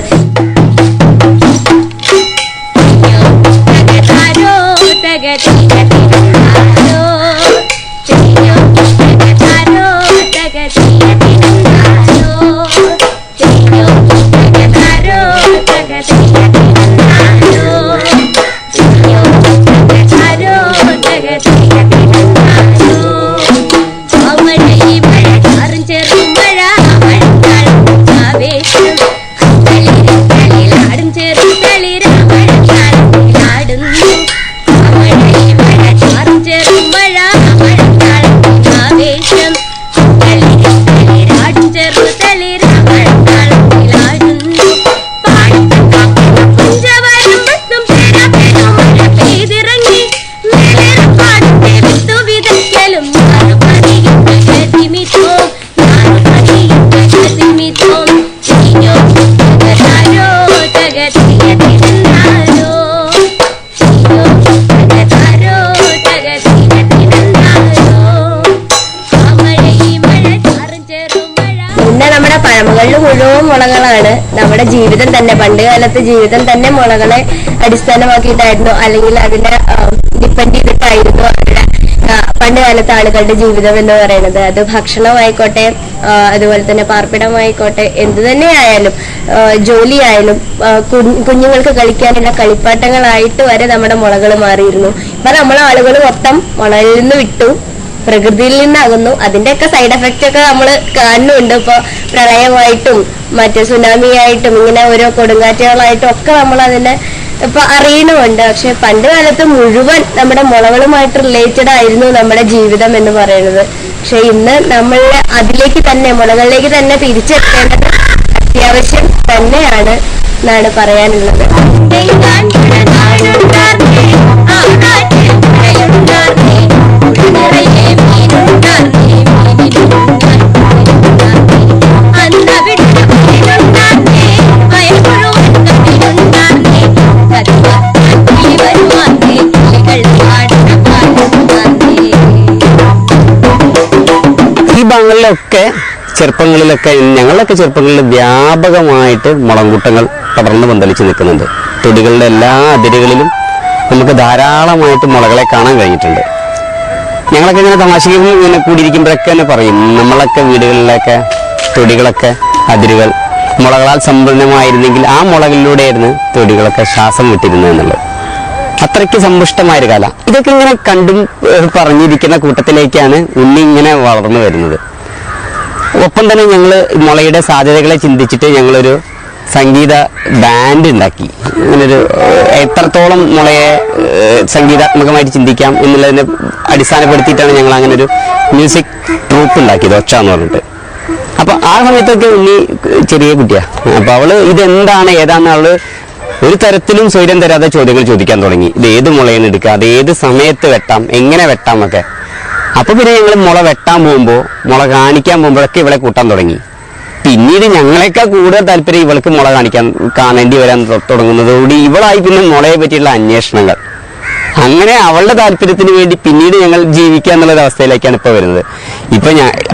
മുഴുവൻ മുളകളാണ് നമ്മുടെ ജീവിതം തന്നെ. പണ്ട് കാലത്ത് ജീവിതം തന്നെ മുളകളെ അടിസ്ഥാനമാക്കിയിട്ടായിരുന്നു, അല്ലെങ്കിൽ അതിനെ ഡിപ്പെൻഡ് ചെയ്തിട്ടായിരുന്നു അവരുടെ പണ്ട് കാലത്ത് ആളുകളുടെ ജീവിതം എന്ന് പറയുന്നത്. അത് ഭക്ഷണമായിക്കോട്ടെ, അതുപോലെ തന്നെ പാർപ്പിടമായിക്കോട്ടെ, എന്തു തന്നെയായാലും ജോലിയായാലും കുഞ്ഞുങ്ങൾക്ക് കളിക്കാനുള്ള കളിപ്പാട്ടങ്ങളായിട്ട് വരെ നമ്മുടെ മുളകൾ മാറിയിരുന്നു. ഇപ്പൊ നമ്മളെ ആളുകൾ മൊത്തം മുളയിൽ നിന്ന് വിട്ടു, പ്രകൃതിയിൽ നിന്നാകുന്നു. അതിന്റെയൊക്കെ സൈഡ് എഫക്റ്റ് ഒക്കെ നമ്മൾ കാണുന്നുണ്ട്. ഇപ്പൊ പ്രളയമായിട്ടും മറ്റു സുനാമിയായിട്ടും ഇങ്ങനെ ഓരോ കൊടുങ്കാറ്റുകളായിട്ടും ഒക്കെ നമ്മൾ അതിനെ ഇപ്പൊ അറിയണമുണ്ട്. പക്ഷെ പണ്ട് കാലത്ത് മുഴുവൻ നമ്മുടെ മുളകളുമായിട്ട് റിലേറ്റഡ് ആയിരുന്നു നമ്മുടെ ജീവിതം എന്ന് പറയുന്നത്. പക്ഷെ ഇന്ന് നമ്മൾ അതിലേക്ക് തന്നെ, മുളകളിലേക്ക് തന്നെ തിരിച്ചെത്തേണ്ടത് അത്യാവശ്യം തന്നെയാണ് എന്നാണ് പറയാനുള്ളത്. ഭാഗങ്ങളിലൊക്കെ ചെറുപ്പങ്ങളിലൊക്കെ ഞങ്ങളൊക്കെ ചെറുപ്പങ്ങളിൽ വ്യാപകമായിട്ട് മുളങ്കൂട്ടങ്ങൾ പടർന്നു പന്തലിച്ച് നിൽക്കുന്നുണ്ട്. തൊടികളുടെ എല്ലാ അതിരുകളിലും നമുക്ക് ധാരാളമായിട്ട് മുളകളെ കാണാൻ കഴിഞ്ഞിട്ടുണ്ട്. ഞങ്ങളൊക്കെ ഇങ്ങനെ തമാശയ്ക്ക് ഇങ്ങനെ കൂടിയിരിക്കുമ്പോഴൊക്കെ തന്നെ പറയും, നമ്മളൊക്കെ വീടുകളിലൊക്കെ തൊടികളൊക്കെ അതിരുകൾ മുളകളാൽ സമ്പന്നമായിരുന്നെങ്കിൽ ആ മുളകളിലൂടെയായിരുന്നു തൊടികളൊക്കെ ശ്വാസം വിട്ടിരുന്നത് എന്നുള്ളത്. അത്രയ്ക്ക് സമ്പുഷ്ടമായൊരു കാലം. ഇതൊക്കെ ഇങ്ങനെ കണ്ടും പറഞ്ഞിരിക്കുന്ന കൂട്ടത്തിലേക്കാണ് ഉണ്ണി ഇങ്ങനെ വളർന്നു വരുന്നത്. ഒപ്പം തന്നെ ഞങ്ങൾ മുളയുടെ സാധ്യതകളെ ചിന്തിച്ചിട്ട് ഞങ്ങളൊരു സംഗീത ബാൻഡ് ഉണ്ടാക്കി. അങ്ങനൊരു എത്രത്തോളം മുളയെ സംഗീതാത്മകമായിട്ട് ചിന്തിക്കാം എന്നുള്ളതിനെ അടിസ്ഥാനപ്പെടുത്തിയിട്ടാണ് ഞങ്ങൾ അങ്ങനെ ഒരു മ്യൂസിക് ട്രൂപ്പ് ഉണ്ടാക്കിയത്, ഒച്ച എന്ന് പറഞ്ഞിട്ട്. അപ്പൊ ആ സമയത്തൊക്കെ ഉണ്ണി ചെറിയ കുട്ടിയാ. അപ്പൊ അവള് ഇതെന്താണ് ഏതാന്ന് അവള് ഒരു തരത്തിലും സ്വൈര്യം തരാതെ ചോദ്യങ്ങൾ ചോദിക്കാൻ തുടങ്ങി. ഇത് ഏത് മുളയെന്ന് എടുക്കുക, അത് ഏത് സമയത്ത് വെട്ടാം, എങ്ങനെ വെട്ടാം ഒക്കെ. അപ്പൊ പിന്നെ ഞങ്ങൾ മുള വെട്ടാൻ പോകുമ്പോൾ, മുള കാണിക്കാൻ പോകുമ്പോഴൊക്കെ ഇവളെ കൂട്ടാൻ തുടങ്ങി. പിന്നീട് ഞങ്ങളെക്കാൾ കൂടുതൽ താല്പര്യം ഇവൾക്ക് മുള കാണേണ്ടി വരാൻ തുടങ്ങുന്നതോടുകൂടി ഇവളായി പിന്നെ മുളയെ പറ്റിയുള്ള അന്വേഷണങ്ങൾ. അങ്ങനെ അവളുടെ താല്പര്യത്തിന് വേണ്ടി പിന്നീട് ഞങ്ങൾ ജീവിക്കുക എന്നുള്ള അവസ്ഥയിലേക്കാണ് ഇപ്പൊ വരുന്നത്. ഇപ്പൊ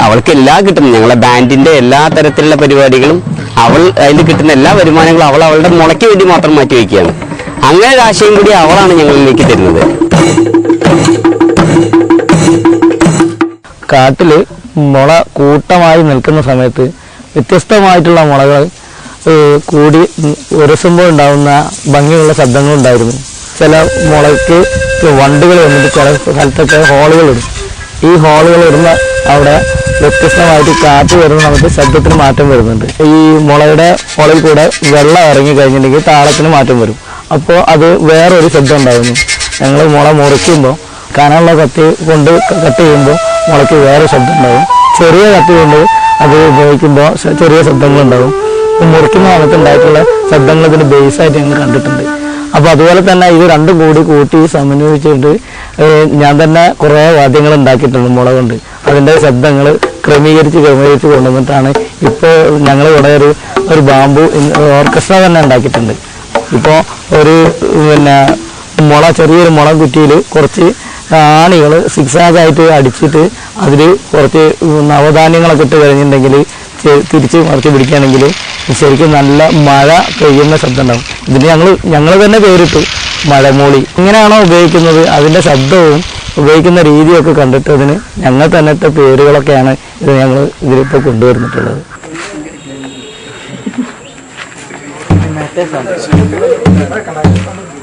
അവൾക്ക് എല്ലാം കിട്ടുന്നു. ഞങ്ങളെ ബാൻഡിന്റെ എല്ലാ തരത്തിലുള്ള പരിപാടികളും അവൾ അതിൽ കിട്ടുന്ന എല്ലാ വരുമാനങ്ങളും അവൾ അവളുടെ മുളയ്ക്ക് വേണ്ടി മാത്രം മാറ്റി വയ്ക്കുകയാണ്. അങ്ങനെ ഒരു ആശയം കൂടി അവളാണ് ഞങ്ങളിലേക്ക് തരുന്നത്. കാട്ടില് മുള കൂട്ടമായി നിൽക്കുന്ന സമയത്ത് വ്യത്യസ്തമായിട്ടുള്ള മുളകൾ കൂടി ഉരസുമ്പോൾ ഉണ്ടാകുന്ന ഭംഗിയുള്ള ശബ്ദങ്ങളുണ്ടായിരുന്നു. ചില മുളയ്ക്ക് വണ്ടുകൾ വന്നിട്ട് ചില സ്ഥലത്തൊക്കെ ഹോളുകളിടും. ഈ ഹോളുകൾ ഇടുന്ന അവിടെ വ്യത്യസ്തമായിട്ട് കാറ്റ് വരുന്ന സമയത്ത് ശബ്ദത്തിന് മാറ്റം വരുന്നുണ്ട്. ഈ മുളയുടെ ഹോളിൽ കൂടെ വെള്ളം ഇറങ്ങി കഴിഞ്ഞിട്ടുണ്ടെങ്കിൽ താളത്തിന് മാറ്റം വരും. അപ്പോൾ അത് വേറൊരു ശബ്ദം ഉണ്ടാകുന്നു. ഞങ്ങൾ മുള മുറിക്കുമ്പോൾ കനമുള്ള കത്തി കൊണ്ട് കട്ട് ചെയ്യുമ്പോൾ മുളയ്ക്ക് വേറെ ശബ്ദം ഉണ്ടാകും. ചെറിയ കത്തി കൊണ്ട് അത് ഉപയോഗിക്കുമ്പോൾ ചെറിയ ശബ്ദങ്ങളുണ്ടാകും. മുറിക്കുന്ന സമയത്ത് ഉണ്ടായിട്ടുള്ള ശബ്ദങ്ങൾ ഇതിന് ബേസായിട്ട് ഞങ്ങൾ കണ്ടിട്ടുണ്ട്. അപ്പോൾ അതുപോലെ തന്നെ ഇത് രണ്ടും കൂട്ടി സമന്വയിച്ചിട്ട് ഞാൻ തന്നെ കുറേ വാദ്യങ്ങൾ ഉണ്ടാക്കിയിട്ടുണ്ട് മുള കൊണ്ട്. അതിൻ്റെ ശബ്ദങ്ങൾ ക്രമീകരിച്ച് കൊണ്ടുവന്നിട്ടാണ് ഇപ്പോൾ ഞങ്ങൾ ഇവിടെ ഒരു ബാമ്പു ഓർക്കസ്ട്ര തന്നെ ഉണ്ടാക്കിയിട്ടുണ്ട്. ഇപ്പോൾ ഒരു മുള ചെറിയൊരു മുള കുറ്റിയിൽ കുറച്ച് ആണികൾ സിക്സാഗായിട്ട് അടിച്ചിട്ട് അതിൽ കുറച്ച് നവധാന്യങ്ങളൊക്കെ ഇട്ട് കഴിഞ്ഞിട്ടുണ്ടെങ്കിൽ തിരിച്ച് മറിച്ച് പിടിക്കുകയാണെങ്കിൽ ശരിക്കും നല്ല മഴ പെയ്യുന്ന ശബ്ദം ഉണ്ടാവും. ഇതിന് ഞങ്ങൾ തന്നെ പേരിട്ടു മഴമൂളി. എങ്ങനെയാണോ ഉപയോഗിക്കുന്നത് അതിൻ്റെ ശബ്ദവും ഉപയോഗിക്കുന്ന രീതിയൊക്കെ കണ്ടിട്ട് അതിന് ഞങ്ങൾ തന്നത്തെ പേരുകളൊക്കെയാണ് ഇത് ഞങ്ങൾ ഇതിലിപ്പോൾ കൊണ്ടുവരുന്നിട്ടുള്ളത്.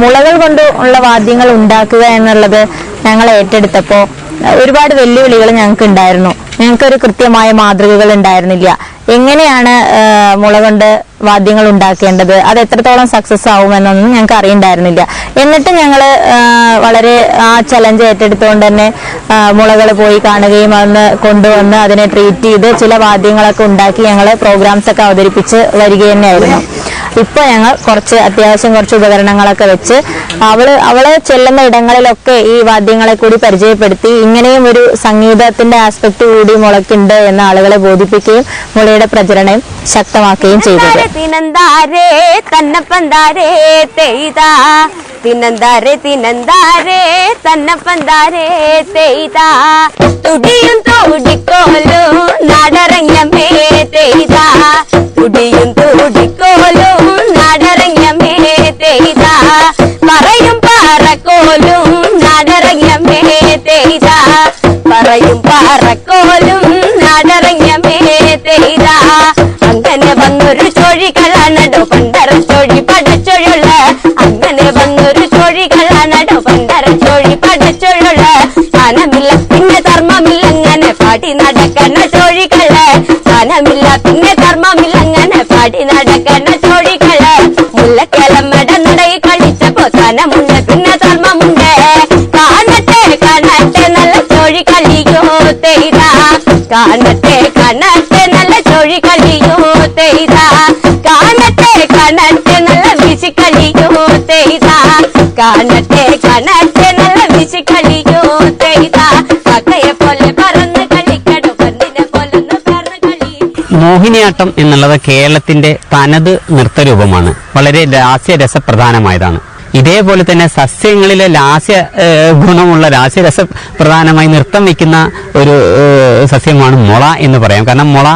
മുളകൾ കൊണ്ട് ഉള്ള വാദ്യങ്ങൾ ഉണ്ടാക്കുക എന്നുള്ളത് ഞങ്ങൾ ഏറ്റെടുത്തപ്പോൾ ഒരുപാട് വെല്ലുവിളികൾ ഞങ്ങൾക്ക് ഉണ്ടായിരുന്നു. ഞങ്ങൾക്കൊരു കൃത്യമായ മാതൃകകൾ ഉണ്ടായിരുന്നില്ല. എങ്ങനെയാണ് മുള കൊണ്ട് വാദ്യങ്ങൾ ഉണ്ടാക്കേണ്ടത്, അത് എത്രത്തോളം സക്സസ് ആവുമെന്നൊന്നും ഞങ്ങൾക്ക് അറിയണ്ടായിരുന്നില്ല. എന്നിട്ട് ഞങ്ങൾ വളരെ ആ ചലഞ്ച് ഏറ്റെടുത്തുകൊണ്ട് തന്നെ മുളകൾ പോയി കാണുകയും അന്ന് കൊണ്ടുവന്ന് അതിനെ ട്രീറ്റ് ചെയ്ത് ചില വാദ്യങ്ങളൊക്കെ ഉണ്ടാക്കി ഞങ്ങൾ പ്രോഗ്രാംസ് ഒക്കെ അവതരിപ്പിച്ച് വരിക തന്നെയായിരുന്നു. ഇപ്പൊ ഞങ്ങൾ അത്യാവശ്യം കുറച്ച് ഉപകരണങ്ങളൊക്കെ വെച്ച് അവള് ചെല്ലുന്ന ഇടങ്ങളിലൊക്കെ ഈ വാദ്യങ്ങളെ കൂടി പരിചയപ്പെടുത്തി ഇങ്ങനെയും ഒരു സംഗീതത്തിന്റെ ആസ്പെക്ട് കൂടി മുളയ്ക്കുണ്ട് എന്ന ആളുകളെ ബോധിപ്പിക്കുകയും മുളയുടെ പ്രചരണം ശക്തമാക്കുകയും ചെയ്തത്. തിനന്താരേ തന്നപ്പന്താരേ തെയ്താ തിനന്താരേ തിനന്താരേ തന്നപ്പന്താരേ തെയ്താ തുടിയും തുടിക്കോലും നടരങ്ങമേ തെയ്താ തുടിയും തുടിക്കോലും നടരങ്ങമേ തെയ്താ പറയും പാറക്കോലും നടരങ്ങമേ തെയ്താ പറയും പാറക്കോലും നടരങ്ങമേ തെയ്താ അങ്ങനെ വന്നൊരു ചൊഴികളാണോ പണ്ടരച്ചൊഴി പടച്ചൊഴുള്ള അങ്ങനെ വന്നൊരു ചൊഴികളാണോ പണ്ടരച്ചൊഴി പടച്ചൊഴുള്ള സ്ഥാനമില്ല പിന്നെ ധർമ്മമില്ല അങ്ങനെ പാടി നടക്കണ ചൊഴികള് സ്ഥാനമില്ല പിന്നെ ധർമ്മമില്ല അങ്ങനെ പാടി നടക്കണ ചൊഴികള് മുല്ലക്കിളമട നടയി കളിച്ചപ്പോ സ്ഥാനമുണ്ട് പിന്നെ ധർമ്മമുണ്ട് കാണട്ടെ കാണട്ടെ നല്ല ചൊഴി കളിയോ തെയ്താ കാണട്ടെ കാണട്ടെ നല്ല ചൊഴി കളിയോ തെയ്താ കാണട്ടെ കാണട്ടെ നല്ല വിശി കളിയോ തെയ്താ കാണട്ടെ കാണട്ടെ നല്ല വിശി കളിയോ തെയ്താ കക്കയെ പോലെ പറന്ന് കളിക്കടോ പന്നിനെ പോലൊന്ന് പറന്ന് കളി. മോഹിനിയാട്ടം എന്നുള്ളത് കേരളത്തിന്റെ തനത് നൃത്തരൂപമാണ്. വളരെ രസപ്രധാനമായതാണ്. ഇതേപോലെ തന്നെ സസ്യങ്ങളിലെ ലാസ്യ ഗുണമുള്ള ലാസ്യരസപ്രധാനമായി നൃത്തം വയ്ക്കുന്ന ഒരു സസ്യമാണ് മുള എന്ന് പറയാം. കാരണം മുള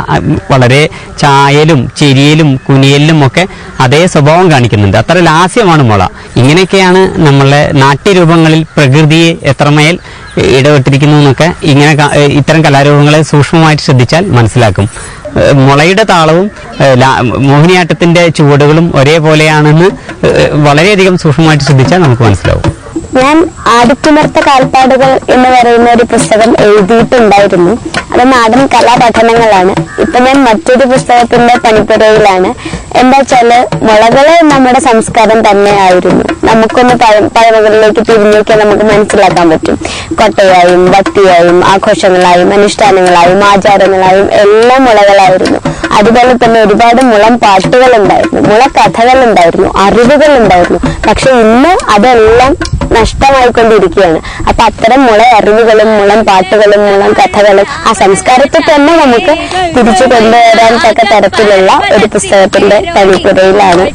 വളരെ ചായലും ചിരിയലും കുനിയലിലും ഒക്കെ അതേ സ്വഭാവം കാണിക്കുന്നുണ്ട്. അത്ര ലാസ്യമാണ് മുള. ഇങ്ങനെയൊക്കെയാണ് നമ്മളുടെ നാട്യരൂപങ്ങളിൽ പ്രകൃതിയെ എത്രമേൽ ഇടപെട്ടിരിക്കുന്നു എന്നൊക്കെ ഇത്തരം കലാരൂപങ്ങളെ സൂക്ഷ്മമായിട്ട് ശ്രദ്ധിച്ചാൽ മനസ്സിലാക്കും. മുളയുടെ താളവും മോഹിനിയാട്ടത്തിന്റെ ചുവടുകളും ഒരേപോലെയാണെന്ന് വളരെയധികം സൂക്ഷ്മമായിട്ട് ശ്രദ്ധിച്ചാൽ നമുക്ക് മനസ്സിലാവും. ഞാൻ ആദിത്യനൃത്ത കാൽപ്പാടുകൾ എന്ന് പറയുന്ന ഒരു പുസ്തകം എഴുതിയിട്ടുണ്ടായിരുന്നു. അത് നാടൻ കലാപഠനങ്ങളാണ്. ഇപ്പൊ ഞാൻ മറ്റൊരു പുസ്തകത്തിന്റെ പണിപ്പുരയിലാണ്. എന്താ വെച്ചാല് മുളകള് നമ്മുടെ സംസ്കാരം തന്നെ ആയിരുന്നു. നമുക്കൊന്ന് പഴമകളിലേക്ക് തിരിഞ്ഞൊക്കെ നമുക്ക് മനസ്സിലാക്കാൻ പറ്റും. കൊട്ടയായും ഭക്തിയായും ആഘോഷങ്ങളായും അനുഷ്ഠാനങ്ങളായും ആചാരങ്ങളായും എല്ലാം മുളകളായിരുന്നു. അതുപോലെ തന്നെ ഒരുപാട് മുളം പാട്ടുകൾ ഉണ്ടായിരുന്നു, മുള കഥകൾ ഉണ്ടായിരുന്നു, അറിവുകൾ ഉണ്ടായിരുന്നു. പക്ഷെ ഇന്ന് അതെല്ലാം നഷ്ടമായിക്കൊണ്ടിരിക്കുകയാണ്. അപ്പൊ അത്തരം മുള അറിവുകളും മുളം പാട്ടുകളും മുളം കഥകളും ആ സംസ്കാരത്തെ തന്നെ നമുക്ക് തിരിച്ചു കൊണ്ടുവരാൻ തക്ക തരത്തിലുള്ള ഒരു പുസ്തകത്തിന്റെ പണിപ്പുരയിലാണ്.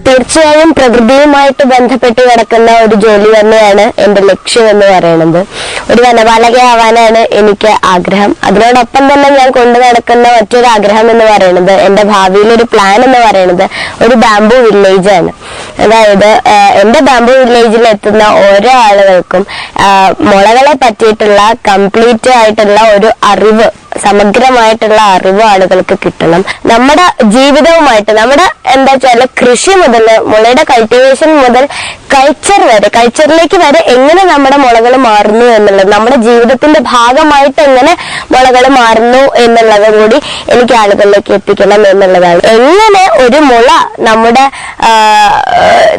തീർച്ചയായും പ്രകൃതിയുമായിട്ട് ബന്ധപ്പെട്ട് കിടക്കുന്ന ഒരു ജോലി തന്നെയാണ് എന്റെ ലക്ഷ്യം എന്ന് പറയുന്നത്. ഒരു വനപാലകയാവാനാണ് എനിക്ക് ആഗ്രഹം. അതിനോടൊപ്പം തന്നെ ഞാൻ കൊണ്ടു നടക്കുന്ന മറ്റൊരു ആഗ്രഹം എന്ന് പറയുന്നത്, എന്റെ ഭാവിയിലൊരു പ്ലാൻ എന്ന് പറയുന്നത് ഒരു ബാംബു വില്ലേജ് ആണ്. അതായത് എന്റെ ബാംബു വില്ലേജിൽ എത്തുന്ന ഓരോ ആളുകൾക്കും മുളകളെ പറ്റിയിട്ടുള്ള കംപ്ലീറ്റ് ആയിട്ടുള്ള ഒരു അറിവ്, സമഗ്രമായിട്ടുള്ള അറിവ് ആളുകൾക്ക് കിട്ടണം. നമ്മുടെ ജീവിതവുമായിട്ട്, നമ്മുടെ എന്താ വെച്ചാൽ കൃഷി മുതൽ മുളയുടെ കൾട്ടിവേഷൻ മുതൽ കൾച്ചറിലേക്ക് വരെ എങ്ങനെ നമ്മുടെ മുളകൾ മാറുന്നു എന്നുള്ളത്, നമ്മുടെ ജീവിതത്തിന്റെ ഭാഗമായിട്ട് എങ്ങനെ മുളകൾ മാറുന്നു എന്നുള്ളത് കൂടി എനിക്ക് ആളുകളിലേക്ക് എത്തിക്കണം എന്നുള്ളതാണ്. എങ്ങനെ ഒരു മുള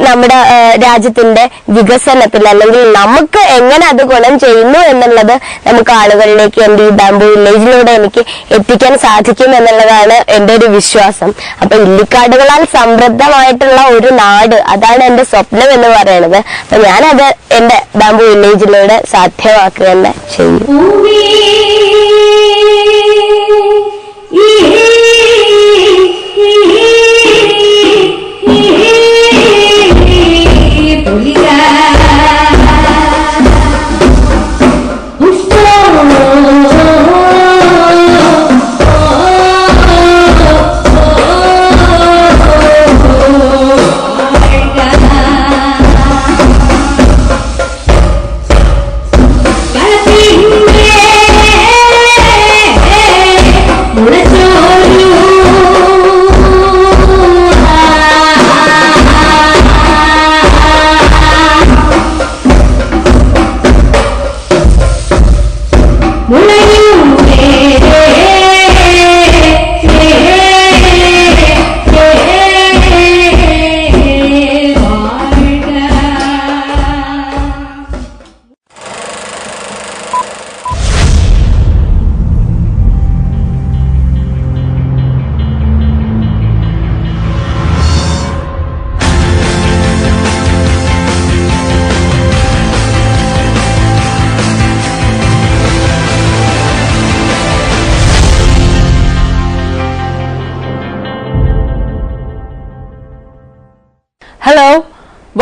നമ്മുടെ രാജ്യത്തിന്റെ വികസനത്തിൽ അല്ലെങ്കിൽ നമുക്ക് എങ്ങനെ അത് ഗുണം ചെയ്യുന്നു എന്നുള്ളത് നമുക്ക് ആളുകളിലേക്ക് എന്റെ ഈ ബാംബു വില്ലേജിലൂടെ എനിക്ക് എത്തിക്കാൻ സാധിക്കും എന്നുള്ളതാണ് എന്റെ ഒരു വിശ്വാസം. അപ്പൊ ഇല്ലിക്കാടുകളാൽ സമൃദ്ധമായിട്ടുള്ള ഒരു നാട്, അതാണ് എന്റെ സ്വപ്നം എന്ന് പറയുന്നത്. അപ്പൊ ഞാനത് എന്റെ ബാംബു വില്ലേജിലൂടെ സാധ്യമാക്കുക തന്നെ ചെയ്യും.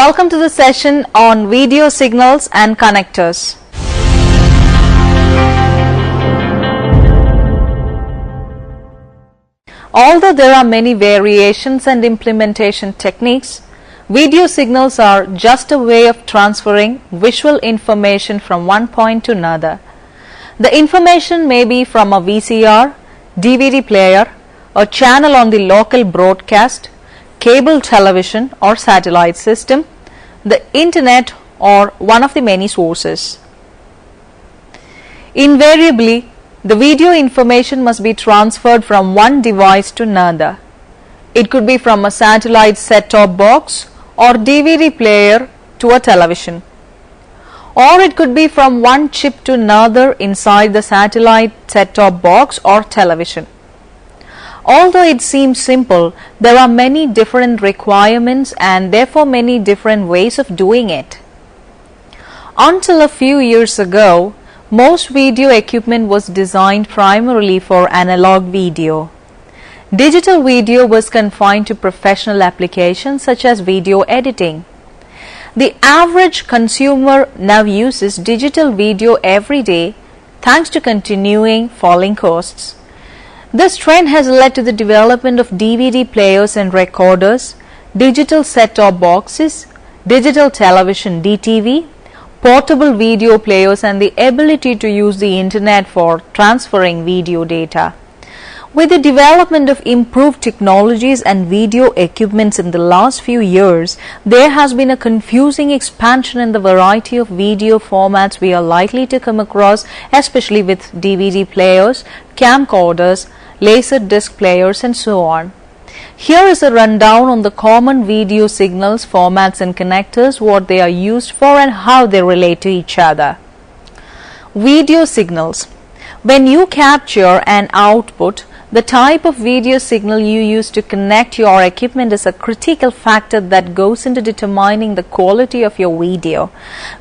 Welcome to the session on video signals and connectors. Although there are many variations and implementation techniques, video signals are just a way of transferring visual information from one point to another. The information may be from a VCR, DVD player, a channel on the local broadcast, cable television or satellite system, the internet, or one of the many sources. Invariably, the video information must be transferred from one device to another. It could be from a satellite set-top box or DVD player to a television. Or it could be from one chip to another inside the satellite set-top box or television. Although it seems simple, there are many different requirements and therefore many different ways of doing it. Until a few years ago, most video equipment was designed primarily for analog video. Digital video was confined to professional applications such as video editing. The average consumer now uses digital video every day thanks to continuing falling costs. This trend has led to the development of DVD players and recorders, digital set-top boxes, digital television (DTV), portable video players, and the ability to use the internet for transferring video data. With the development of improved technologies and video equipments in the last few years, there has been a confusing expansion in the variety of video formats we are likely to come across, especially with DVD players, camcorders, laser disc players, and so on. Here is a rundown on the common video signals, formats and connectors, what they are used for and how they relate to each other. Video signals. When you capture an output, the type of video signal you use to connect your equipment is a critical factor that goes into determining the quality of your video.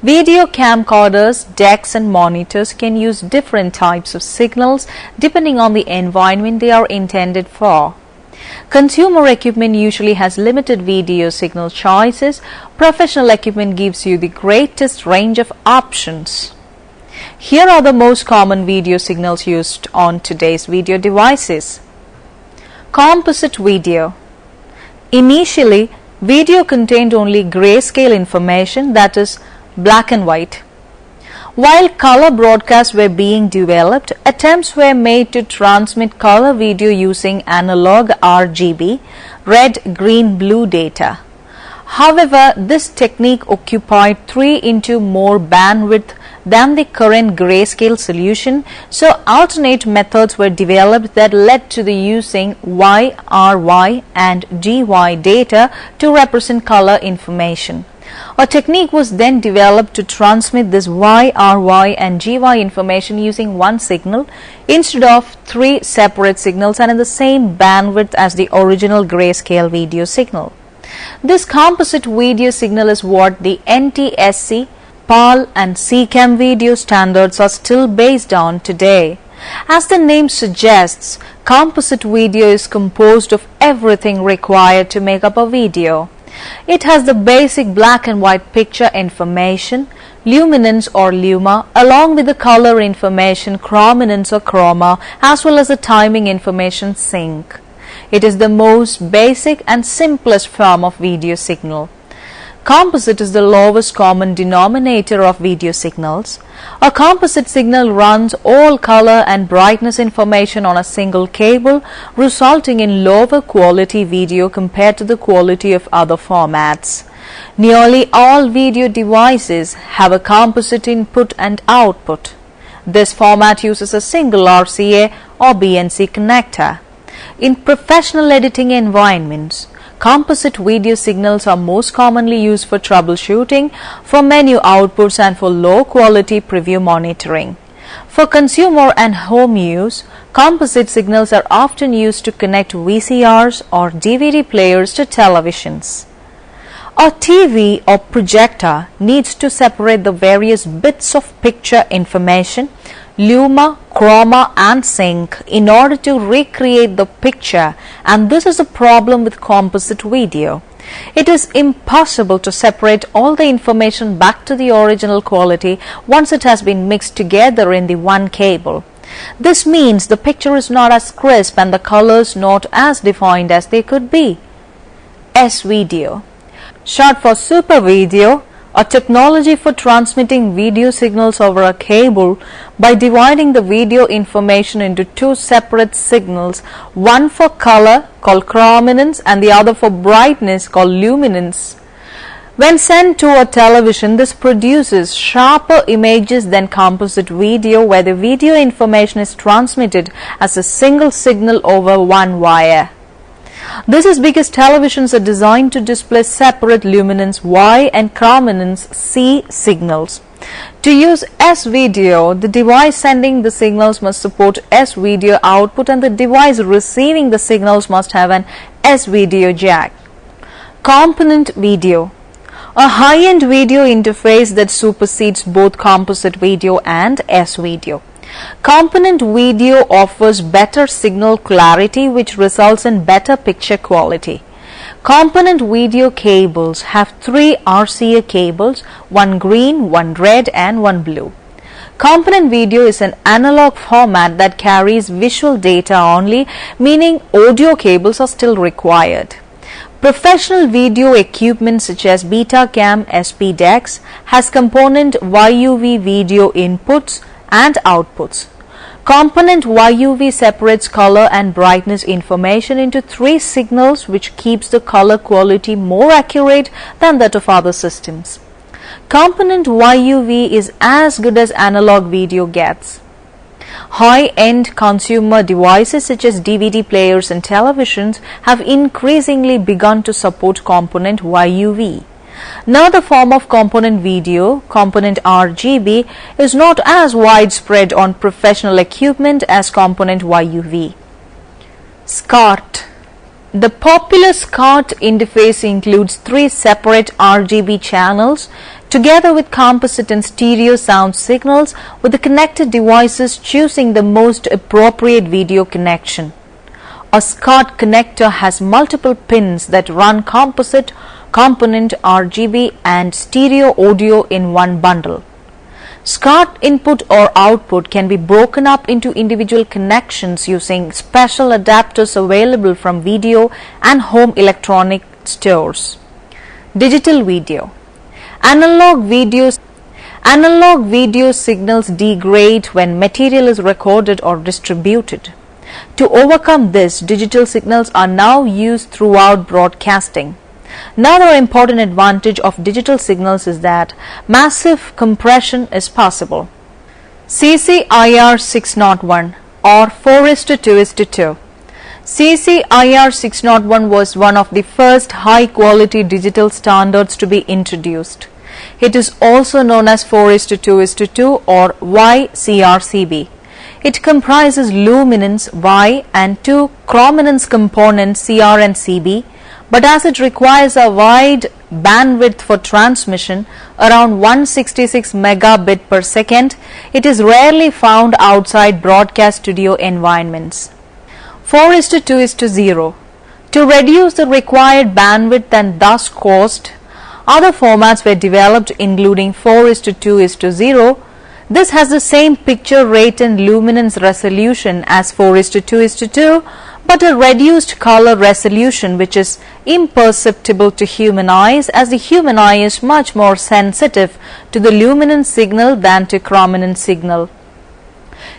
Video camcorders, decks and monitors can use different types of signals depending on the environment they are intended for. Consumer equipment usually has limited video signal choices. Professional equipment gives you the greatest range of options. Here are the most common video signals used on today's video devices. Composite video. Initially, video contained only grayscale information, that is, black and white. While color broadcasts were being developed, attempts were made to transmit color video using analog RGB, red, green, blue data. However, this technique occupied 3x more bandwidth than the current grayscale solution, so alternate methods were developed that led to the using YRY and GY data to represent color information. A technique was then developed to transmit this YRY and GY information using one signal instead of 3 separate signals and in the same bandwidth as the original grayscale video signal. This composite video signal is what the NTSC, PAL and CCAM video standards are still based on today. As the name suggests, composite video is composed of everything required to make up a video. It has the basic black and white picture information, luminance or luma, along with the color information, chrominance or chroma, as well as the timing information, sync. It is the most basic and simplest form of video signal. Composite is the lowest common denominator of video signals. A composite signal runs all color and brightness information on a single cable, resulting in lower quality video compared to the quality of other formats. Nearly all video devices have a composite input and output. This format uses a single RCA or BNC connector. In professional editing environments, composite video signals are most commonly used for troubleshooting, for menu outputs and for low-quality preview monitoring. For consumer and home use, composite signals are often used to connect VCRs or DVD players to televisions. A TV or projector needs to separate the various bits of picture information, luma, chroma and sync in order to recreate the picture, and this is a problem with composite video. It is impossible to separate all the information back to the original quality once it has been mixed together in the one cable. This means the picture is not as crisp and the colors not as defined as they could be. S-video, short for super video, a technology for transmitting video signals over a cable by dividing the video information into two separate signals, one for color called chrominance and the other for brightness called luminance. When sent to a television, this produces sharper images than composite video, where the video information is transmitted as a single signal over one wire. This is because televisions are designed to display separate luminance Y and chrominance C signals. To use S-video, the device sending the signals must support S-video output and the device receiving the signals must have an S-video jack. Component video, a high-end video interface that supersedes both composite video and S-video. Component video offers better signal clarity, which results in better picture quality. Component video cables have 3 RCA cables, one green, one red and one blue. Component video is an analog format that carries visual data only, meaning audio cables are still required. Professional video equipment such as Betacam SP DeX has component YUV video inputs and outputs. Component YUV separates color and brightness information into 3 signals, which keeps the color quality more accurate than that of other systems. Component YUV is as good as analog video gets. High-end consumer devices such as DVD players and televisions have increasingly begun to support component YUV. Another form of component video, component RGB, is not as widespread on professional equipment as component YUV. SCART. The popular SCART interface includes 3 separate RGB channels together with composite and stereo sound signals, with the connected devices choosing the most appropriate video connection. A SCART connector has multiple pins that run composite, component RGB and stereo audio in one bundle. SCART input or output can be broken up into individual connections using special adapters available from video and home electronic stores. Digital video. Analog video signals degrade when material is recorded or distributed. To overcome this, digital signals are now used throughout broadcasting. Another important advantage of digital signals is that massive compression is possible. CCIR 601 or 4:2:2. CCIR 601 was one of the first high-quality digital standards to be introduced. It is also known as 4:2:2 or YCRCB. It comprises luminance Y and 2 chrominance components CR and CB, but as it requires a wide bandwidth for transmission, around 166 megabit per second, it is rarely found outside broadcast studio environments. 4:2:0. To reduce the required bandwidth and thus cost, other formats were developed including 4:2:0. This has the same picture rate and luminance resolution as 4:2:2, but a reduced color resolution which is imperceptible to human eyes, as the human eye is much more sensitive to the luminance signal than to chrominance signal.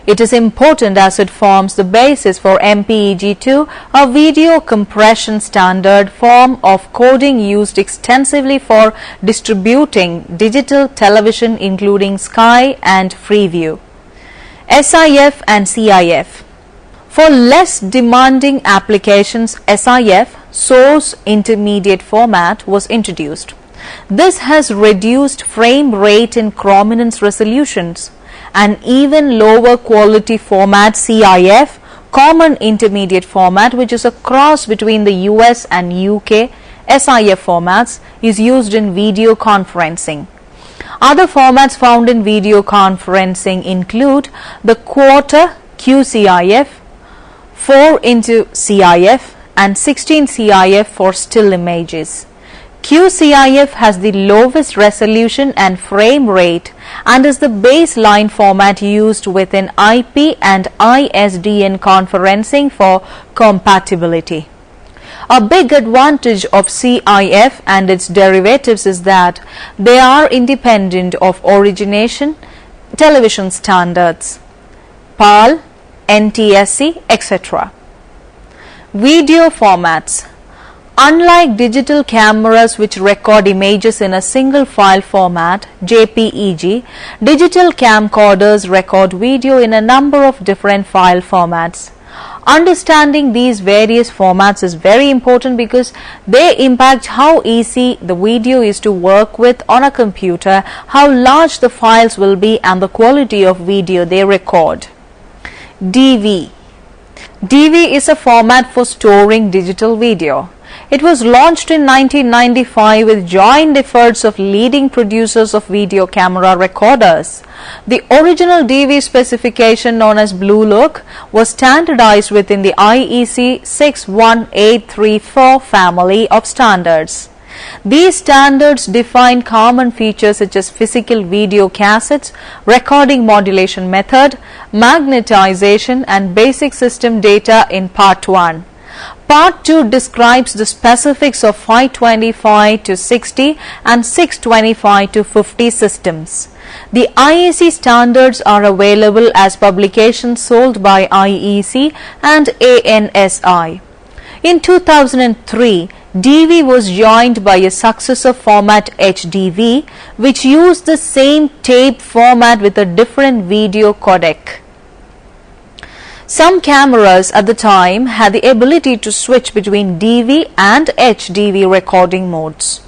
It is important as it forms the basis for MPEG-2, a video compression standard form of coding used extensively for distributing digital television including Sky and Freeview. SIF and CIF. For less demanding applications, SIF, Source Intermediate Format, was introduced. This has reduced frame rate and chrominance resolutions. An even lower quality format, CIF, Common Intermediate Format, which is a cross between the US and UK SIF formats, is used in video conferencing. Other formats found in video conferencing include the quarter QCIF, 4:CIF and 16 CIF for still images. QCIF has the lowest resolution and frame rate and is the baseline format used within IP and ISDN conferencing for compatibility. A big advantage of CIF and its derivatives is that they are independent of origination television standards, PAL, NTSC, etc. Video formats. Unlike digital cameras which record images in a single file format, JPEG, digital camcorders record video in a number of different file formats. Understanding these various formats is very important because they impact how easy the video is to work with on a computer, how large the files will be, and the quality of video they record. DV. DV is a format for storing digital video. It was launched in 1995 with joint efforts of leading producers of video camera recorders. The original DV specification, known as Blue Look, was standardized within the IEC 61834 family of standards. These standards define common features such as physical video cassettes, recording modulation method, magnetization, and basic system data in Part 1. Part 2 describes the specifics of 525 to 60 and 625 to 50 systems. The IEC standards are available as publications sold by IEC and ANSI. In 2003, DV was joined by a successor format HDV, which used the same tape format with a different video codec. Some cameras at the time had the ability to switch between DV and HDV recording modes.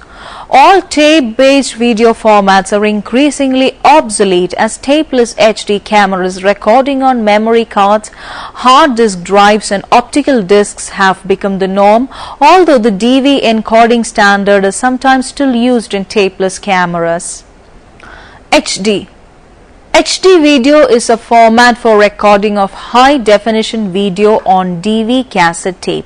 All tape-based video formats are increasingly obsolete as tapeless HD cameras recording on memory cards, hard disk drives, and optical discs have become the norm, although the DV encoding standard is sometimes still used in tapeless cameras. HD. HD video is a format for recording of high-definition video on DV cassette tape.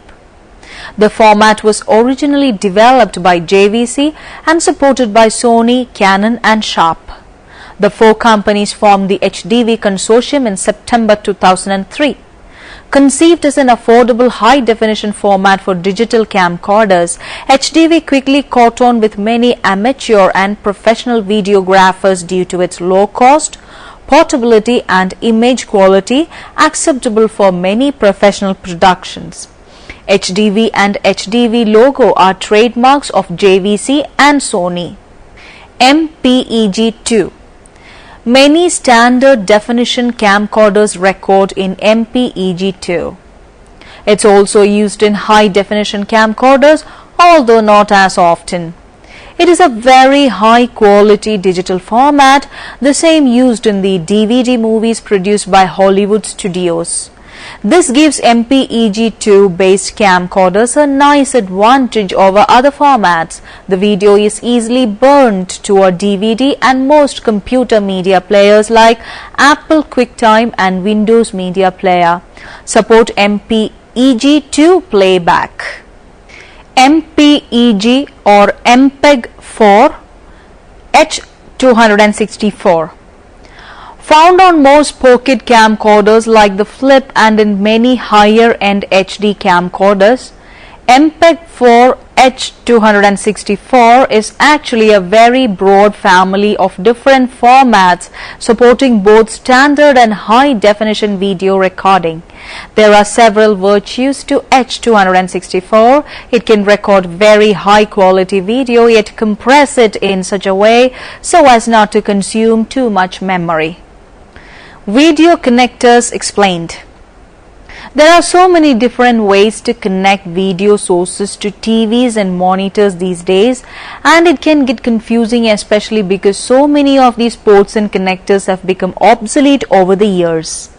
The format was originally developed by JVC and supported by Sony, Canon, and Sharp. The four companies formed the HDV consortium in September 2003. Conceived as an affordable high-definition format for digital camcorders, HDV quickly caught on with many amateur and professional videographers due to its low cost, portability, and image quality acceptable for many professional productions. HDV and HDV logo are trademarks of JVC and Sony. MPEG-2. Many standard definition camcorders record in MPEG-2. It's also used in high definition camcorders, although not as often. It is a very high quality digital format, the same used in the DVD movies produced by Hollywood studios. This gives MPEG-2 based camcorders a nice advantage over other formats. The video is easily burnt to a DVD, and most computer media players like Apple QuickTime and Windows Media Player support MPEG-2 playback. MPEG or MPEG-4 H264. Found on most pocket camcorders like the Flip and in many higher-end HD camcorders, MPEG-4 H264 is actually a very broad family of different formats supporting both standard and high-definition video recording. There are several virtues to H264. It can record very high-quality video yet compress it in such a way so as not to consume too much memory. Video connectors explained. There are so many different ways to connect video sources to TVs and monitors these days, and it can get confusing, especially because so many of these ports and connectors have become obsolete over the years.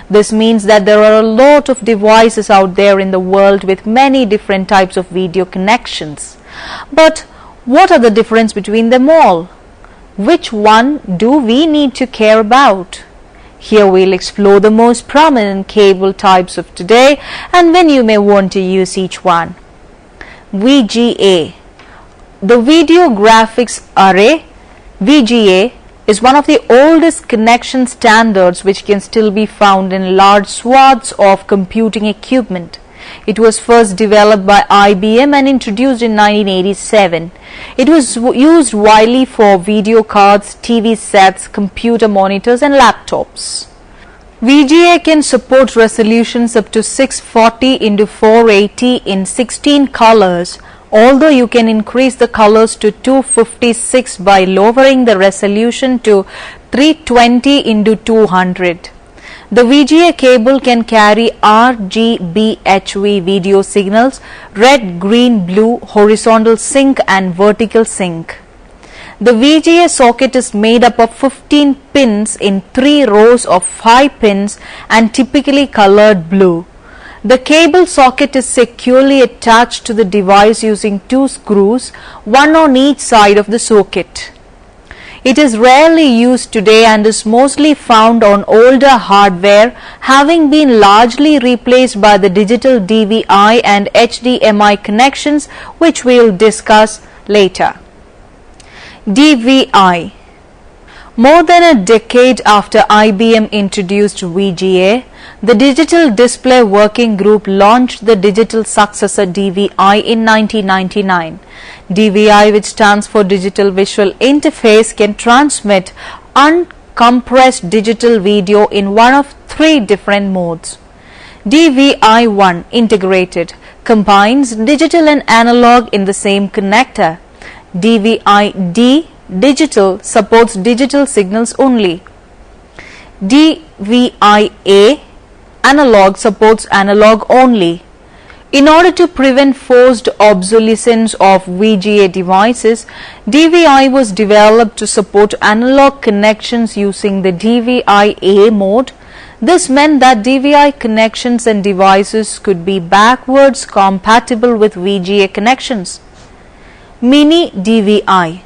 This means that there are a lot of devices out there in the world with many different types of video connections. But what are the difference between them all? Which one do we need to care about? Here we'll explore the most prominent cable types of today and when you may want to use each one. VGA, The Video Graphics Array VGA is one of the oldest connection standards which can still be found in large swaths of computing equipment. It was first developed by IBM and introduced in 1987. It was used widely for video cards, TV sets, computer monitors and laptops. VGA can support resolutions up to 640 × 480 in 16 colors, although you can increase the colors to 256 by lowering the resolution to 320 × 200. The VGA cable can carry RGB/HV video signals, red, green, blue, horizontal sync and vertical sync. The VGA socket is made up of 15 pins in 3 rows of 5 pins and typically colored blue. The cable socket is securely attached to the device using 2 screws, one on each side of the socket. It is rarely used today and is mostly found on older hardware, having been largely replaced by the digital DVI and HDMI connections, which we will discuss later. DVI. More than a decade after IBM introduced VGA, the Digital Display Working Group launched the digital successor DVI in 1999. DVI, which stands for Digital Visual Interface, can transmit uncompressed digital video in one of 3 different modes. DVI-1 Integrated combines digital and analog in the same connector. DVI-D Digital supports digital signals only. DVI-A Analog supports analog only. In order to prevent forced obsolescence of VGA devices, DVI was developed to support analog connections using the DVI-A mode. This meant that DVI connections and devices could be backwards compatible with VGA connections. Mini DVI.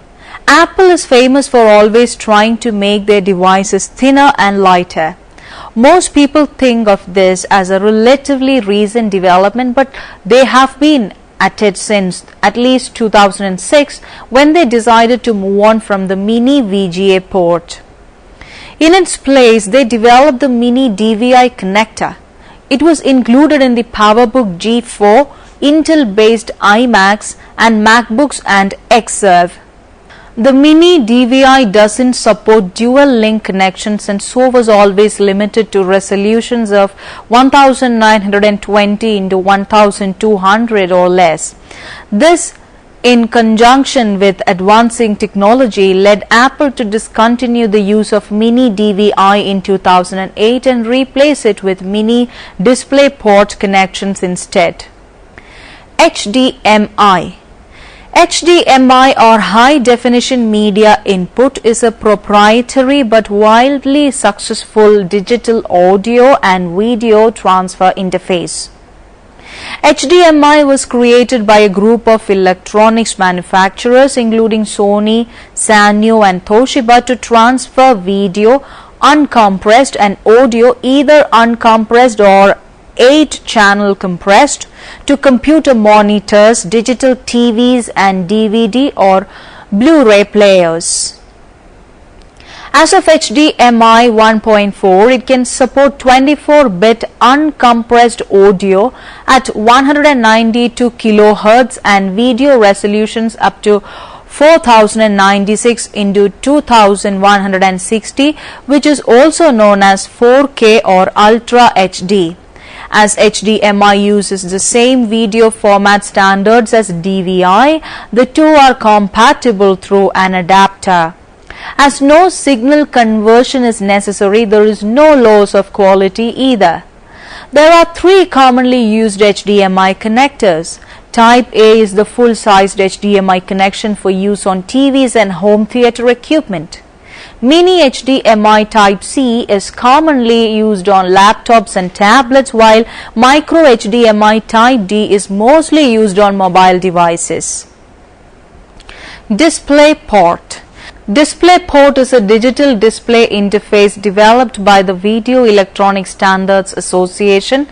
Apple is famous for always trying to make their devices thinner and lighter. Most people think of this as a relatively recent development, but they have been at it since at least 2006, when they decided to move on from the mini VGA port. In its place, they developed the mini DVI connector. It was included in the PowerBook G4, Intel-based iMacs and MacBooks and Xserve. The mini DVI doesn't support dual link connections and so was always limited to resolutions of 1920 × 1200 or less. This, in conjunction with advancing technology, led Apple to discontinue the use of mini DVI in 2008 and replace it with mini DisplayPort connections instead. HDMI. HDMI or High Definition Media Input is a proprietary but wildly successful digital audio and video transfer interface. HDMI was created by a group of electronics manufacturers including Sony, Sanyo and Toshiba to transfer video uncompressed and audio either uncompressed or 8-channel compressed to computer monitors, digital TVs and DVD or Blu-ray players. As of HDMI 1.4, it can support 24-bit uncompressed audio at 192 kHz and video resolutions up to 4096 × 2160, which is also known as 4K or Ultra HD. As HDMI uses the same video format standards as DVI, the two are compatible through an adapter. As no signal conversion is necessary, there is no loss of quality either. There are 3 commonly used HDMI connectors. Type A is the full-sized HDMI connection for use on TVs and home theater equipment. Mini HDMI Type C is commonly used on laptops and tablets, while Micro HDMI Type D is mostly used on mobile devices. DisplayPort. DisplayPort is a digital display interface developed by the Video Electronic Standards Association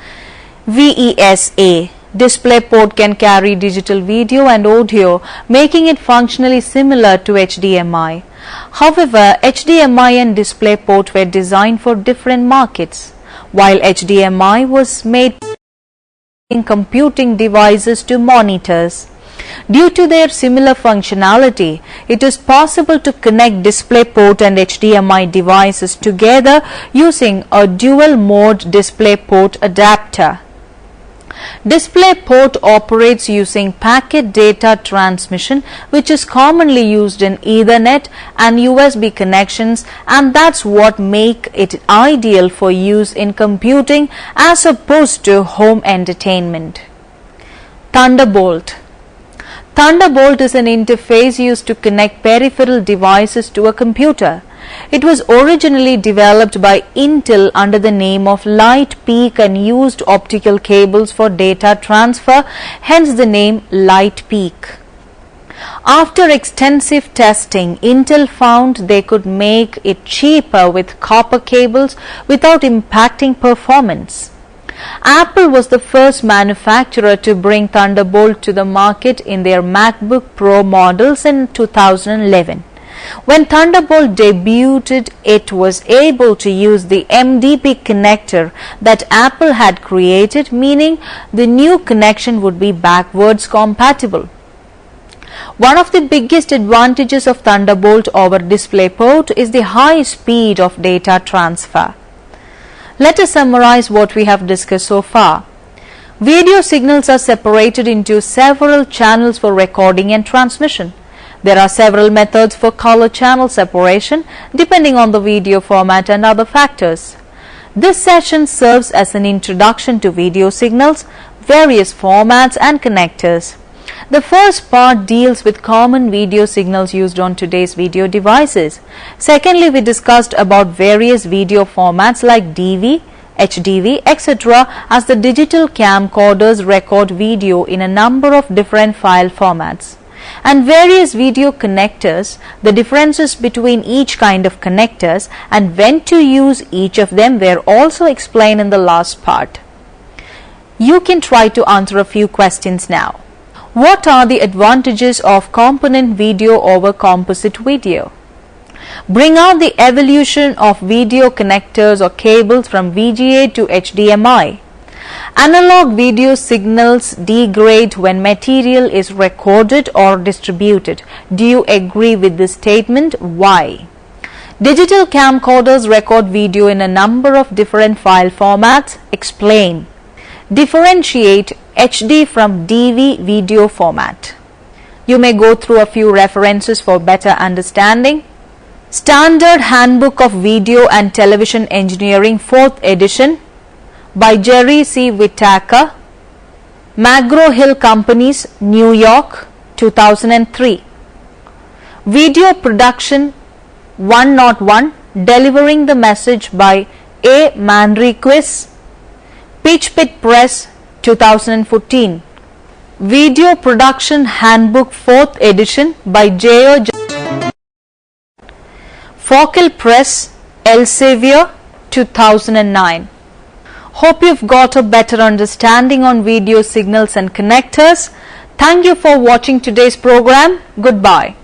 (VESA). DisplayPort can carry digital video and audio, making it functionally similar to HDMI. However, HDMI and DisplayPort were designed for different markets. While HDMI was made in computing devices to monitors. Due to their similar functionality, it is possible to connect DisplayPort and HDMI devices together using a dual-mode DisplayPort adapter. DisplayPort operates using packet data transmission, which is commonly used in Ethernet and USB connections, and that's what makes it ideal for use in computing as opposed to home entertainment. Thunderbolt. Thunderbolt is an interface used to connect peripheral devices to a computer. It was originally developed by Intel under the name of LightPeak and used optical cables for data transfer, hence the name LightPeak. After extensive testing, Intel found they could make it cheaper with copper cables without impacting performance. Apple was the first manufacturer to bring Thunderbolt to the market in their MacBook Pro models in 2011. When Thunderbolt debuted, it was able to use the MDP connector that Apple had created, meaning the new connection would be backwards compatible. One of the biggest advantages of Thunderbolt over DisplayPort is the high speed of data transfer. Let us summarize what we have discussed so far. Video signals are separated into several channels for recording and transmission. There are several methods for color channel separation depending on the video format and other factors. This session serves as an introduction to video signals, various formats and connectors. The first part deals with common video signals used on today's video devices. Secondly, we discussed about various video formats like DV, HDV, etc. as the digital camcorders record video in a number of different file formats. And various video connectors, the differences between each kind of connectors and when to use each of them were also explained in the last part. You can try to answer a few questions now. What are the advantages of component video over composite video? Bring out the evolution of video connectors or cables from VGA to HDMI. Analog video signals degrade when material is recorded or distributed. Do you agree with this statement? Why? Digital camcorders record video in a number of different file formats. Explain. Differentiate HD from DV video format. You may go through a few references for better understanding. Standard Handbook of Video and Television Engineering 4th edition by Jerry C. Whittaker, McGraw-Hill Companies, New York, 2003. Video Production 101, Delivering the Message by A. Manriquez, Pitchpit Press, 2014. Video Production Handbook 4th edition by J.O. Focal Press, Elsevier, 2009. Hope you've got a better understanding on video signals and connectors. Thank you for watching today's program. Goodbye.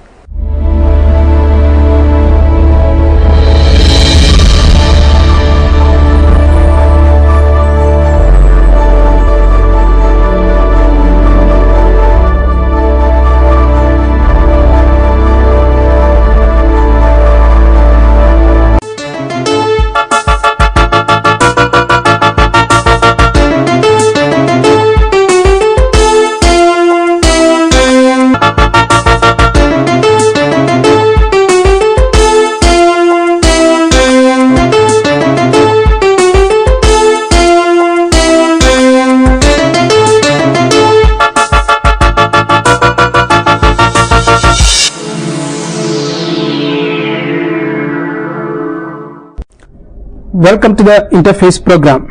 Welcome to the interface program.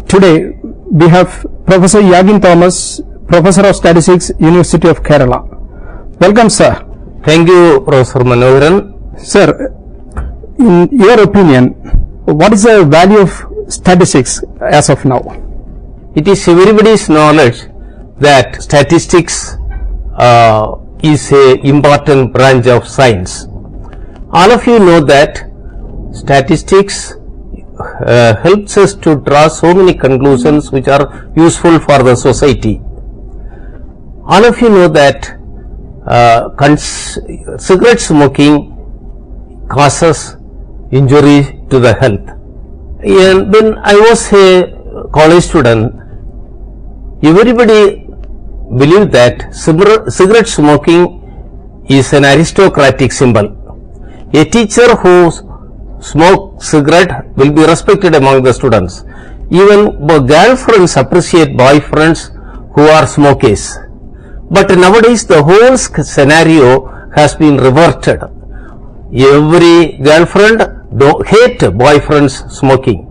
Today we have Professor Yagin Thomas, Professor of Statistics, University of Kerala. Welcome, sir. Thank you, Professor Manoharan. Sir, in your opinion, what is the value of statistics as of now? It is everybody's knowledge that statistics is a important branch of science. All of you know that statistics helps us to draw so many conclusions which are useful for the society. All of you know that cigarette smoking causes injury to the health. And when I was a college student, everybody believed that cigarette smoking is an aristocratic symbol. A teacher who smokes cigarette will be respected among the students. Even girlfriends appreciate boyfriends who are smokers. But nowadays the whole scenario has been reverted. Every girlfriend hate boyfriends smoking.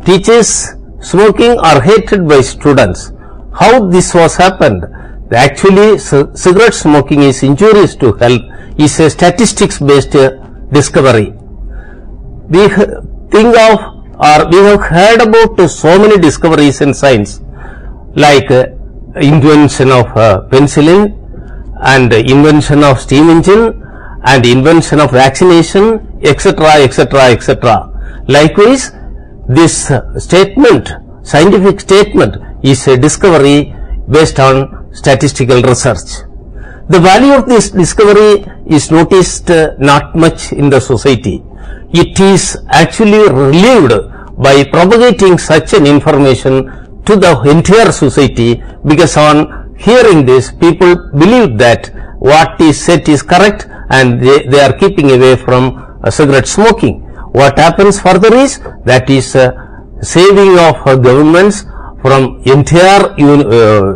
Teachers smoking are hated by students. How this was happened? Actually, cigarette smoking is injurious to health is a statistics based discovery. We think of or we have heard about so many discoveries in science, like invention of penicillin and invention of steam engine and invention of vaccination, etc., etc., etc. Likewise, this statement, scientific statement, is a discovery based on statistical research. The value of this discovery is noticed not much in the society. It is actually relieved by propagating such an information to the entire society, because on hearing this, people believe that what is said is correct and they are keeping away from cigarette smoking. What happens further is that is saving of governments from entire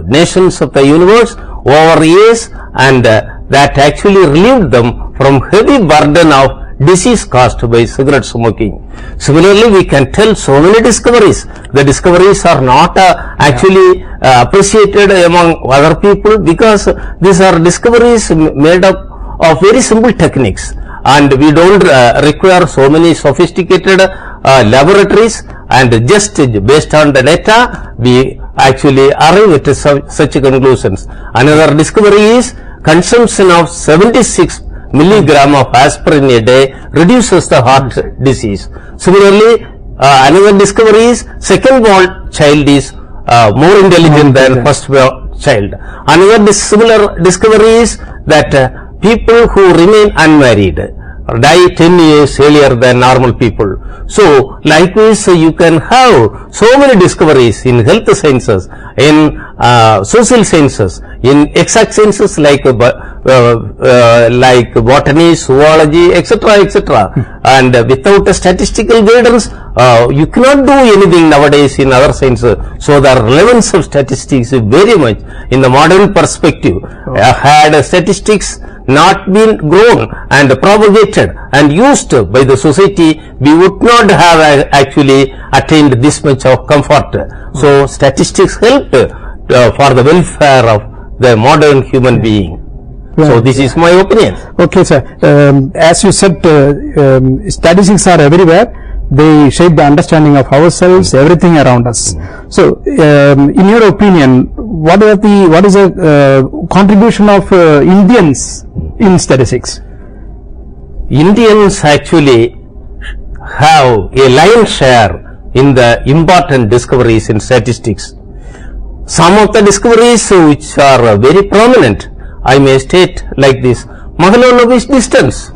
nations of the universe over years, and that actually relieved them from heavy burden of disease caused by cigarette smoking. Similarly, we can tell so many discoveries. The discoveries are not actually appreciated among other people, because these are discoveries made up of very simple techniques, and we don't require so many sophisticated laboratories, and just based on the data we actually arrive at such conclusions. Another discovery is consumption of 76 milligram of aspirin a day reduces the heart disease. Similarly, another discovery is second born child is more intelligent than first born child. Another similar discovery is that people who remain unmarried die 10 years earlier than normal people. So likewise, you can have so many discoveries in health sciences, in social sciences, in exact sciences like botany, zoology, etc., etc. And without a statistical guidance, you cannot do anything nowadays in other sciences. So the relevance of statistics is very much in the modern perspective. Had statistics not been grown and propagated and used by the society, we would not have actually attained this much of comfort. So statistics helped for the welfare of the modern human being. So this is my opinion. Okay, sir. As you said, statistics are everywhere. They shape the understanding of ourselves, everything around us. So, in your opinion, what is the contribution of Indians in statistics? Indians actually have a lion's share in the important discoveries in statistics. Some of the discoveries which are very prominent, I may state like this: Mahalanobis distance.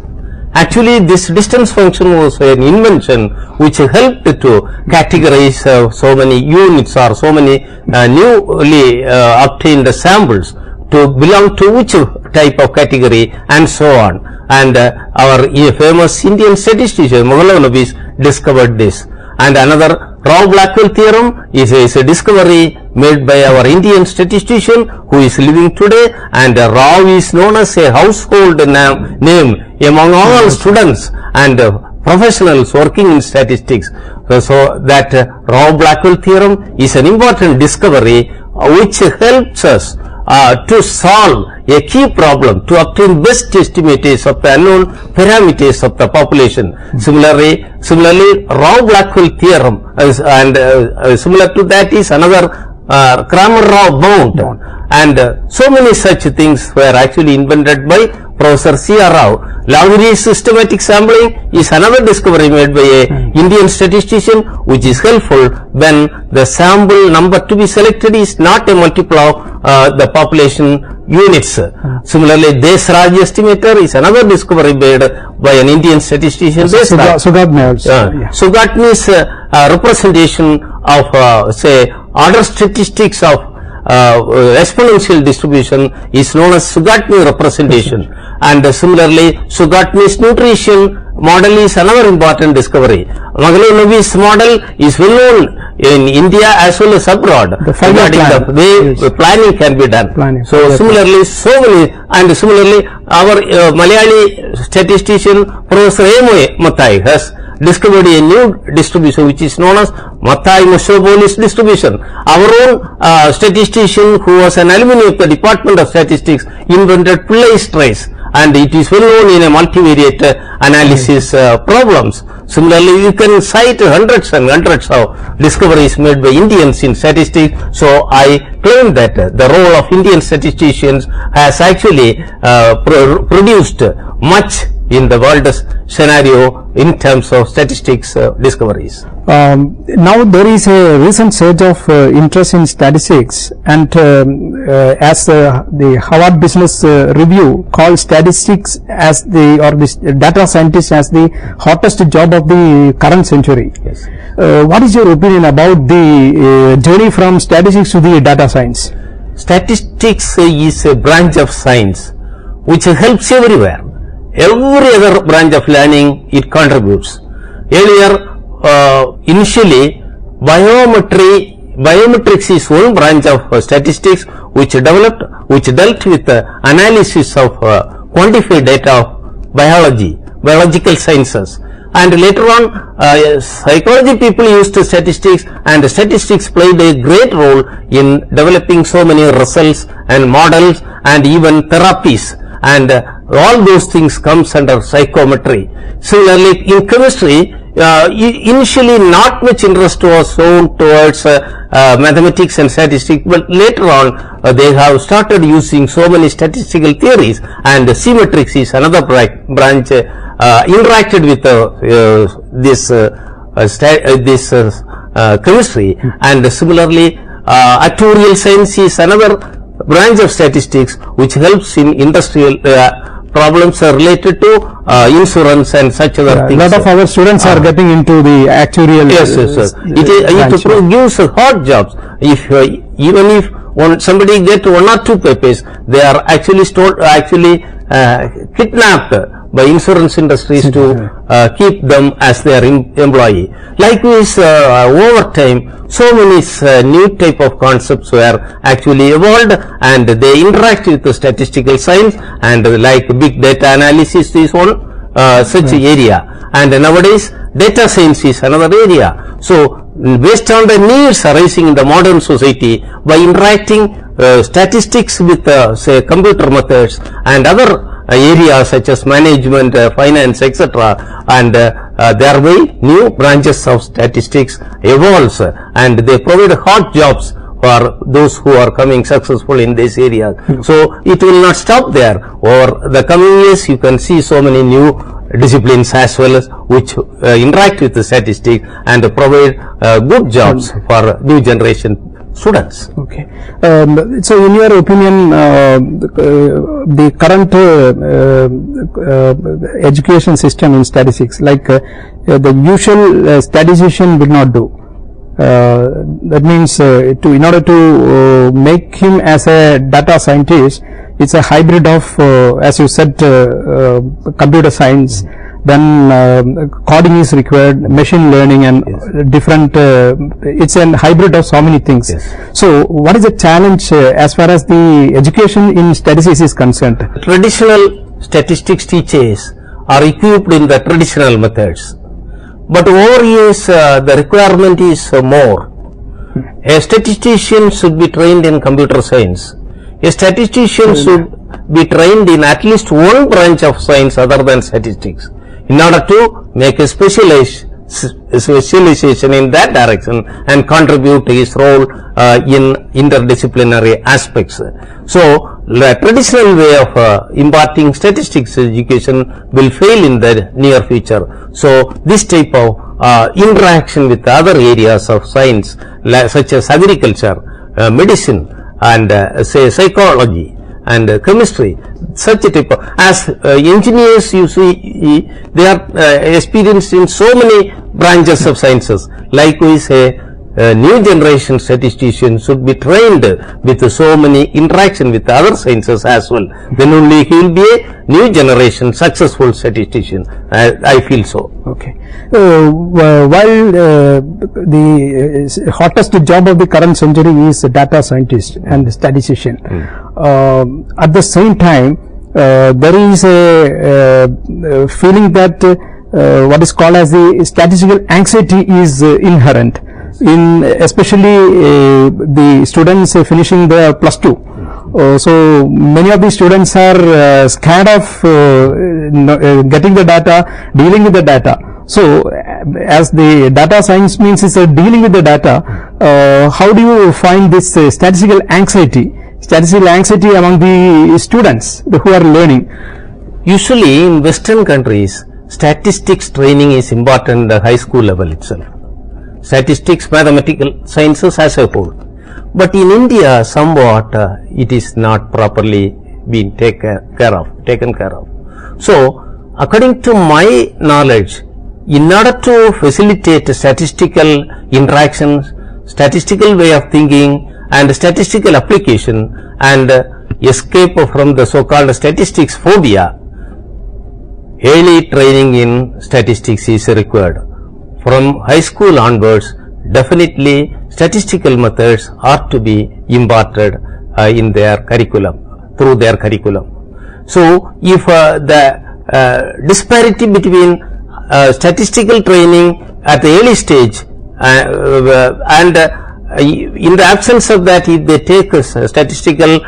Actually, this distance function was an invention which helped to categorize so many units or so many newly obtained samples to belong to which type of category and so on. And our famous Indian statistician Mahalanobis discovered this. And another Rao-Blackwell theorem is a discovery made by our Indian statistician who is living today, and Rao is known as a household name among all students and professionals working in statistics. So that Rao-Blackwell theorem is an important discovery which helps us to solve a key problem, to obtain best estimates of the unknown parameters of the population. Similarly, Rao-Blackwell theorem and similar to that is another Kramer-Rao bound, and so many such things were actually invented by Professor C.R. Rao. Lowry systematic sampling is another discovery made by a Indian statistician, which is helpful when the sample number to be selected is not a multiple of the population units. Similarly, Desraj estimator is another discovery made by an Indian statistician. Sugatni's representation of say order statistics of exponential distribution is known as Sugatni representation, and similarly Sugatni's nutrition model is another important discovery. Magalanovi's model is well known in India as well as abroad regarding the way planning can be done. So similarly, our Malayali statistician Professor A. Mathai has discovered a new distribution which is known as Mathai-Metropolis distribution. Our own statistician, who was an alumni of the Department of Statistics, invented Pillai's trace, and it is well known in a multivariate analysis problems. Similarly, you can cite hundreds and hundreds of discoveries made by Indians in statistics. So I claim that the role of Indian statisticians has actually produced much in the world scenario in terms of statistics discoveries. Now there is a recent surge of interest in statistics, and as the Harvard Business Review called statistics as the data scientist as the hottest job of the current century. Yes. What is your opinion about the journey from statistics to the data science? Statistics is a branch of science which helps everywhere. Every other branch of learning it contributes. Earlier, initially, biometrics is one branch of statistics which dealt with analysis of quantified data of biological sciences, and later on psychology people used statistics, and statistics played a great role in developing so many results and models and even therapies, and all those things comes under psychometry. Similarly, in chemistry, initially not much interest was shown towards mathematics and statistics, but later on they have started using so many statistical theories, and symmetrics is another branch interacted with this chemistry, and similarly actuarial science is another branch of statistics which helps in industrial problems related to insurance and such other things. A lot of our students are getting into the actuarial. Yes. It gives hard jobs. Even if somebody get one or two papers, they are actually kidnapped by insurance industries to keep them as their employee. Likewise, over time, so many new type of concepts were actually evolved, and they interact with the statistical science, and like big data analysis is one such area, and nowadays data science is another area. So based on the needs arising in the modern society, by interacting statistics with say computer methods and other areas such as management, finance, etc., and thereby new branches of statistics evolves, and they provide hot jobs for those who are coming successful in this area. So it will not stop there. Over the coming years, you can see so many new disciplines as well as which interact with the statistics and provide good jobs for new generation students. Okay. So in your opinion, the current education system in statistics, like the usual statistician will not do. That means in order to make him as a data scientist, it's a hybrid of, as you said, computer science, then coding is required, machine learning, and different, it's a hybrid of so many things. So what is the challenge as far as the education in statistics is concerned? Traditional statistics teachers are equipped in the traditional methods, but over years the requirement is more. A statistician should be trained in computer science. A statistician should be trained in at least one branch of science other than statistics, in order to make a specialized specialization in that direction and contribute his role in interdisciplinary aspects. So, the traditional way of imparting statistics education will fail in the near future. So, this type of interaction with other areas of science such as agriculture, medicine and say psychology and chemistry, such a type of, as engineers you see they are experienced in so many branches of sciences. Likewise, a new generation statistician should be trained with so many interaction with other sciences as well. Then only he will be a new generation successful statistician. I feel so. Okay. While the hottest job of the current century is data scientist and statistician, at the same time there is a feeling that what is called as the statistical anxiety is inherent in especially the students finishing their plus 2. So many of the students are scared of getting the data, dealing with the data. So as the data science means is dealing with the data, how do you find this statistical anxiety among the students who are learning? Usually in Western countries, statistics training is important at the high school level itself. Statistics, mathematical sciences as a whole. But in India, somewhat it is not properly been taken care of. So, according to my knowledge, in order to facilitate statistical interactions, statistical way of thinking and statistical application and escape from the so-called statistics phobia, early training in statistics is required. From high school onwards, definitely statistical methods are to be imparted in their curriculum, through their curriculum. So, if the disparity between statistical training at the early stage and in the absence of that, if they take statistical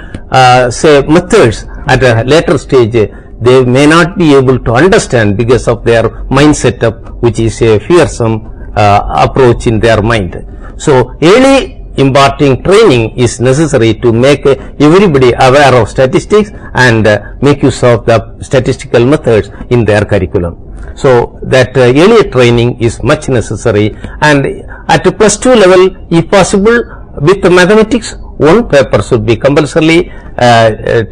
say methods at a later stage, they may not be able to understand because of their mind setup, which is a fearsome approach in their mind. So, early imparting training is necessary to make everybody aware of statistics and make use of the statistical methods in their curriculum. So, that earlier training is much necessary, and at plus 2 level, if possible, with the mathematics, one paper should be compulsorily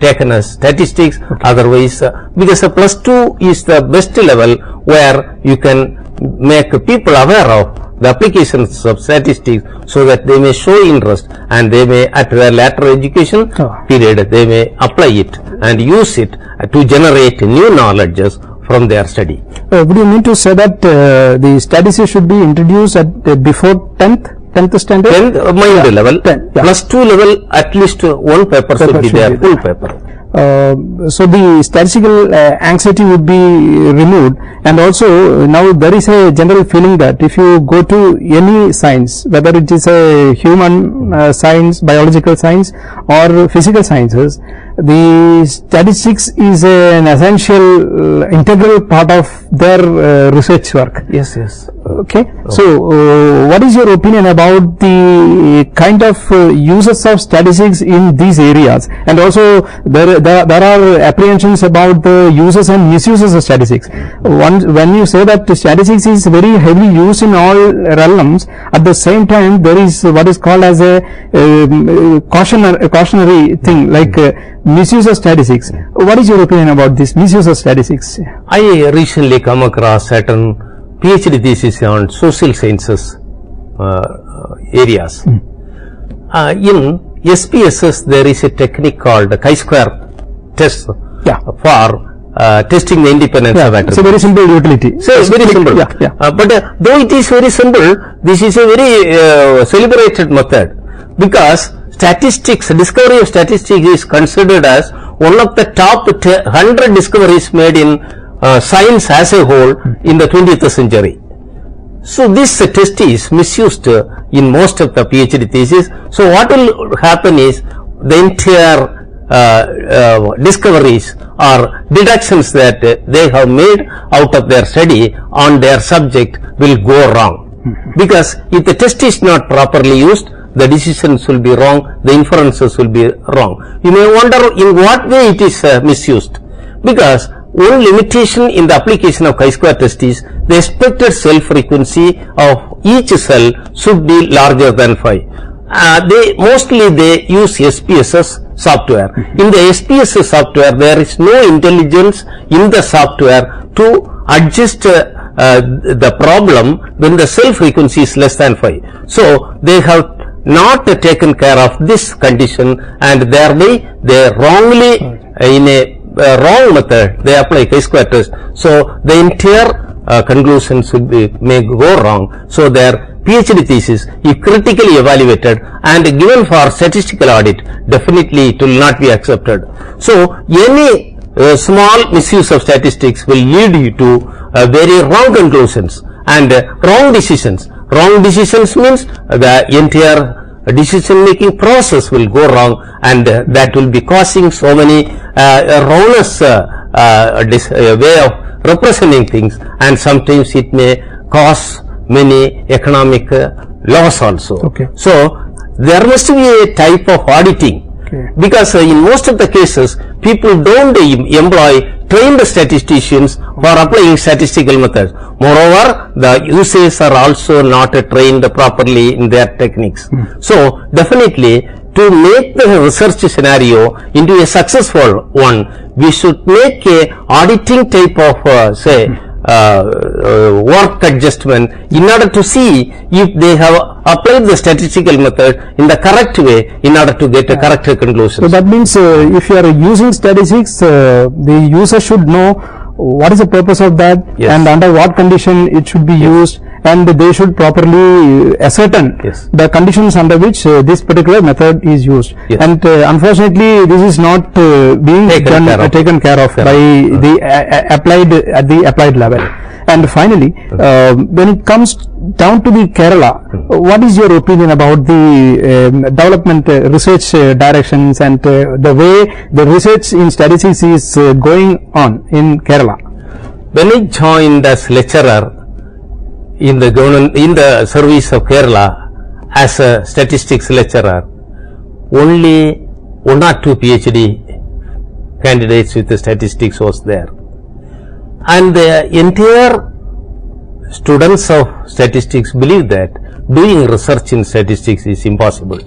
taken as statistics. Otherwise, because plus 2 is the best level where you can make people aware of the applications of statistics, so that they may show interest and they may at their later education period they may apply it and use it to generate new knowledges from their study. Would you mean to say that the statistics should be introduced at before 10th standard? 10th mind level, plus 2 level, at least one paper should be there, full paper. So the statistical anxiety would be removed, and also now there is a general feeling that if you go to any science, whether it is a human science, biological science or physical sciences, the statistics is an essential integral part of their research work. Yes, yes. Okay. So what is your opinion about the kind of uses of statistics in these areas, and also there are apprehensions about the uses and misuses of statistics. When you say that statistics is very heavily used in all realms, at the same time there is what is called as a cautionary thing, like misuse of statistics. What is your opinion about this misuse of statistics? I recently come across certain PhD thesis on social sciences areas. In SPSS there is a technique called chi-square test for testing the independence of attributes. It's a very simple utility. So it's very simple. But though it is very simple, this is a very celebrated method, because statistics, discovery of statistics is considered as one of the top 100 discoveries made in science as a whole in the 20th century. So this test is misused in most of the PhD thesis. So what will happen is the entire discoveries or deductions that they have made out of their study on their subject will go wrong. Because if the test is not properly used, the decisions will be wrong, the inferences will be wrong. You may wonder in what way it is misused. Because one limitation in the application of chi-square test is the expected cell frequency of each cell should be larger than 5. Mostly they use SPSS software. In the SPSS software, there is no intelligence in the software to adjust the problem when the cell frequency is less than 5. So they have not taken care of this condition, and thereby they wrongly in a wrong method they apply chi-square test. So the entire conclusions may go wrong. So their PhD thesis, if critically evaluated and given for statistical audit, definitely it will not be accepted. So any small misuse of statistics will lead you to very wrong conclusions and wrong decisions. Wrong decisions means the entire decision making process will go wrong, and that will be causing so many erroneous way of representing things, and sometimes it may cause many economic loss also. Okay. So there must be a type of auditing, because in most of the cases people don't employ trained statisticians for applying statistical methods. Moreover, the users are also not trained properly in their techniques. So definitely, to make the research scenario into a successful one, we should make a auditing type of work adjustment in order to see if they have applied the statistical method in the correct way in order to get a correct conclusion. So that means if you are using statistics, the user should know what is the purpose of that, and under what condition it should be used, and they should properly ascertain the conditions under which this particular method is used. And unfortunately, this is not being taken care of by the applied level. And finally, when it comes down to the Kerala, what is your opinion about the development research directions and the way the research in statistics is going on in Kerala? When I joined as lecturer in the government, in the service of Kerala as a statistics lecturer, only 1 or 2 PhD candidates with the statistics was there, and the entire students of statistics believe that doing research in statistics is impossible.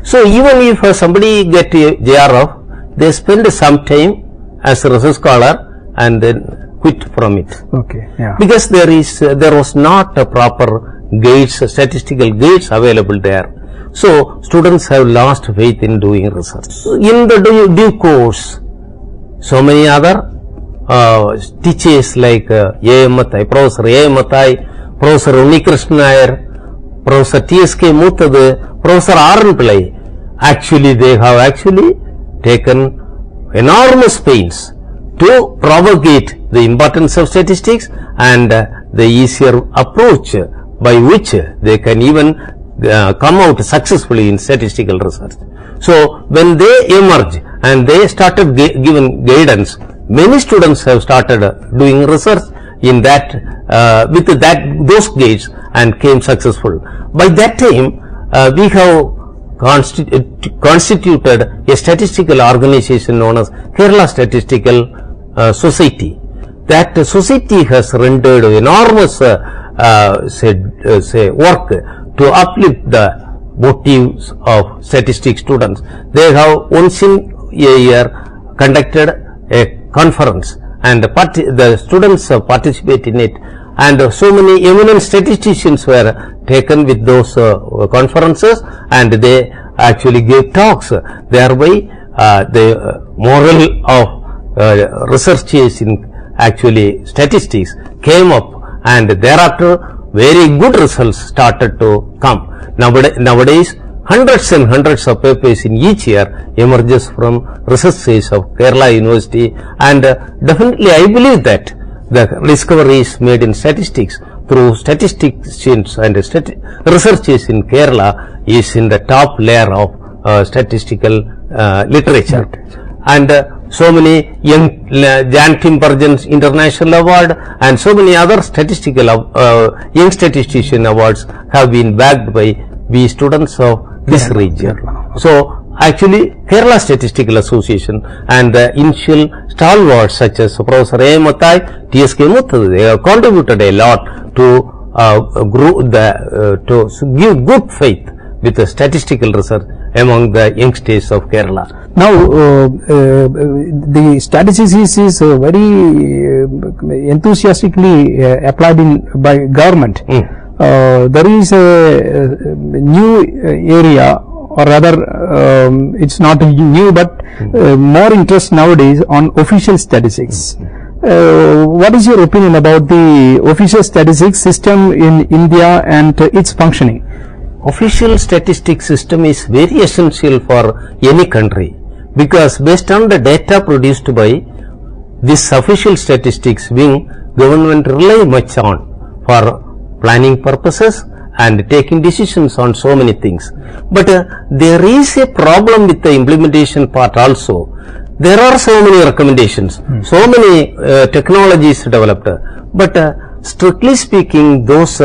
So even if somebody get a JRF, they spend some time as a research scholar and then quit from it. Okay. Yeah. Because there was not a proper guides, statistical guides available there. So students have lost faith in doing research. In the due course, so many other teachers like Emmrc, Professor Emmrc, Professor Unnikrishnan Nair, Professor TSK Muthadu, Professor R.N. Pillai, actually they have actually taken enormous pains to propagate the importance of statistics and the easier approach by which they can even come out successfully in statistical research. So when they emerge and they started giving guidance, many students have started doing research in that with those guides and came successful. By that time, we have constituted a statistical organization known as Kerala Statistical Society. That society has rendered enormous work to uplift the motives of statistics students. They have once in a year conducted a conference, and the students participate in it, and so many eminent statisticians were taken with those conferences, and they actually gave talks. Thereby the moral of researchers in actually statistics came up, and thereafter very good results started to come. Nowadays hundreds and hundreds of papers in each year emerges from researches of Kerala University, and definitely I believe that the discoveries made in statistics through statisticians and researchers in Kerala is in the top layer of statistical literature. And so many young Jan Timbergen's International Award and so many other statistical young statistician awards have been bagged by we students of this region. So actually Kerala Statistical Association and the initial stalwarts such as Professor Emmrc, T.S.K. Muthu, they have contributed a lot to to give good faith with the statistical research among the young states of Kerala. Now, the statistics is very enthusiastically applied by government. There is a new area, or rather it's not new but more interest nowadays on official statistics. What is your opinion about the official statistics system in India and its functioning? Official statistics system is very essential for any country, because based on the data produced by this official statistics wing, government rely much on for planning purposes and taking decisions on so many things. But there is a problem with the implementation part also. There are so many recommendations, so many technologies developed, but strictly speaking, those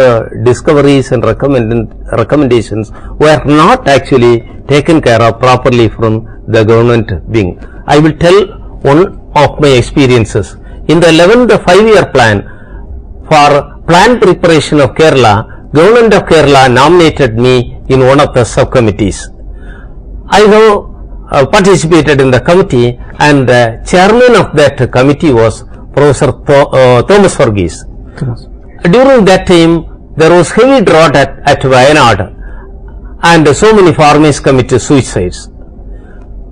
discoveries and recommendations were not actually taken care of properly from the government wing. I will tell one of my experiences. In the 11th 5-year plan for plan preparation of Kerala, Government of Kerala nominated me in one of the subcommittees. I have participated in the committee, and the chairman of that committee was Professor Thomas Verghese. During that time, there was heavy drought at Wayanad, and so many farmers committed suicides.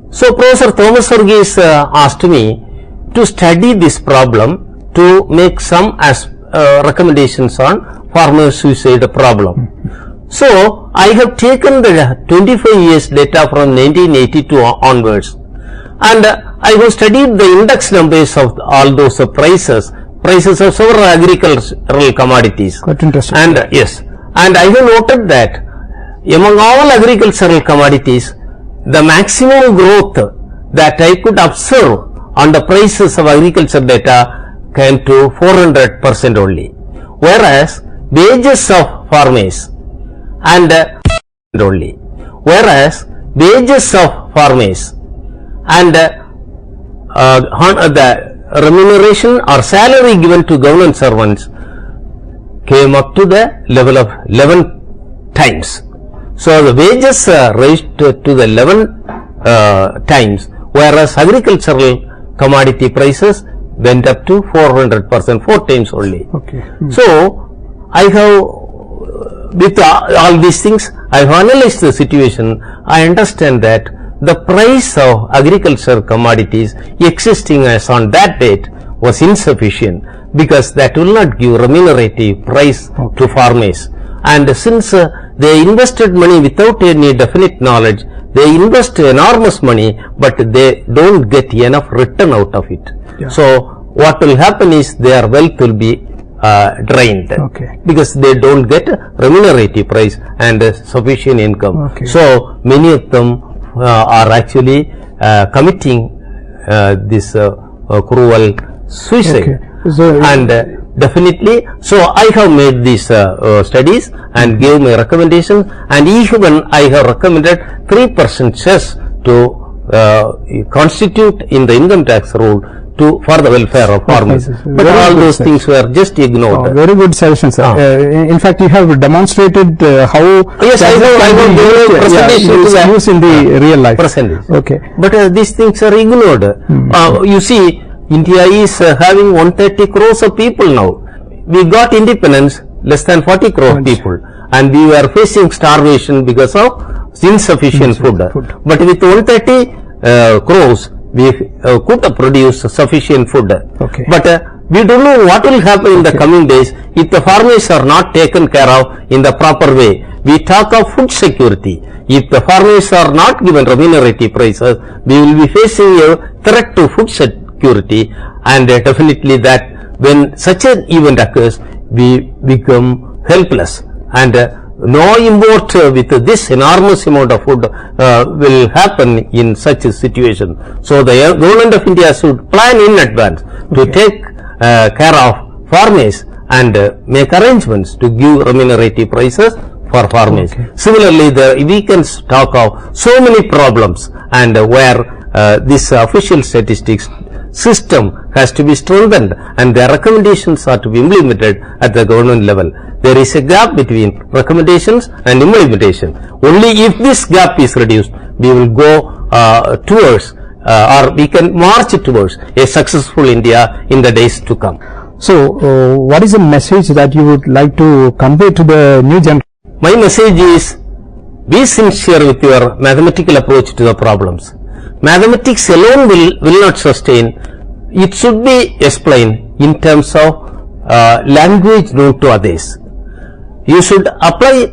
So Professor Thomas Verghese asked me to study this problem, to make some recommendations on farmer suicide problem. So I have taken the 25 years data from 1982 onwards, and I have studied the index numbers of all those prices of several agricultural commodities. Quite interesting. And yes, and I have noted that among all agricultural commodities, the maximum growth that I could observe on the prices of agriculture data came to 400% only, whereas wages of farmers and only, whereas wages of farmers and the remuneration or salary given to government servants came up to the level of 11 times. So the wages raised to the 11 times, whereas agricultural commodity prices went up to 400%, 4 times only. Okay. So I have, with all these things, I have analyzed the situation. I understand that the price of agricultural commodities existing as on that date was insufficient, because that will not give remunerative price to farmers. And since they invested money without any definite knowledge, they invest enormous money, but they don't get enough return out of it. Yeah. So what will happen is their wealth will be drained, because they don't get remunerative price and sufficient income. So many of them are actually committing this cruel suicide. And definitely, so I have made these studies and gave my recommendation, and even I have recommended 3% cess to constitute in the income tax rule for the welfare of farmers. But all those things were just ignored. Very good suggestion, sir. In fact, you have demonstrated how yes, I have used in the real life. Okay. But these things are ignored. You see, India is having 130 crores of people now. We got independence, less than 40 crore people, and we were facing starvation because of insufficient food. But with 130 crores, we could produce sufficient food. But we don't know what will happen in the coming days if the farmers are not taken care of in the proper way. We talk of food security. If the farmers are not given remunerative prices, we will be facing a threat to food security, and definitely that when such an event occurs, we become helpless, and no import with this enormous amount of food will happen in such a situation. So the government of India should plan in advance to take care of farmers and make arrangements to give remunerative prices for farmers. Similarly, we can talk of so many problems, and where this official statistics system has to be strengthened and their recommendations are to be implemented at the government level. There is a gap between recommendations and implementation. Only if this gap is reduced, we will go towards or we can march towards a successful India in the days to come. So, what is the message that you would like to convey to the new generation? My message is, be sincere with your mathematical approach to the problems. Mathematics alone will not sustain. It should be explained in terms of language known to others. You should apply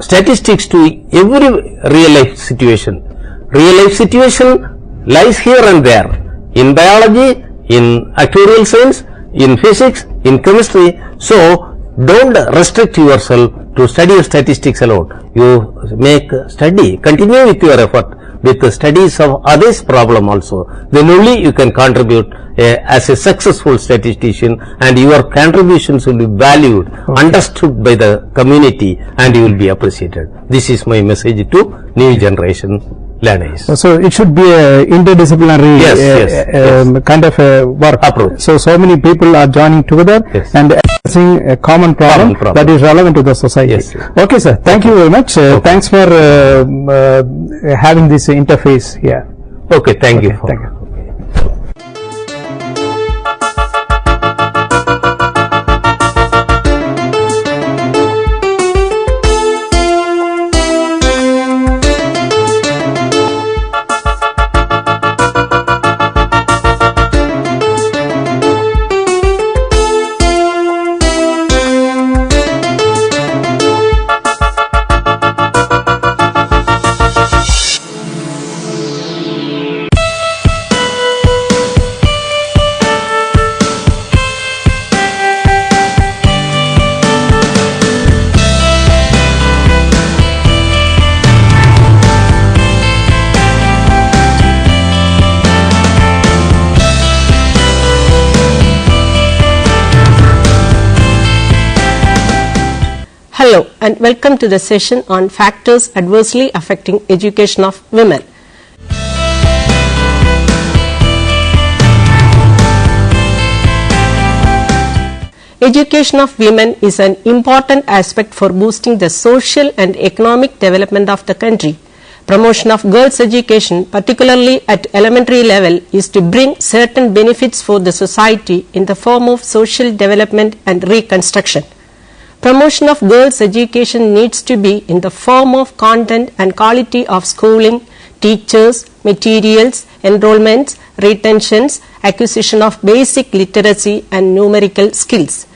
statistics to every real life situation. Real life situation lies here and there, in biology, in actuarial science, in physics, in chemistry. So don't restrict yourself to study of statistics alone. You make study, continue with your effort with the studies of others' problem also. Then only you can contribute as a successful statistician, and your contributions will be valued, understood by the community, and you will be appreciated. This is my message to new generation learners. So it should be a interdisciplinary kind of a work approach. So many people are joining together and addressing a common problem that is relevant to the society. Okay, sir. Thank you very much. Thanks for having this interface here. Okay, thank you. Thank you. Hello and welcome to the session on factors adversely affecting education of women. Education of women is an important aspect for boosting the social and economic development of the country. Promotion of girls' education, particularly at elementary level, is to bring certain benefits for the society in the form of social development and reconstruction. Promotion of girls' education needs to be in the form of content and quality of schooling, teachers, materials, enrollments, retentions, acquisition of basic literacy and numerical skills.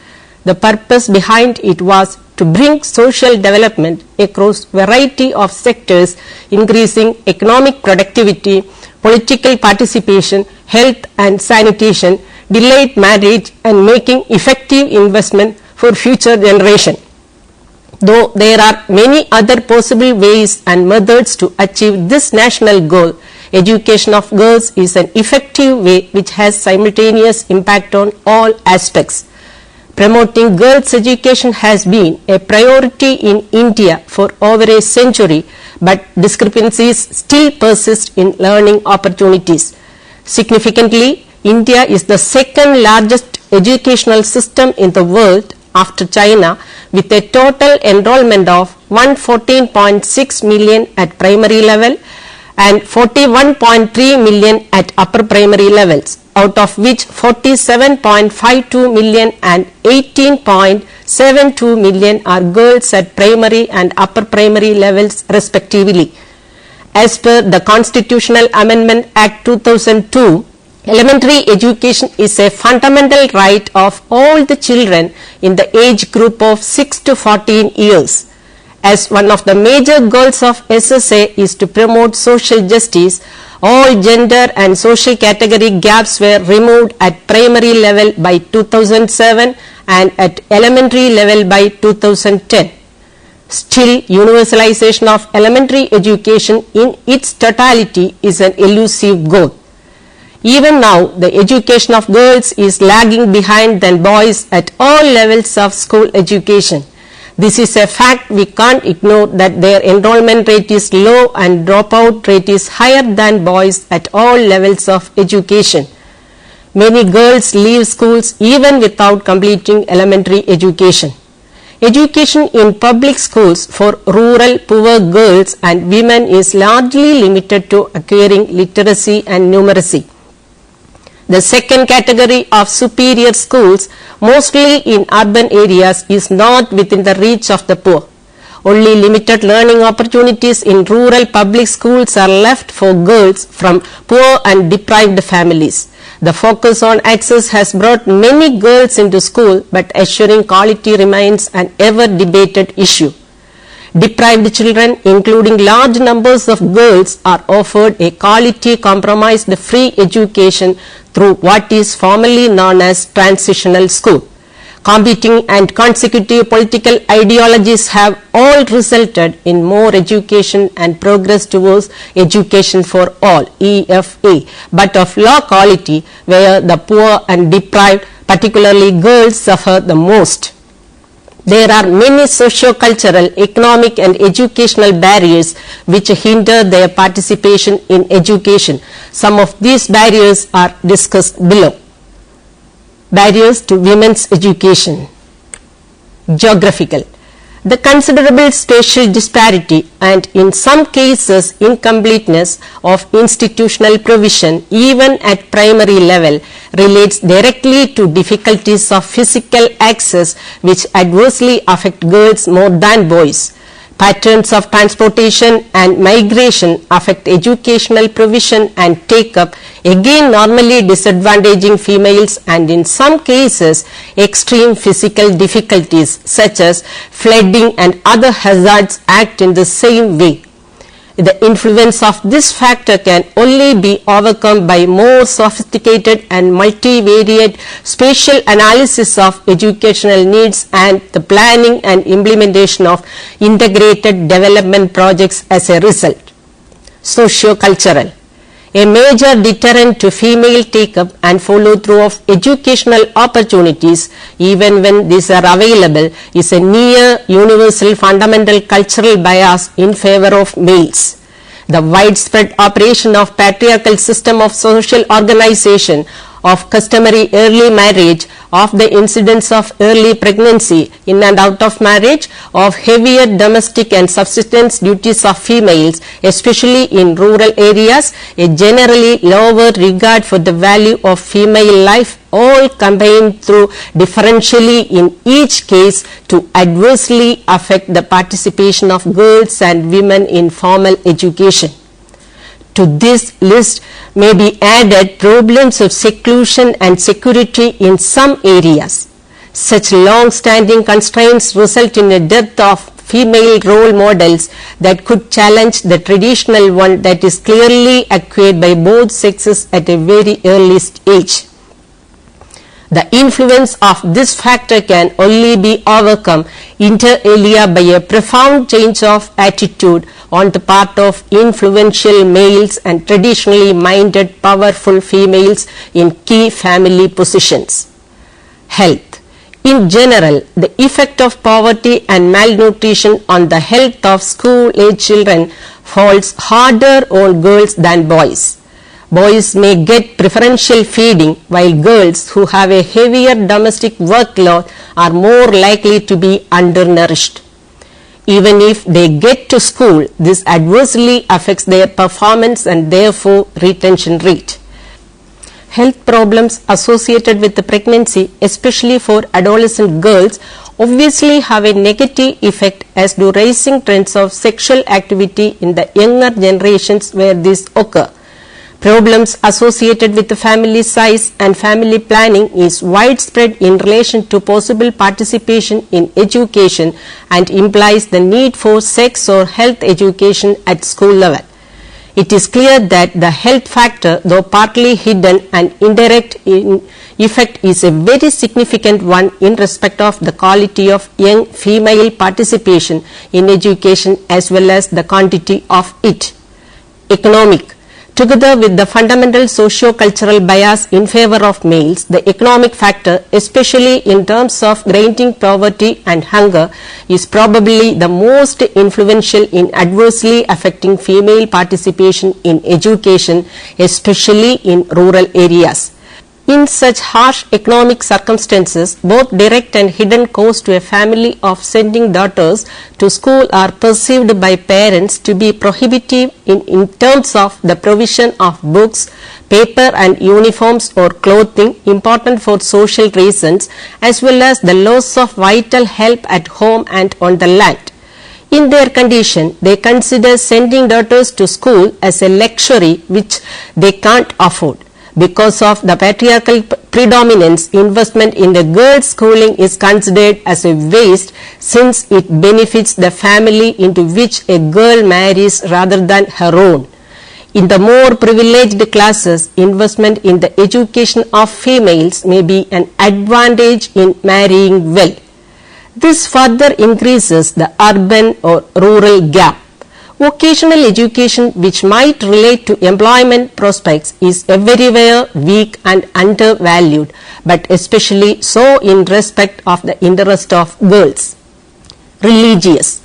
The purpose behind it was to bring social development across variety of sectors, increasing economic productivity, political participation, health and sanitation, delayed marriage, and making effective investment for future generation. Though there are many other possible ways and methods to achieve this national goal, education of girls is an effective way which has simultaneous impact on all aspects. Promoting girls' education has been a priority in India for over a century, but discrepancies still persist in learning opportunities. Significantly, India is the second largest educational system in the world after China, with a total enrollment of 114.6 million at primary level and 41.3 million at upper primary levels, out of which 47.52 million and 18.72 million are girls at primary and upper primary levels respectively. As per the Constitutional Amendment Act 2002, elementary education is a fundamental right of all the children in the age group of 6 to 14 years. As one of the major goals of SSA is to promote social justice, all gender and social category gaps were removed at primary level by 2007 and at elementary level by 2010. Still, universalization of elementary education in its totality is an elusive goal. Even now, the education of girls is lagging behind than boys at all levels of school education. This is a fact we can't ignore, that their enrollment rate is low and dropout rate is higher than boys at all levels of education. Many girls leave schools even without completing elementary education. Education in public schools for rural poor girls and women is largely limited to acquiring literacy and numeracy. The second category of superior schools, mostly in urban areas, is not within the reach of the poor. Only limited learning opportunities in rural public schools are left for girls from poor and deprived families. The focus on access has brought many girls into school, but assuring quality remains an ever-debated issue. Deprived children, including large numbers of girls, are offered a quality compromised free education through what is formally known as transitional school. Competing and consecutive political ideologies have all resulted in more education and progress towards education for all, EFA, but of low quality, where the poor and deprived, particularly girls, suffer the most. There are many socio-cultural, economic and educational barriers which hinder their participation in education. Some of these barriers are discussed below. Barriers to women's education. Geographical. The considerable spatial disparity and in some cases incompleteness of institutional provision even at primary level relates directly to difficulties of physical access which adversely affect girls more than boys. Patterns of transportation and migration affect educational provision and take-up, again normally disadvantaging females, and in some cases extreme physical difficulties such as flooding and other hazards act in the same way. The influence of this factor can only be overcome by more sophisticated and multivariate spatial analysis of educational needs and the planning and implementation of integrated development projects as a result. Socio-cultural. A major deterrent to female take-up and follow-through of educational opportunities, even when these are available, is a near universal fundamental cultural bias in favor of males. The widespread operation of patriarchal system of social organization, of customary early marriage, of the incidence of early pregnancy in and out of marriage, of heavier domestic and subsistence duties of females, especially in rural areas, a generally lower regard for the value of female life, all combined through differentially in each case to adversely affect the participation of girls and women in formal education. To this list may be added problems of seclusion and security in some areas. Such long-standing constraints result in a dearth of female role models that could challenge the traditional one that is clearly acquired by both sexes at a very early age. The influence of this factor can only be overcome inter alia by a profound change of attitude on the part of influential males and traditionally minded powerful females in key family positions. Health. In general, the effect of poverty and malnutrition on the health of school-age children falls harder on girls than boys. Boys may get preferential feeding, while girls who have a heavier domestic workload are more likely to be undernourished. Even if they get to school, this adversely affects their performance and therefore retention rate. Health problems associated with the pregnancy, especially for adolescent girls, obviously have a negative effect, as do rising trends of sexual activity in the younger generations where these occur. Problems associated with the family size and family planning is widespread in relation to possible participation in education and implies the need for sex or health education at school level. It is clear that the health factor, though partly hidden and indirect in effect, is a very significant one in respect of the quality of young female participation in education as well as the quantity of it. Economic. Together with the fundamental socio-cultural bias in favor of males, the economic factor, especially in terms of grading poverty and hunger, is probably the most influential in adversely affecting female participation in education, especially in rural areas. In such harsh economic circumstances, both direct and hidden costs to a family of sending daughters to school are perceived by parents to be prohibitive in terms of the provision of books, paper and uniforms or clothing important for social reasons, as well as the loss of vital help at home and on the land. In their condition, they consider sending daughters to school as a luxury which they can't afford. Because of the patriarchal predominance, investment in the girls' schooling is considered as a waste since it benefits the family into which a girl marries rather than her own. In the more privileged classes, investment in the education of females may be an advantage in marrying well. This further increases the urban or rural gap. Vocational education, which might relate to employment prospects, is everywhere weak and undervalued, but especially so in respect of the interest of girls. Religious.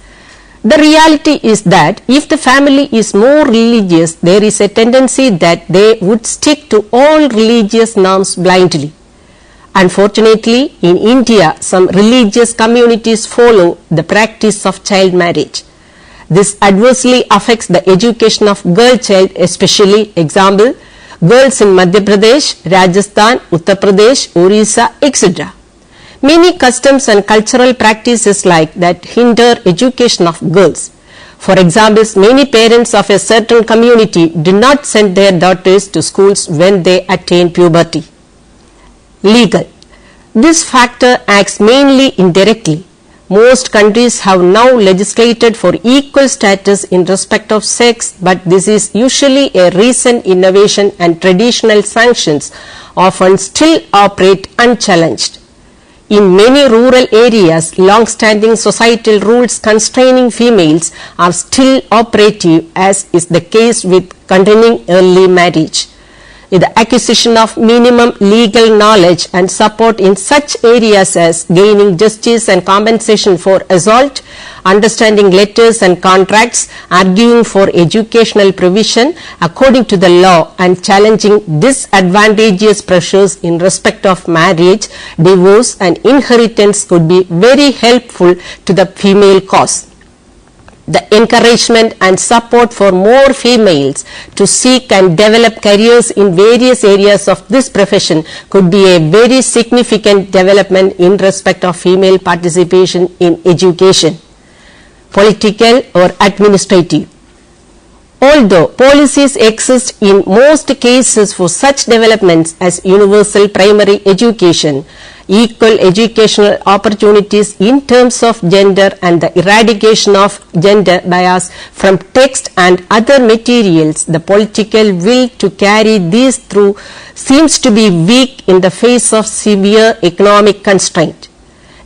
The reality is that if the family is more religious, there is a tendency that they would stick to all religious norms blindly. Unfortunately, in India, some religious communities follow the practice of child marriage. This adversely affects the education of girl child, especially, example, girls in Madhya Pradesh, Rajasthan, Uttar Pradesh, Orissa, etc. Many customs and cultural practices like that hinder education of girls. For example, many parents of a certain community do not send their daughters to schools when they attain puberty. Legal. This factor acts mainly indirectly. Most countries have now legislated for equal status in respect of sex, but this is usually a recent innovation and traditional sanctions often still operate unchallenged. In many rural areas, long-standing societal rules constraining females are still operative, as is the case with continuing early marriage. The acquisition of minimum legal knowledge and support in such areas as gaining justice and compensation for assault, understanding letters and contracts, arguing for educational provision according to the law, and challenging disadvantageous pressures in respect of marriage, divorce and inheritance could be very helpful to the female cause. The encouragement and support for more females to seek and develop careers in various areas of this profession could be a very significant development in respect of female participation in education. Political or administrative. Although policies exist in most cases for such developments as universal primary education, equal educational opportunities in terms of gender and the eradication of gender bias from text and other materials, the political will to carry these through seems to be weak in the face of severe economic constraint.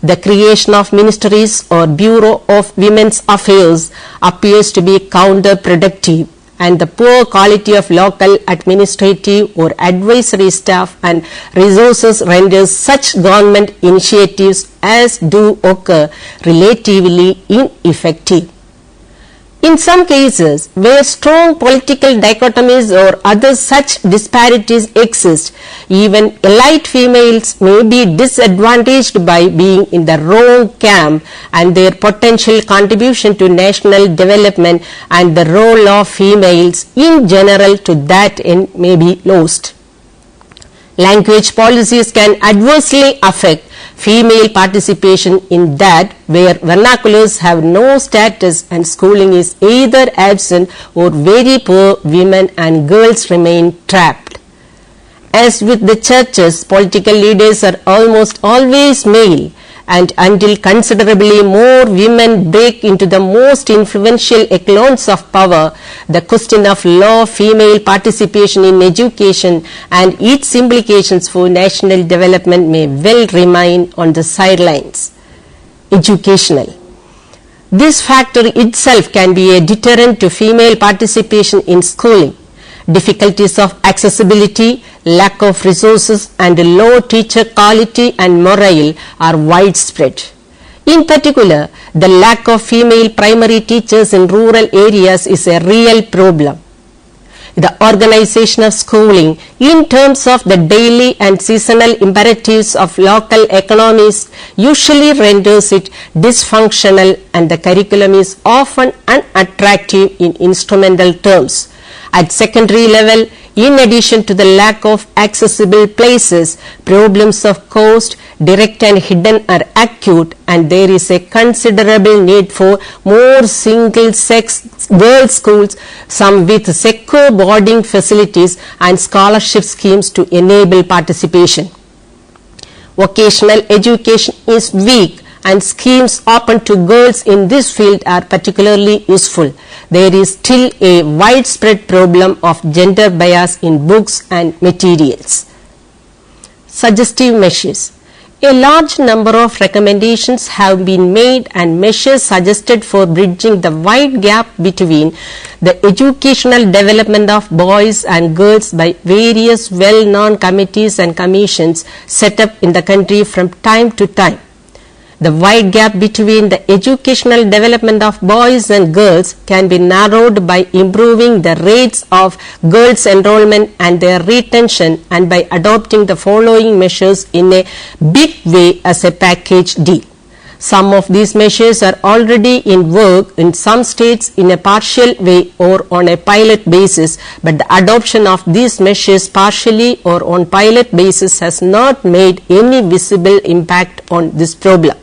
The creation of ministries or Bureau of Women's Affairs appears to be counterproductive, and the poor quality of local administrative or advisory staff and resources renders such government initiatives as do occur relatively ineffective. In some cases, where strong political dichotomies or other such disparities exist, even elite females may be disadvantaged by being in the wrong camp, and their potential contribution to national development and the role of females in general to that end may be lost. Language policies can adversely affect female participation in that where vernaculars have no status and schooling is either absent or very poor, women and girls remain trapped. As with the churches, political leaders are almost always male, and until considerably more women break into the most influential echelons of power, the question of law female participation in education and its implications for national development may well remain on the sidelines. Educational. This factor itself can be a deterrent to female participation in schooling. Difficulties of accessibility, lack of resources and low teacher quality and morale are widespread. In particular, the lack of female primary teachers in rural areas is a real problem. The organization of schooling in terms of the daily and seasonal imperatives of local economies usually renders it dysfunctional, and the curriculum is often unattractive in instrumental terms. At secondary level, in addition to the lack of accessible places, problems of cost, direct and hidden, are acute, and there is a considerable need for more single-sex girls' schools, some with secure boarding facilities and scholarship schemes to enable participation. Vocational education is weak, and schemes open to girls in this field are particularly useful. There is still a widespread problem of gender bias in books and materials. Suggestive measures. A large number of recommendations have been made and measures suggested for bridging the wide gap between the educational development of boys and girls by various well-known committees and commissions set up in the country from time to time. The wide gap between the educational development of boys and girls can be narrowed by improving the rates of girls' enrollment and their retention, and by adopting the following measures in a big way as a package deal. Some of these measures are already in work in some states in a partial way or on a pilot basis, but the adoption of these measures partially or on pilot basis has not made any visible impact on this problem.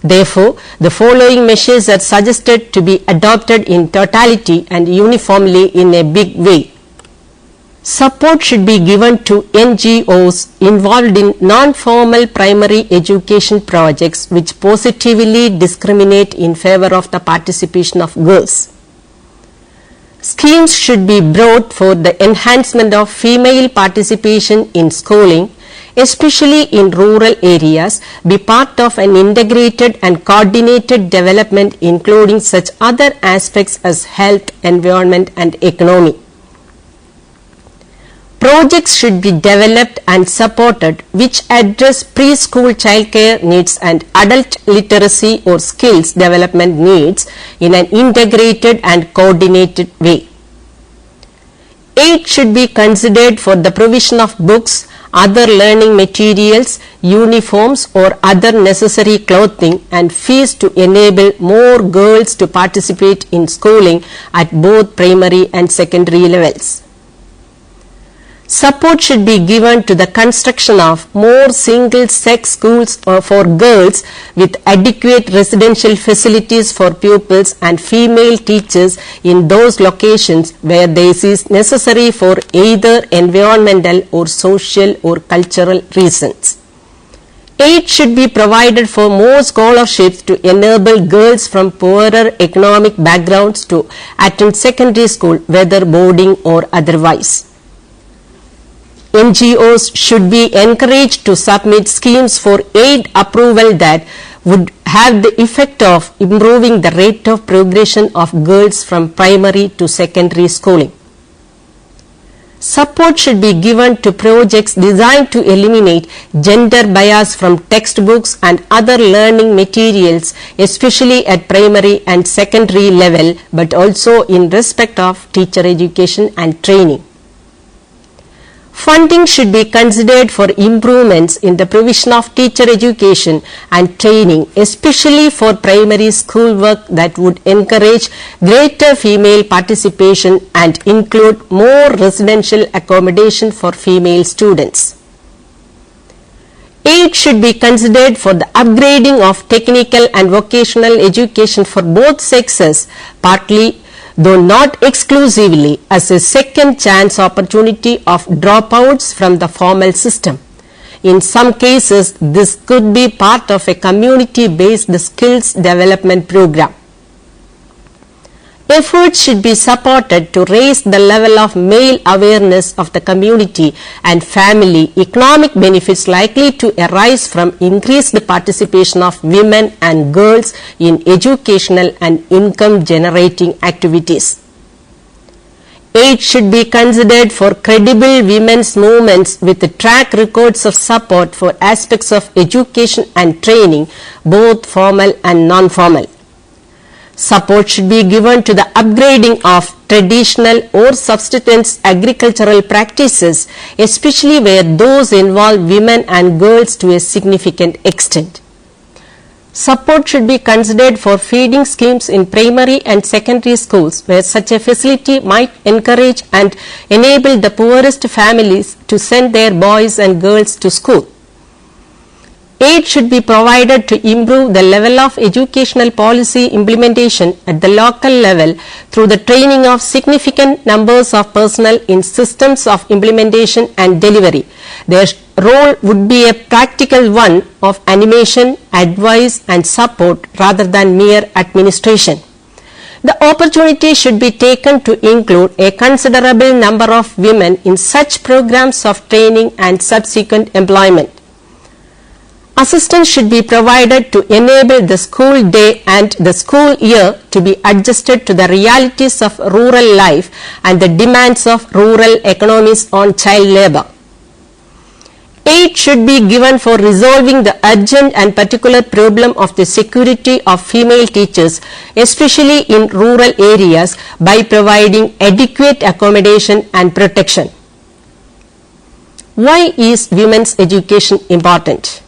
Therefore, the following measures are suggested to be adopted in totality and uniformly in a big way. Support should be given to NGOs involved in non-formal primary education projects which positively discriminate in favor of the participation of girls. Schemes should be brought for the enhancement of female participation in schooling, especially in rural areas, be part of an integrated and coordinated development including such other aspects as health, environment and economy. Projects should be developed and supported which address preschool childcare needs and adult literacy or skills development needs in an integrated and coordinated way. Aid should be considered for the provision of books, other learning materials, uniforms or other necessary clothing, and fees to enable more girls to participate in schooling at both primary and secondary levels. Support should be given to the construction of more single-sex schools for girls with adequate residential facilities for pupils and female teachers in those locations where this is necessary for either environmental or social or cultural reasons. Aid should be provided for more scholarships to enable girls from poorer economic backgrounds to attend secondary school, whether boarding or otherwise. NGOs should be encouraged to submit schemes for aid approval that would have the effect of improving the rate of progression of girls from primary to secondary schooling. Support should be given to projects designed to eliminate gender bias from textbooks and other learning materials, especially at primary and secondary level, but also in respect of teacher education and training. Funding should be considered for improvements in the provision of teacher education and training, especially for primary school work that would encourage greater female participation and include more residential accommodation for female students. Aid should be considered for the upgrading of technical and vocational education for both sexes, partly though not exclusively, as a second chance opportunity of dropouts from the formal system. In some cases, this could be part of a community-based skills development program. Efforts should be supported to raise the level of male awareness of the community and family economic benefits likely to arise from increased participation of women and girls in educational and income-generating activities. Aid should be considered for credible women's movements with track records of support for aspects of education and training, both formal and non-formal. Support should be given to the upgrading of traditional or subsistence agricultural practices, especially where those involve women and girls to a significant extent. Support should be considered for feeding schemes in primary and secondary schools, where such a facility might encourage and enable the poorest families to send their boys and girls to school. Aid should be provided to improve the level of educational policy implementation at the local level through the training of significant numbers of personnel in systems of implementation and delivery. Their role would be a practical one of animation, advice and support rather than mere administration. The opportunity should be taken to include a considerable number of women in such programs of training and subsequent employment. Assistance should be provided to enable the school day and the school year to be adjusted to the realities of rural life and the demands of rural economies on child labor. Aid should be given for resolving the urgent and particular problem of the security of female teachers, especially in rural areas, by providing adequate accommodation and protection. Why is women's education important?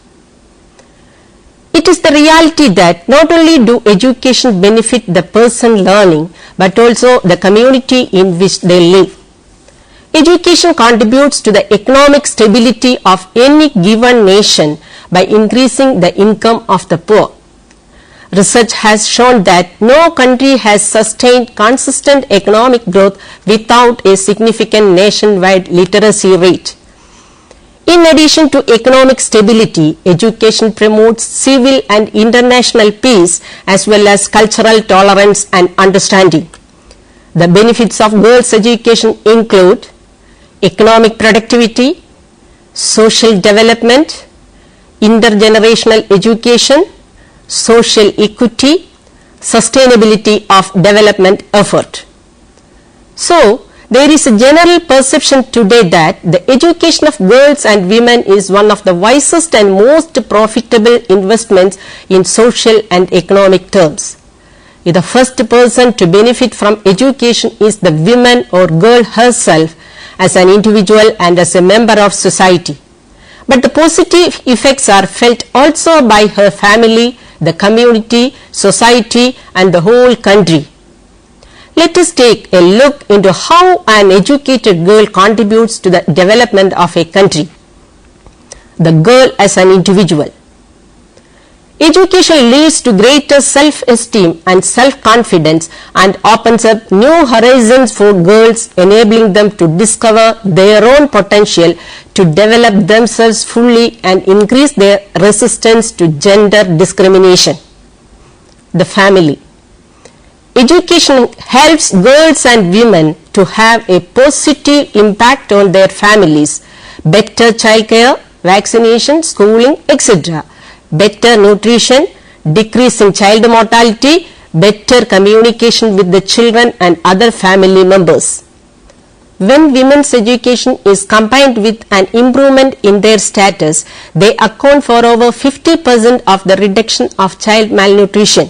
It is the reality that not only do education benefit the person learning, but also the community in which they live. Education contributes to the economic stability of any given nation by increasing the income of the poor. Research has shown that no country has sustained consistent economic growth without a significant nationwide literacy rate. In addition to economic stability, education promotes civil and international peace as well as cultural tolerance and understanding. The benefits of girls' education include economic productivity, social development, intergenerational education, social equity, sustainability of development effort. So, there is a general perception today that the education of girls and women is one of the wisest and most profitable investments in social and economic terms. The first person to benefit from education is the woman or girl herself as an individual and as a member of society. But the positive effects are felt also by her family, the community, society and the whole country. Let us take a look into how an educated girl contributes to the development of a country. The girl as an individual. Education leads to greater self-esteem and self-confidence and opens up new horizons for girls, enabling them to discover their own potential, to develop themselves fully and increase their resistance to gender discrimination. The family. Education helps girls and women to have a positive impact on their families, better childcare, vaccination, schooling, etc., better nutrition, decrease in child mortality, better communication with the children and other family members. When women's education is combined with an improvement in their status, they account for over 50% of the reduction of child malnutrition.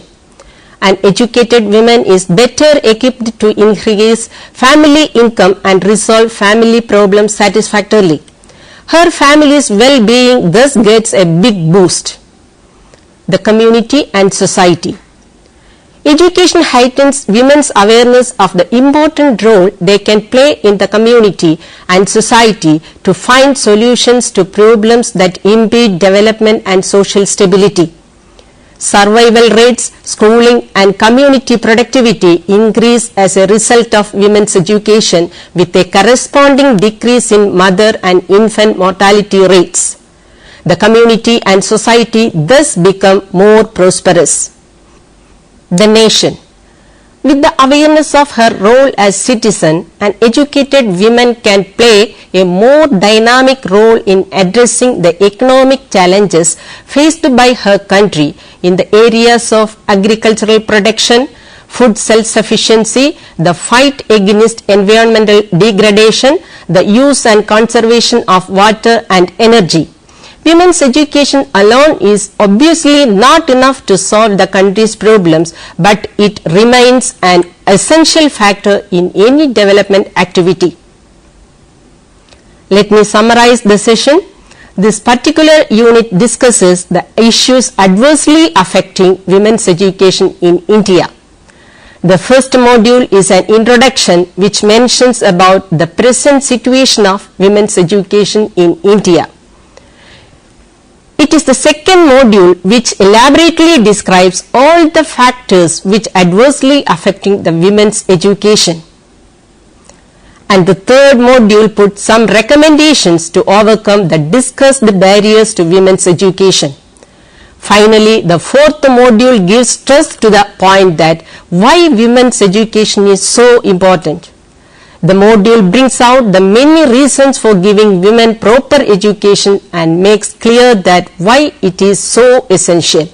An educated woman is better equipped to increase family income and resolve family problems satisfactorily. Her family's well-being thus gets a big boost. The community and society. Education Education heightens women's awareness of the important role they can play in the community and society to find solutions to problems that impede development and social stability. Survival rates, schooling and community productivity increase as a result of women's education, with a corresponding decrease in mother and infant mortality rates. The community and society thus become more prosperous. The nation. With the awareness of her role as citizen, an educated woman can play a more dynamic role in addressing the economic challenges faced by her country in the areas of agricultural production, food self-sufficiency, the fight against environmental degradation, the use and conservation of water and energy. Women's education alone is obviously not enough to solve the country's problems, but it remains an essential factor in any development activity. Let me summarize the session. This particular unit discusses the issues adversely affecting women's education in India. The first module is an introduction which mentions about the present situation of women's education in India. It is the second module which elaborately describes all the factors which adversely affecting the women's education. And the third module puts some recommendations to overcome the discussed barriers to women's education. Finally, the fourth module gives stress to the point that why women's education is so important. The module brings out the many reasons for giving women proper education and makes clear that why it is so essential.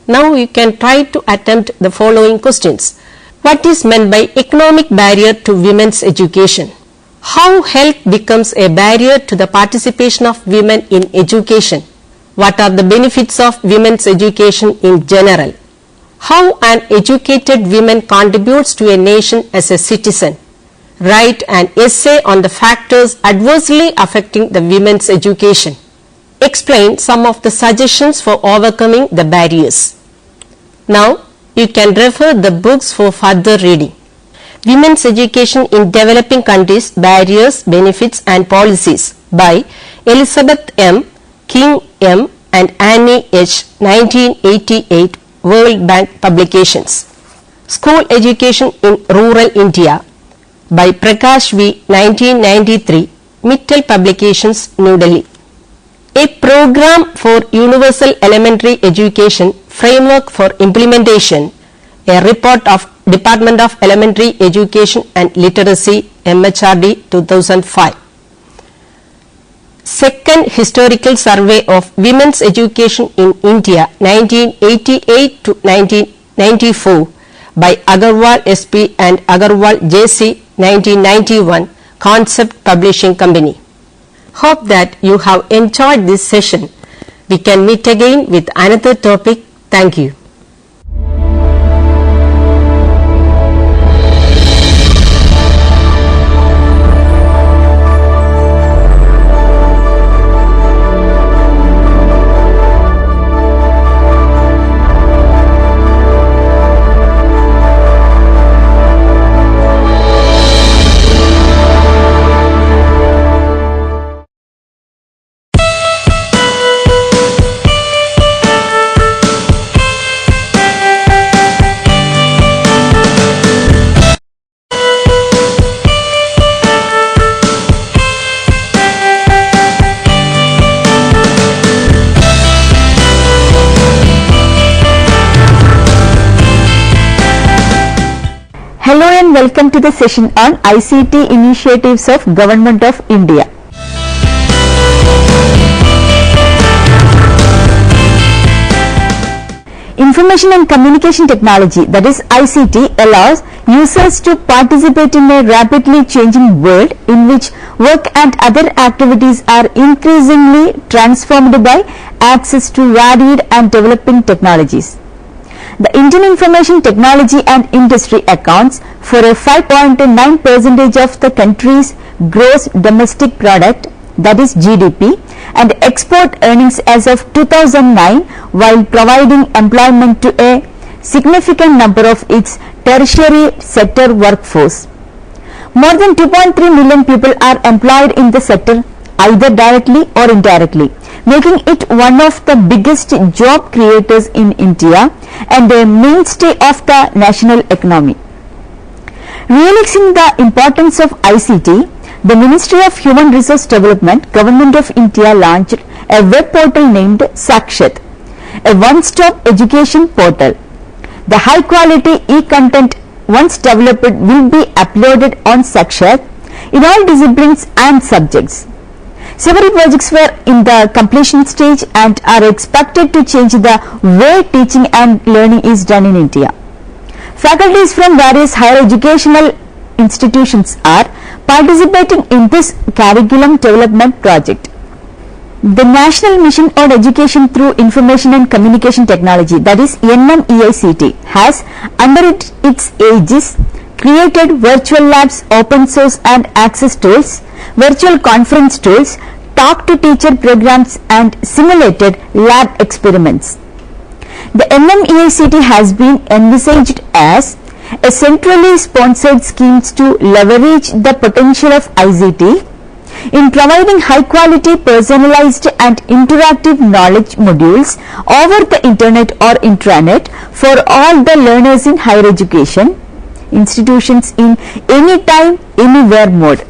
Now you can try to attempt the following questions. What is meant by economic barrier to women's education? How health becomes a barrier to the participation of women in education? What are the benefits of women's education in general? How an educated woman contributes to a nation as a citizen? Write an essay on the factors adversely affecting the women's education. Explain some of the suggestions for overcoming the barriers. Now, you can refer the books for further reading. Women's Education in Developing Countries, Barriers, Benefits and Policies by Elizabeth M., King M. and Annie H. 1988, World Bank Publications. School Education in Rural India by Prakash V. 1993, Mittal Publications, New Delhi. A Program for Universal Elementary Education, Framework for Implementation, a report of Department of Elementary Education and Literacy, MHRD, 2005. Second Historical Survey of Women's Education in India, 1988 to 1994, by Agarwal SP and Agarwal JC, 1991, Concept Publishing Company. Hope that you have enjoyed this session. We can meet again with another topic. Thank you. Hello and welcome to the session on ICT initiatives of Government of India. Information and Communication Technology, that is ICT, allows users to participate in a rapidly changing world in which work and other activities are increasingly transformed by access to varied and developing technologies. The Indian Information Technology and Industry accounts for a 5.9% of the country's gross domestic product, that is GDP, and export earnings as of 2009, while providing employment to a significant number of its tertiary sector workforce. More than 2.3 million people are employed in the sector either directly or indirectly, making it one of the biggest job creators in India and a mainstay of the national economy. Realizing the importance of ICT, the Ministry of Human Resource Development, Government of India launched a web portal named Sakshat, a one-stop education portal. The high-quality e-content once developed will be uploaded on Sakshat in all disciplines and subjects. Several projects were in the completion stage and are expected to change the way teaching and learning is done in India. Faculties from various higher educational institutions are participating in this curriculum development project. The National Mission on Education through Information and Communication Technology, that is NMEICT, has under its aegis created virtual labs, open source and access tools, virtual conference tools, talk to teacher programs and simulated lab experiments. The NMEICT has been envisaged as a centrally sponsored scheme to leverage the potential of ICT in providing high quality, personalized and interactive knowledge modules over the internet or intranet for all the learners in higher education institutions in anytime, anywhere mode.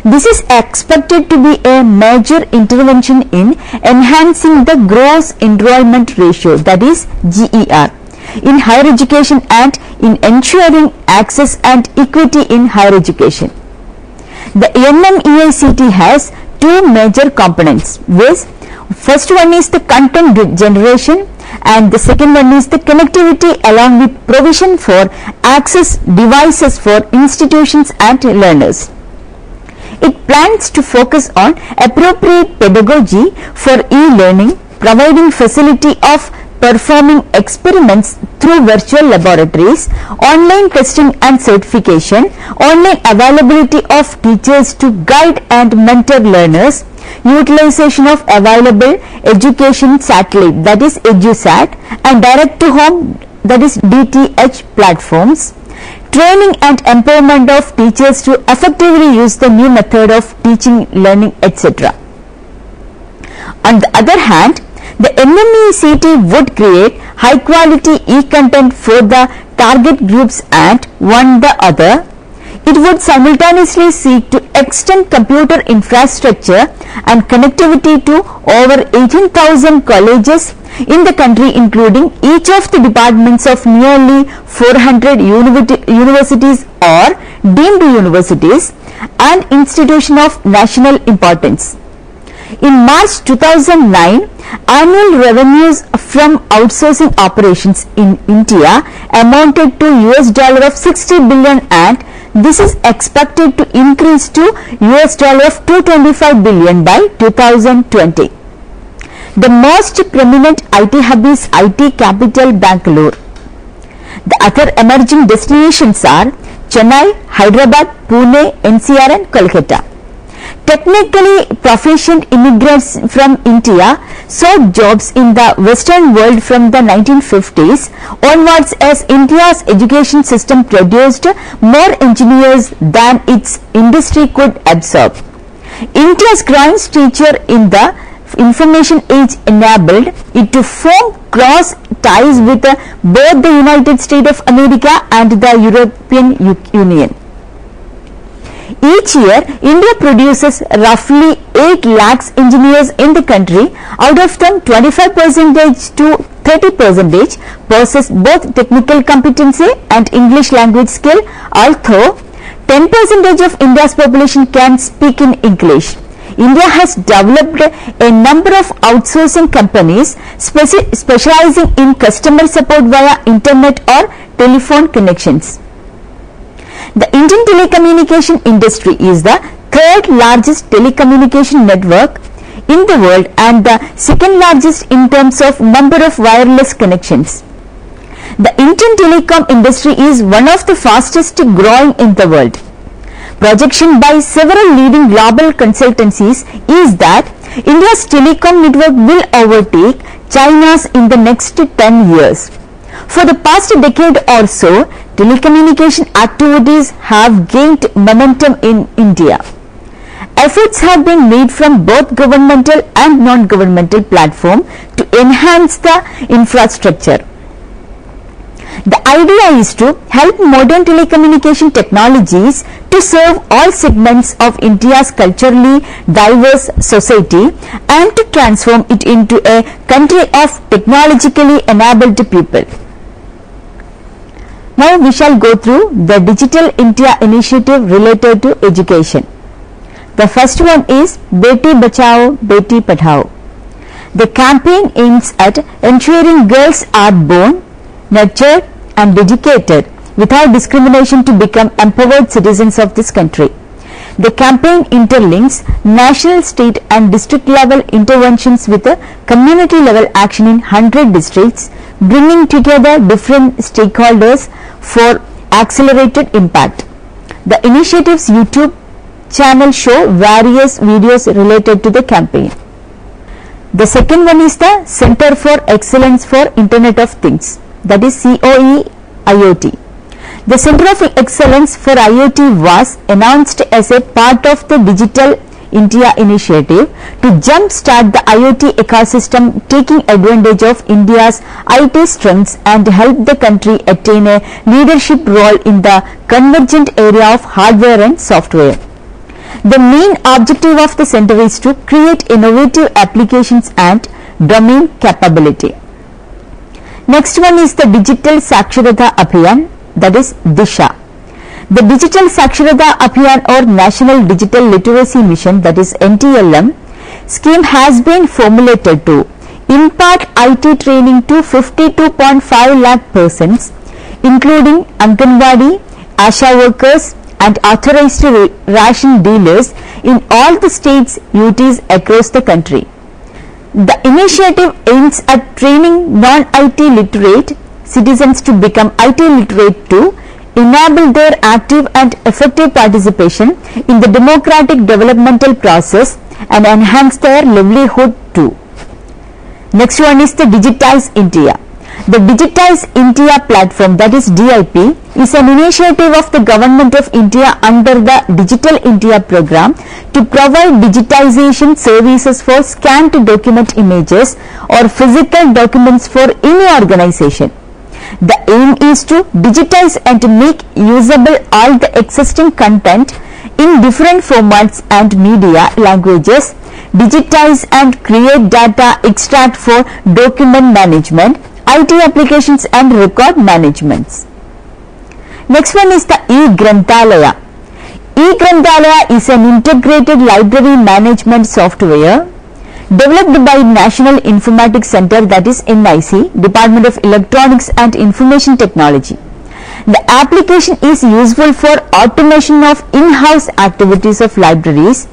This is expected to be a major intervention in enhancing the gross enrollment ratio, that is GER, in higher education and in ensuring access and equity in higher education. The NMEICT has two major components, with first one is the content generation and the second one is the connectivity along with provision for access devices for institutions and learners. It plans to focus on appropriate pedagogy for e-learning, providing facility of performing experiments through virtual laboratories, online testing and certification, online availability of teachers to guide and mentor learners, utilization of available education satellite, that is EduSat, and direct to home, that is DTH platforms, training and empowerment of teachers to effectively use the new method of teaching, learning, etc. On the other hand, the NMEICT would create high quality e-content for the target groups and on the other, it would simultaneously seek to extend computer infrastructure and connectivity to over 18,000 colleges in the country, including each of the departments of nearly 400 universities or deemed universities and institutions of national importance. In March 2009, annual revenues from outsourcing operations in India amounted to $60 billion, and this is expected to increase to $225 billion by 2020. The most prominent IT hub is IT capital Bangalore. The other emerging destinations are Chennai, Hyderabad, Pune, NCR and Kolkata. Technically proficient immigrants from India sought jobs in the Western world from the 1950s onwards, as India's education system produced more engineers than its industry could absorb. India's growing stature in the information age enabled it to form cross ties with both the United States of America and the European Union. Each year, India produces roughly 8 lakhs engineers in the country. Out of them, 25% to 30% possess both technical competency and English language skill, although 10% of India's population can speak in English. India has developed a number of outsourcing companies specializing in customer support via internet or telephone connections. The Indian telecommunication industry is the third largest telecommunication network in the world and the second largest in terms of number of wireless connections. The Indian telecom industry is one of the fastest growing in the world. Projection by several leading global consultancies is that India's telecom network will overtake China's in the next 10 years. For the past decade or so, telecommunication activities have gained momentum in India. Efforts have been made from both governmental and non-governmental platforms to enhance the infrastructure. The idea is to help modern telecommunication technologies to serve all segments of India's culturally diverse society and to transform it into a country of technologically enabled people. Now we shall go through the Digital India initiative related to education. The first one is Beti Bachao, Beti Padhao. The campaign aims at ensuring girls are born, nurtured and educated without discrimination to become empowered citizens of this country. The campaign interlinks national, state and district level interventions with a community level action in 100 districts, bringing together different stakeholders for accelerated impact. The initiative's YouTube channel show various videos related to the campaign. The second one is the Center for Excellence for Internet of Things, that is COE IoT. The Center of Excellence for IoT was announced as a part of the Digital India initiative to jumpstart the IoT ecosystem, taking advantage of India's IT strengths and help the country attain a leadership role in the convergent area of hardware and software. The main objective of the center is to create innovative applications and domain capability. Next one is the Digital Saksharata Abhiyan, that is DISHA. The Digital Saksharata Abhiyan or National Digital Literacy Mission, that is NTLM scheme has been formulated to impart IT training to 52.5 lakh persons, including Anganwadi, ASHA workers and authorized ration dealers in all the states UTs across the country. The initiative aims at training non-IT literate citizens to become IT literate to enable their active and effective participation in the democratic developmental process and enhance their livelihood too. Next one is the Digitize India. The Digitize India platform, that is DIP, is an initiative of the Government of India under the Digital India program to provide digitization services for scanned document images or physical documents for any organization. The aim is to digitize and make usable all the existing content in different formats and media languages, digitize and create data extract for document management, IT applications and record managements. Next one is the e-Granthalaya. e-Granthalaya is an integrated library management software developed by National Informatics Center, that is NIC, Department of Electronics and Information Technology. The application is useful for automation of in-house activities of libraries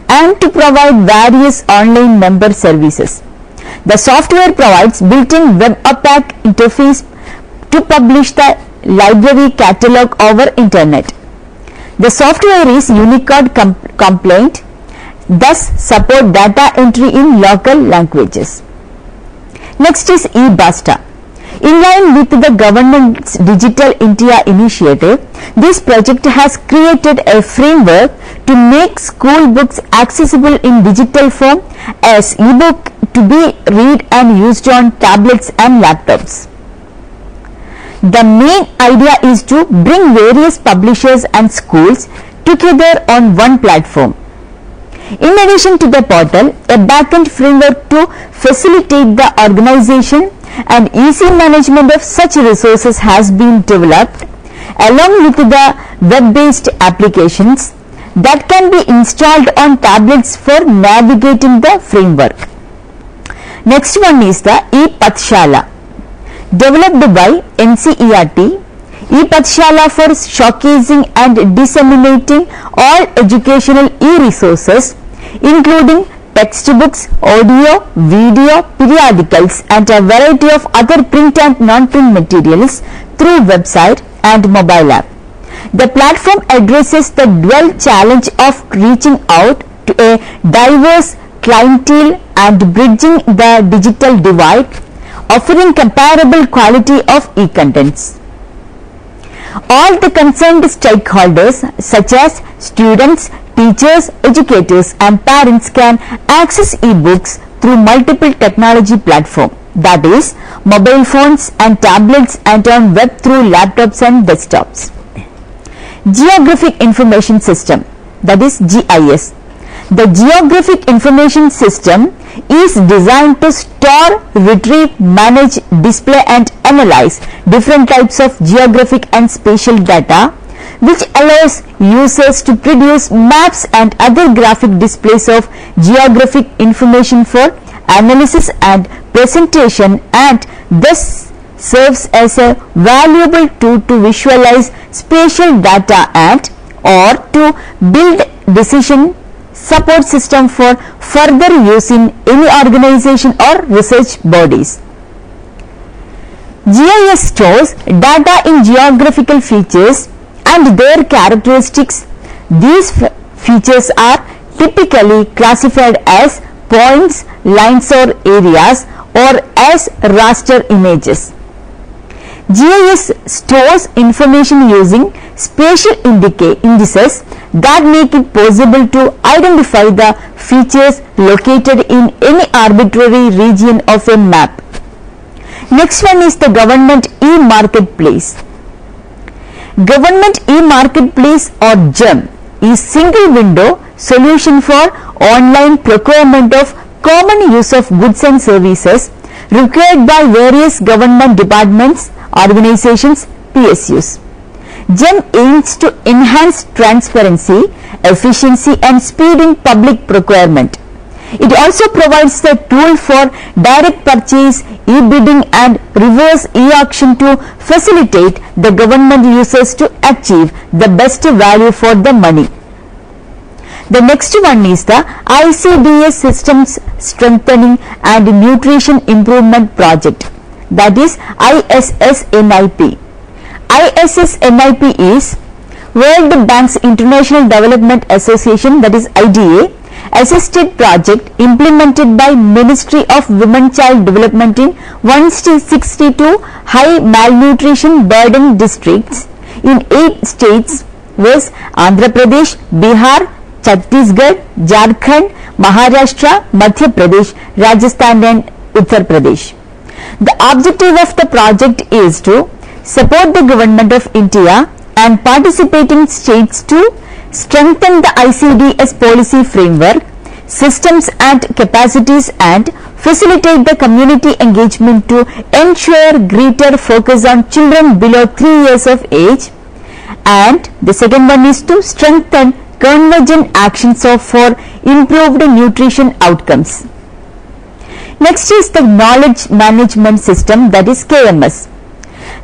and to provide various online member services. The software provides built-in web API interface to publish the library catalog over internet. The software is Unicode compliant, thus support data entry in local languages. Next is eBasta. In line with the government's Digital India initiative, this project has created a framework to make school books accessible in digital form as e-book to be read and used on tablets and laptops. The main idea is to bring various publishers and schools together on one platform. In addition to the portal, a backend framework to facilitate the organization and easy management of such resources has been developed, along with the web-based applications that can be installed on tablets for navigating the framework. Next one is the e-Pathshala, developed by NCERT. e-Pathshala for showcasing and disseminating all educational e-resources including textbooks, audio, video, periodicals and a variety of other print and non-print materials through website and mobile app. The platform addresses the dual challenge of reaching out to a diverse clientele and bridging the digital divide, offering comparable quality of e-contents. All the concerned stakeholders such as students, teachers, educators and parents can access e-books through multiple technology platforms, that is mobile phones and tablets, and on web through laptops and desktops. Geographic Information System, that is GIS. The Geographic Information System is designed to store, retrieve, manage, display and analyze different types of geographic and spatial data, which allows users to produce maps and other graphic displays of geographic information for analysis and presentation, and thus serves as a valuable tool to visualize spatial data and or to build decision support system for further use in any organization or research bodies. GIS stores data in geographical features and their characteristics. These features are typically classified as points, lines or areas, or as raster images. GIS stores information using spatial indices that make it possible to identify the features located in any arbitrary region of a map. Next one is the Government e-Marketplace. Government e-Marketplace or GEM is single window solution for online procurement of common use of goods and services required by various government departments, organizations, PSUs. GEM aims to enhance transparency, efficiency and speed in public procurement. It also provides the tool for direct purchase, e-bidding and reverse e-auction to facilitate the government users to achieve the best value for the money. The next one is the ICDS Systems Strengthening and Nutrition Improvement Project, that is ISSNIP. ISSNIP is World Bank's International Development Association, that is IDA, assisted project implemented by Ministry of Women Child Development in 162 high malnutrition burden districts in 8 states was Andhra Pradesh, Bihar, Chhattisgarh, Jharkhand, Maharashtra, Madhya Pradesh, Rajasthan and Uttar Pradesh. The objective of the project is to support the government of India and participating states to strengthen the ICDS policy framework, systems and capacities and facilitate the community engagement to ensure greater focus on children below 3 years of age. And the second one is to strengthen convergent actions for improved nutrition outcomes. Next is the Knowledge Management System, that is KMS.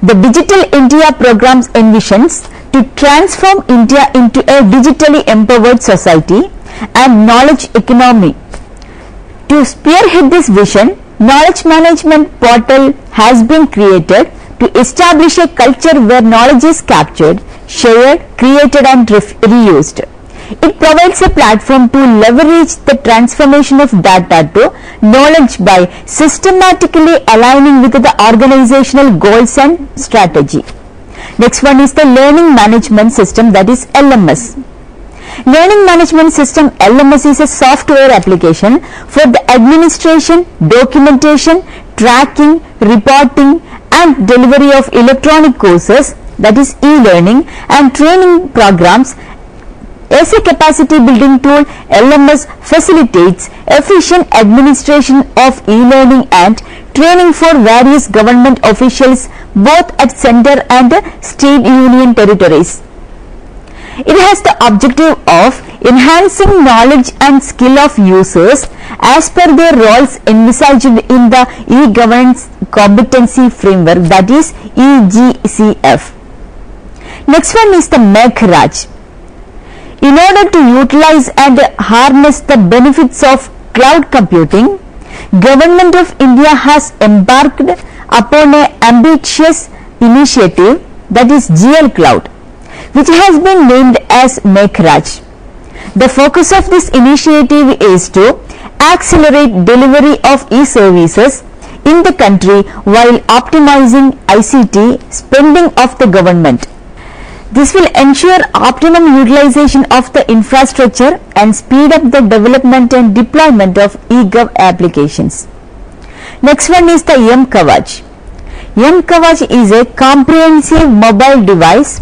The Digital India programs envisions to transform India into a digitally empowered society and knowledge economy. To spearhead this vision, Knowledge Management Portal has been created to establish a culture where knowledge is captured, shared, created and reused. It provides a platform to leverage the transformation of data to knowledge by systematically aligning with the organizational goals and strategy. Next one is the Learning Management System, that is LMS. Learning Management System LMS is a software application for the administration, documentation, tracking, reporting and delivery of electronic courses, that is e-learning and training programs. As a capacity building tool, LMS facilitates efficient administration of e-learning and training for various government officials both at center and state union territories. It has the objective of enhancing knowledge and skill of users as per their roles envisaged in the e-governance competency framework, that is EGCF. Next one is the Emmrc. In order to utilize and harness the benefits of cloud computing, Government of India has embarked upon an ambitious initiative, that is GL Cloud, which has been named as Emmrc. The focus of this initiative is to accelerate delivery of e-services, in the country while optimizing ICT spending of the government. This will ensure optimum utilization of the infrastructure and speed up the development and deployment of e-gov applications. Next one is the Emmrc. Emmrc is a comprehensive mobile device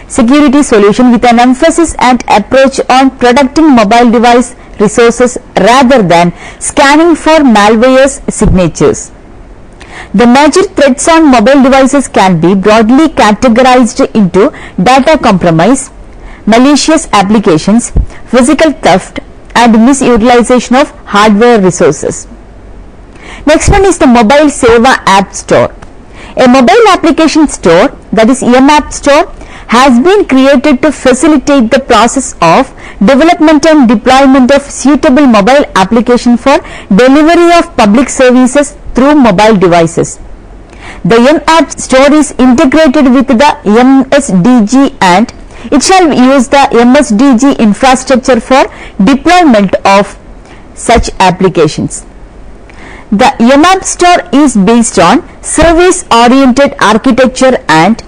security solution with an emphasis and approach on protecting mobile device resources rather than scanning for malware's signatures. The major threats on mobile devices can be broadly categorized into data compromise, malicious applications, physical theft, and misutilization of hardware resources. Next one is the Mobile Seva App Store. A mobile application store, that is Emmrc Store, has been created to facilitate the process of development and deployment of suitable mobile application for delivery of public services through mobile devices. The Emmrc Store is integrated with the MSDG and it shall use the MSDG infrastructure for deployment of such applications. The Emmrc Store is based on service-oriented architecture and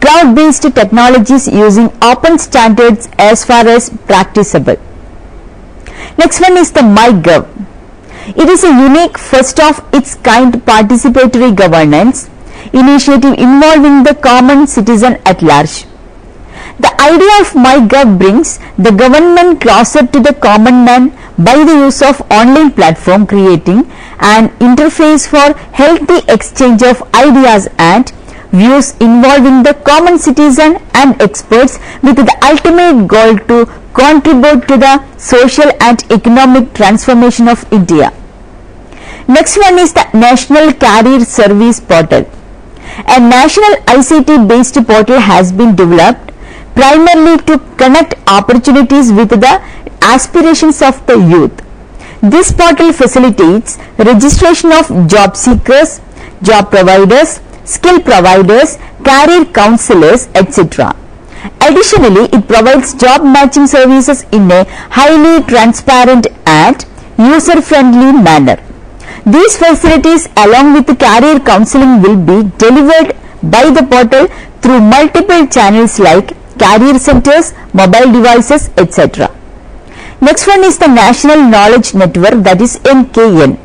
cloud-based technologies using open standards as far as practicable. Next one is the MyGov. It is a unique first of its kind participatory governance initiative involving the common citizen at large. The idea of MyGov brings the government closer to the common man by the use of online platform, creating an interface for healthy exchange of ideas and views involving the common citizen and experts with the ultimate goal to contribute to the social and economic transformation of India. Next one is the National Career Service Portal. A national ICT based portal has been developed primarily to connect opportunities with the aspirations of the youth. This portal facilitates registration of job seekers, job providers, skill providers, career counselors, etc. Additionally, it provides job matching services in a highly transparent and user-friendly manner. These facilities along with the career counseling will be delivered by the portal through multiple channels like career centers, mobile devices, etc. Next one is the National Knowledge Network, that is NKN.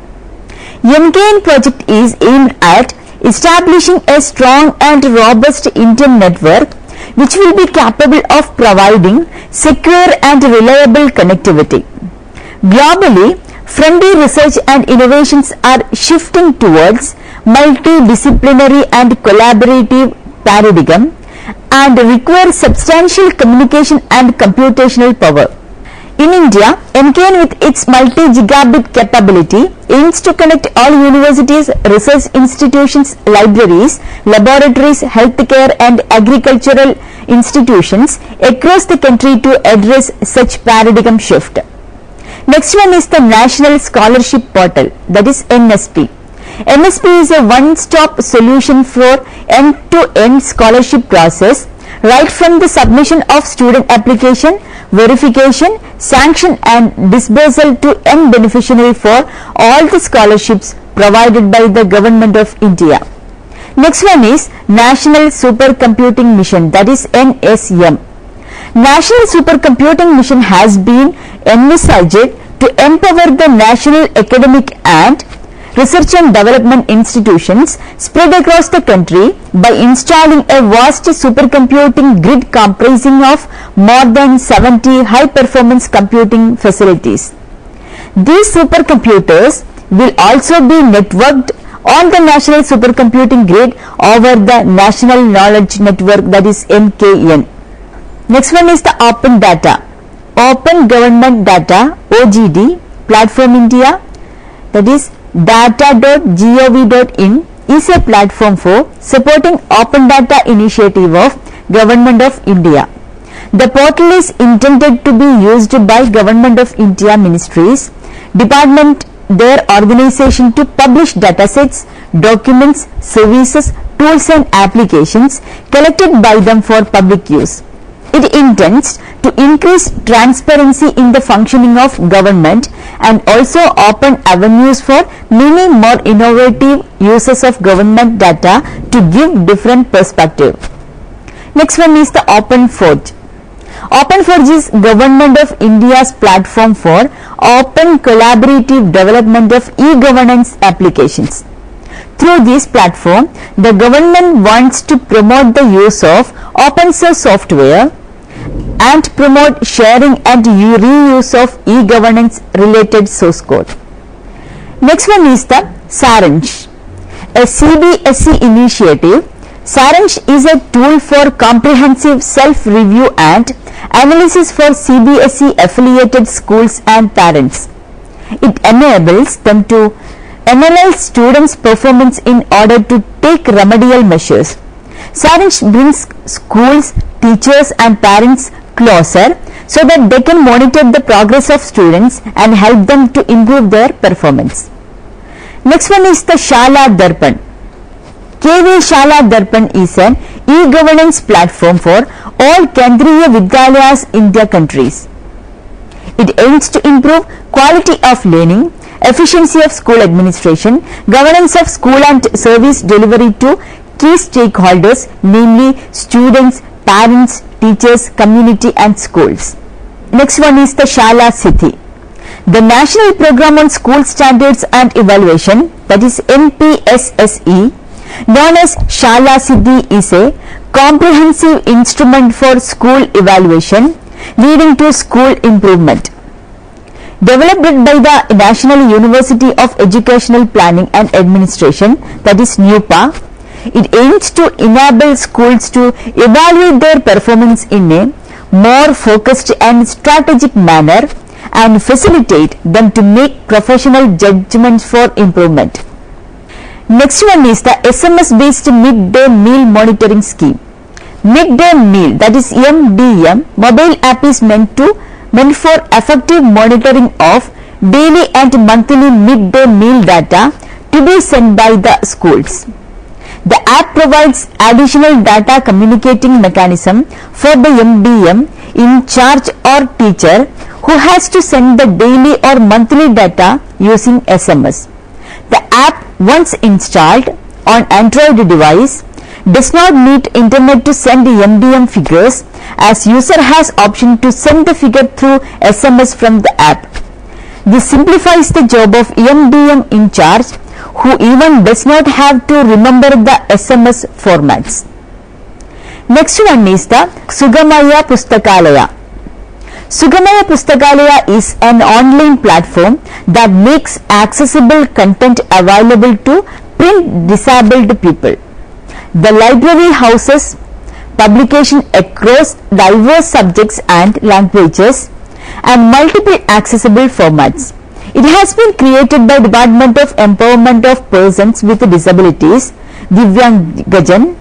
NKN project is aimed at establishing a strong and robust Indian network which will be capable of providing secure and reliable connectivity. Globally, friendly research and innovations are shifting towards multidisciplinary and collaborative paradigm and require substantial communication and computational power. In India, NKN with its multi-gigabit capability aims to connect all universities, research institutions, libraries, laboratories, healthcare and agricultural institutions across the country to address such paradigm shift. Next one is the National Scholarship Portal, that is NSP. NSP is a one-stop solution for end-to-end scholarship process right from the submission of student application, verification, sanction and disbursal to end beneficiary for all the scholarships provided by the Government of India. Next one is National Supercomputing Mission, that is NSM. National Supercomputing Mission has been envisaged to empower the national academic and research and development institutions spread across the country by installing a vast supercomputing grid comprising of more than 70 high-performance computing facilities. These supercomputers will also be networked on the National Supercomputing Grid over the National Knowledge Network, that is NKN. Next one is the Open Data. Open Government Data OGD Platform India, that is data.gov.in is a platform for supporting open data initiative of Government of India. The portal is intended to be used by Government of India ministries, department, their organization to publish datasets, documents, services, tools and applications collected by them for public use. It intends to increase transparency in the functioning of government and also open avenues for many more innovative uses of government data to give different perspective. Next one is the OpenForge. OpenForge is Government of India's platform for open collaborative development of e-governance applications. Through this platform, the government wants to promote the use of open source software and promote sharing and reuse of e-governance related source code. Next one is the Saransh, a CBSE initiative. Saransh is a tool for comprehensive self-review and analysis for CBSE affiliated schools and parents. It enables them to analyze students' performance in order to take remedial measures. Saransh brings schools, teachers and parents closer so that they can monitor the progress of students and help them to improve their performance. Next one is the Shala Darpan. KV Shala Darpan is an e-governance platform for all Kendriya Vidyalayas in their countries. It aims to improve quality of learning, efficiency of school administration, governance of school and service delivery to key stakeholders, namely students, parents, teachers, community and schools. Next one is the Shala Siddhi. The National Program on School Standards and Evaluation, that is NPSSE, known as Shala Siddhi, is a comprehensive instrument for school evaluation leading to school improvement. Developed by the National University of Educational Planning and Administration, that is NUPA, it aims to enable schools to evaluate their performance in a more focused and strategic manner and facilitate them to make professional judgments for improvement. Next one is the SMS based midday meal monitoring scheme. Midday meal, that is MDM mobile app is meant for effective monitoring of daily and monthly midday meal data to be sent by the schools. The app provides additional data communicating mechanism for the MDM in charge or teacher who has to send the daily or monthly data using SMS. The app, once installed on Android device, does not need internet to send the MDM figures, as user has option to send the figure through SMS from the app. This simplifies the job of MDM in charge, who even does not have to remember the SMS formats. Next one is the Sugamaya Pustakalaya. Sugamaya Pustakalaya is an online platform that makes accessible content available to print disabled people. The library houses publication across diverse subjects and languages and multiple accessible formats. It has been created by Department of Empowerment of Persons with Disabilities, Divyangjan,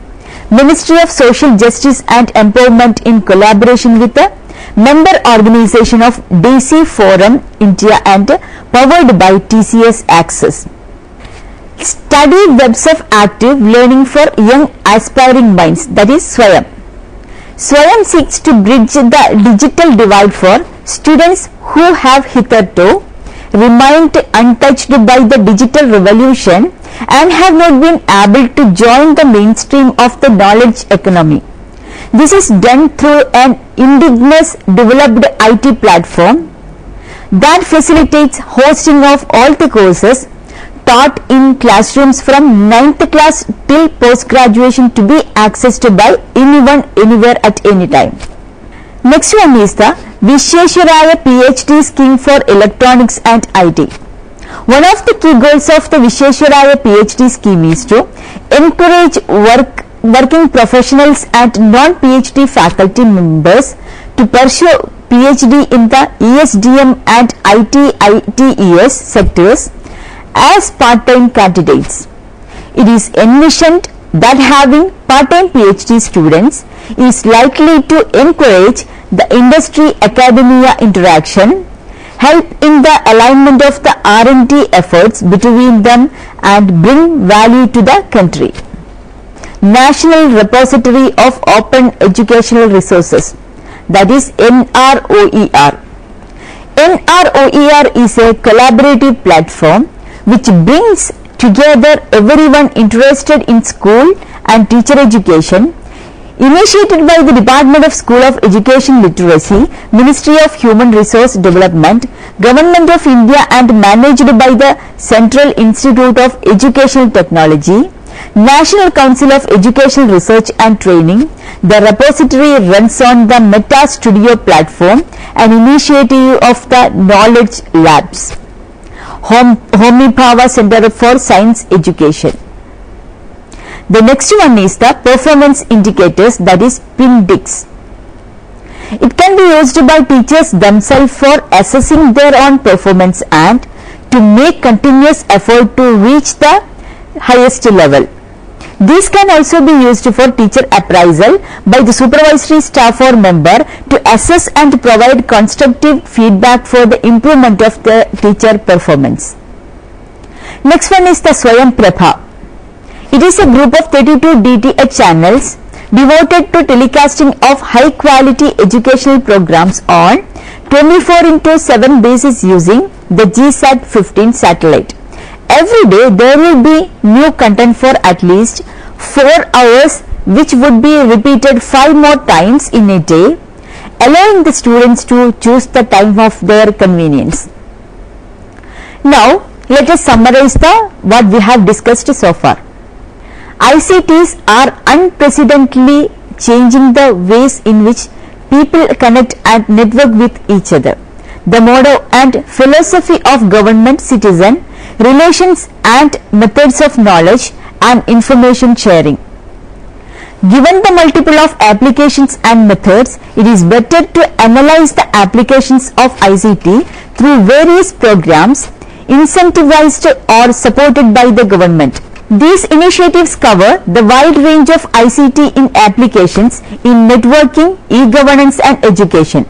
Ministry of Social Justice and Empowerment in collaboration with the member organization of DC Forum India and powered by TCS Access. Study Webs of Active Learning for Young Aspiring Minds, that is SWAYAM. SWAYAM seeks to bridge the digital divide for students who have hitherto remained untouched by the digital revolution and have not been able to join the mainstream of the knowledge economy. This is done through an indigenous developed IT platform that facilitates hosting of all the courses taught in classrooms from 9th class till post-graduation to be accessed by anyone, anywhere at any time. Next one is the Visheshwaraya PhD scheme for electronics and IT. One of the key goals of the Visheshwaraya PhD scheme is to encourage working professionals and non-PhD faculty members to pursue PhD in the ESDM and ITES sectors as part-time candidates. It is envisioned that having part-time PhD students is likely to encourage the industry-academia interaction, help in the alignment of the R&D efforts between them and bring value to the country. National Repository of Open Educational Resources. that is NROER. NROER is a collaborative platform which brings together everyone interested in school and teacher education, initiated by the Department of School of Education Literacy, Ministry of Human Resource Development, Government of India, and managed by the Central Institute of Educational Technology, National Council of Educational Research and Training. The repository runs on the Meta Studio platform, an initiative of the Knowledge Labs, Homi Bhabha Center for Science Education. The next one is the performance indicators, that is PINDIX. It can be used by teachers themselves for assessing their own performance and to make continuous effort to reach the highest level. These can also be used for teacher appraisal by the supervisory staff or member to assess and provide constructive feedback for the improvement of the teacher performance. Next one is the Swayam Prabha. It is a group of 32 DTH channels devoted to telecasting of high quality educational programs on 24/7 basis using the GSAT 15 satellite. Every day there will be new content for at least 4 hours, which would be repeated 5 more times in a day, allowing the students to choose the time of their convenience. Now let us summarize what we have discussed so far. ICTs are unprecedentedly changing the ways in which people connect and network with each other. The motto and philosophy of government-citizen relations and methods of knowledge and information sharing. Given the multiple of applications and methods, it is better to analyze the applications of ICT through various programs incentivized or supported by the government. These initiatives cover the wide range of ICT in applications in networking, e-governance and education.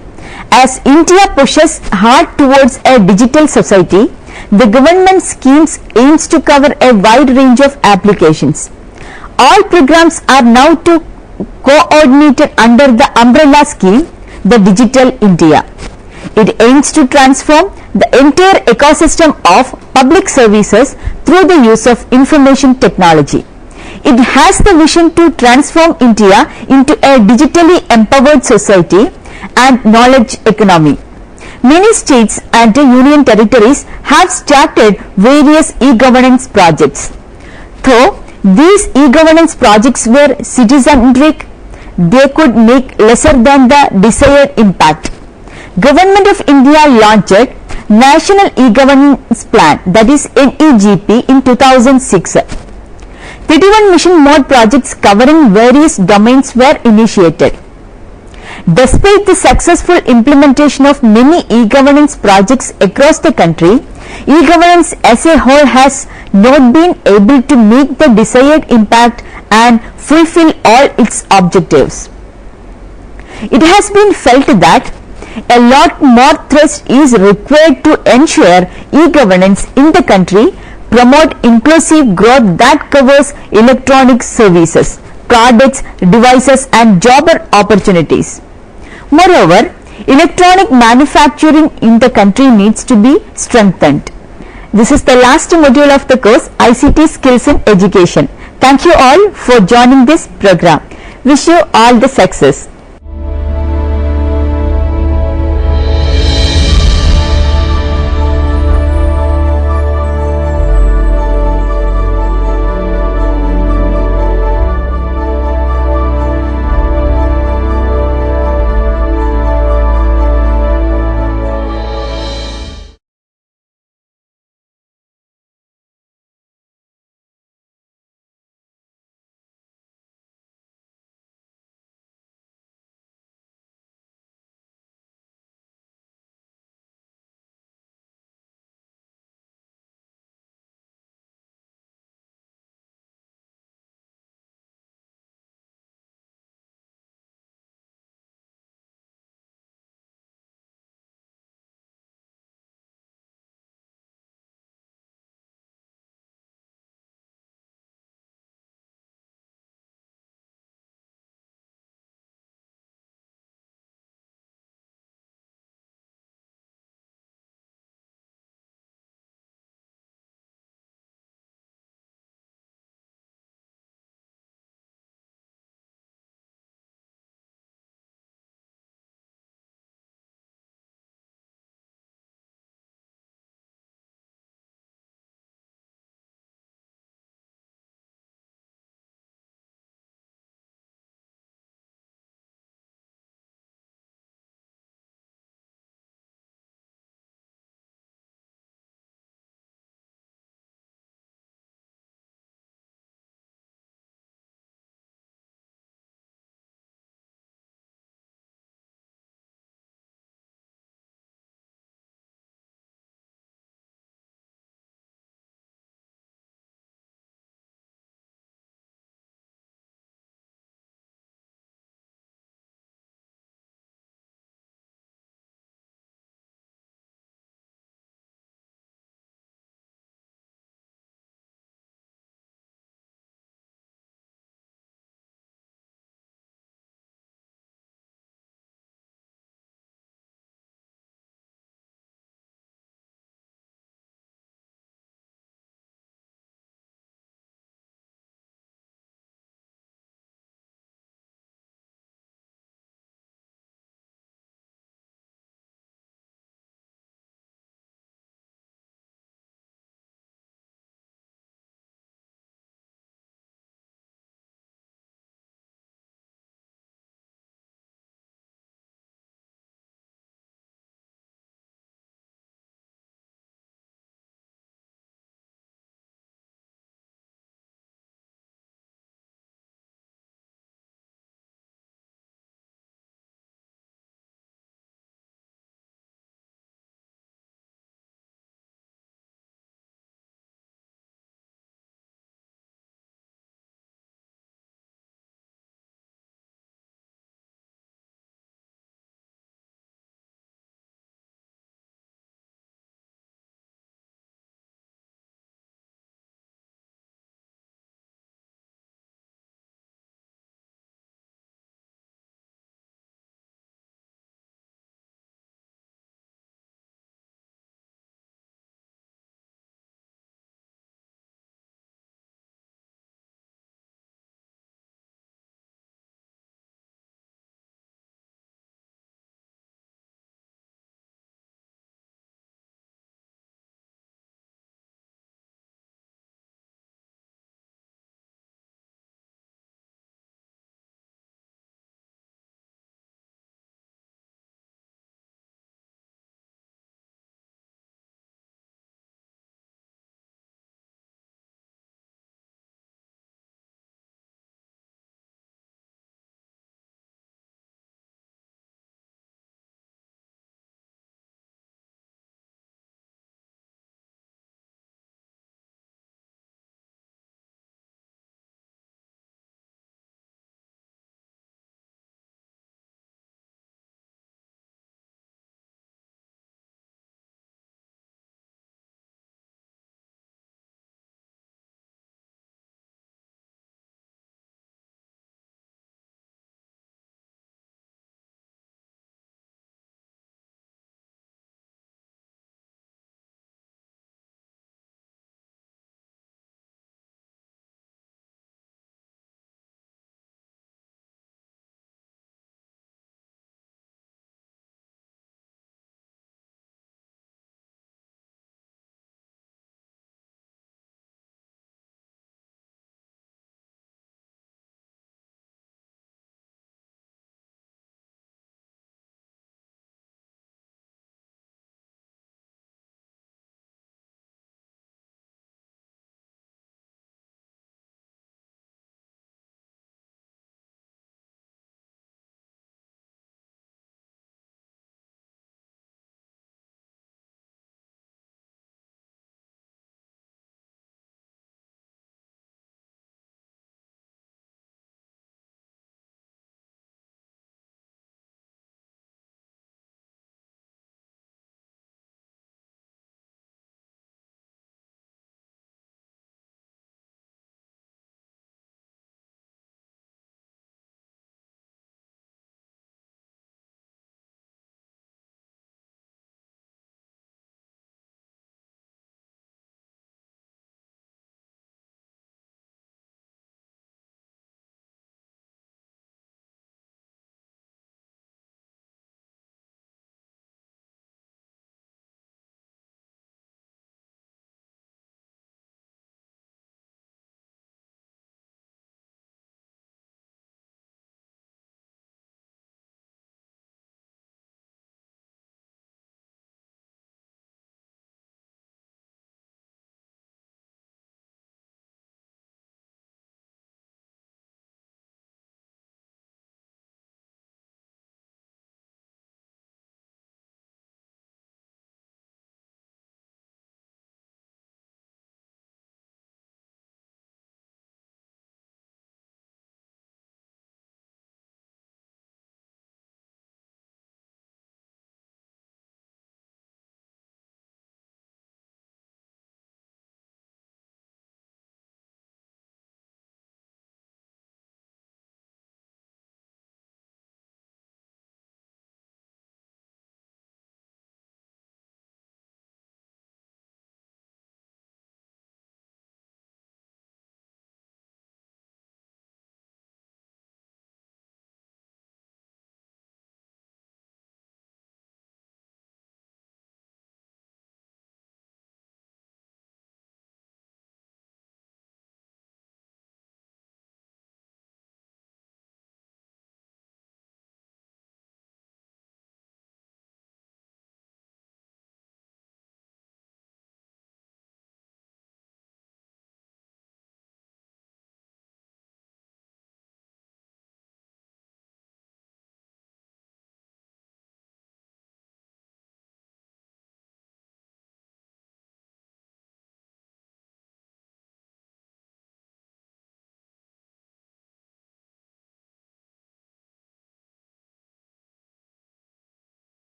As India pushes hard towards a digital society, the government schemes aims to cover a wide range of applications. All programs are now coordinated under the umbrella scheme, the Digital India. It aims to transform the entire ecosystem of public services through the use of information technology. It has the vision to transform India into a digitally empowered society and knowledge economy. Many states and union territories have started various e-governance projects. Though these e-governance projects were citizen-centric, they could make lesser than the desired impact. Government of India launched National E-Governance Plan, that is NEGP, in 2006. 31 mission mode projects covering various domains were initiated. Despite the successful implementation of many e-governance projects across the country, e-governance as a whole has not been able to make the desired impact and fulfill all its objectives. It has been felt that a lot more thrust is required to ensure e-governance in the country, promote inclusive growth that covers electronic services, products, devices and job opportunities. Moreover, electronic manufacturing in the country needs to be strengthened. This is the last module of the course ICT Skills in Education. Thank you all for joining this program. Wish you all the success.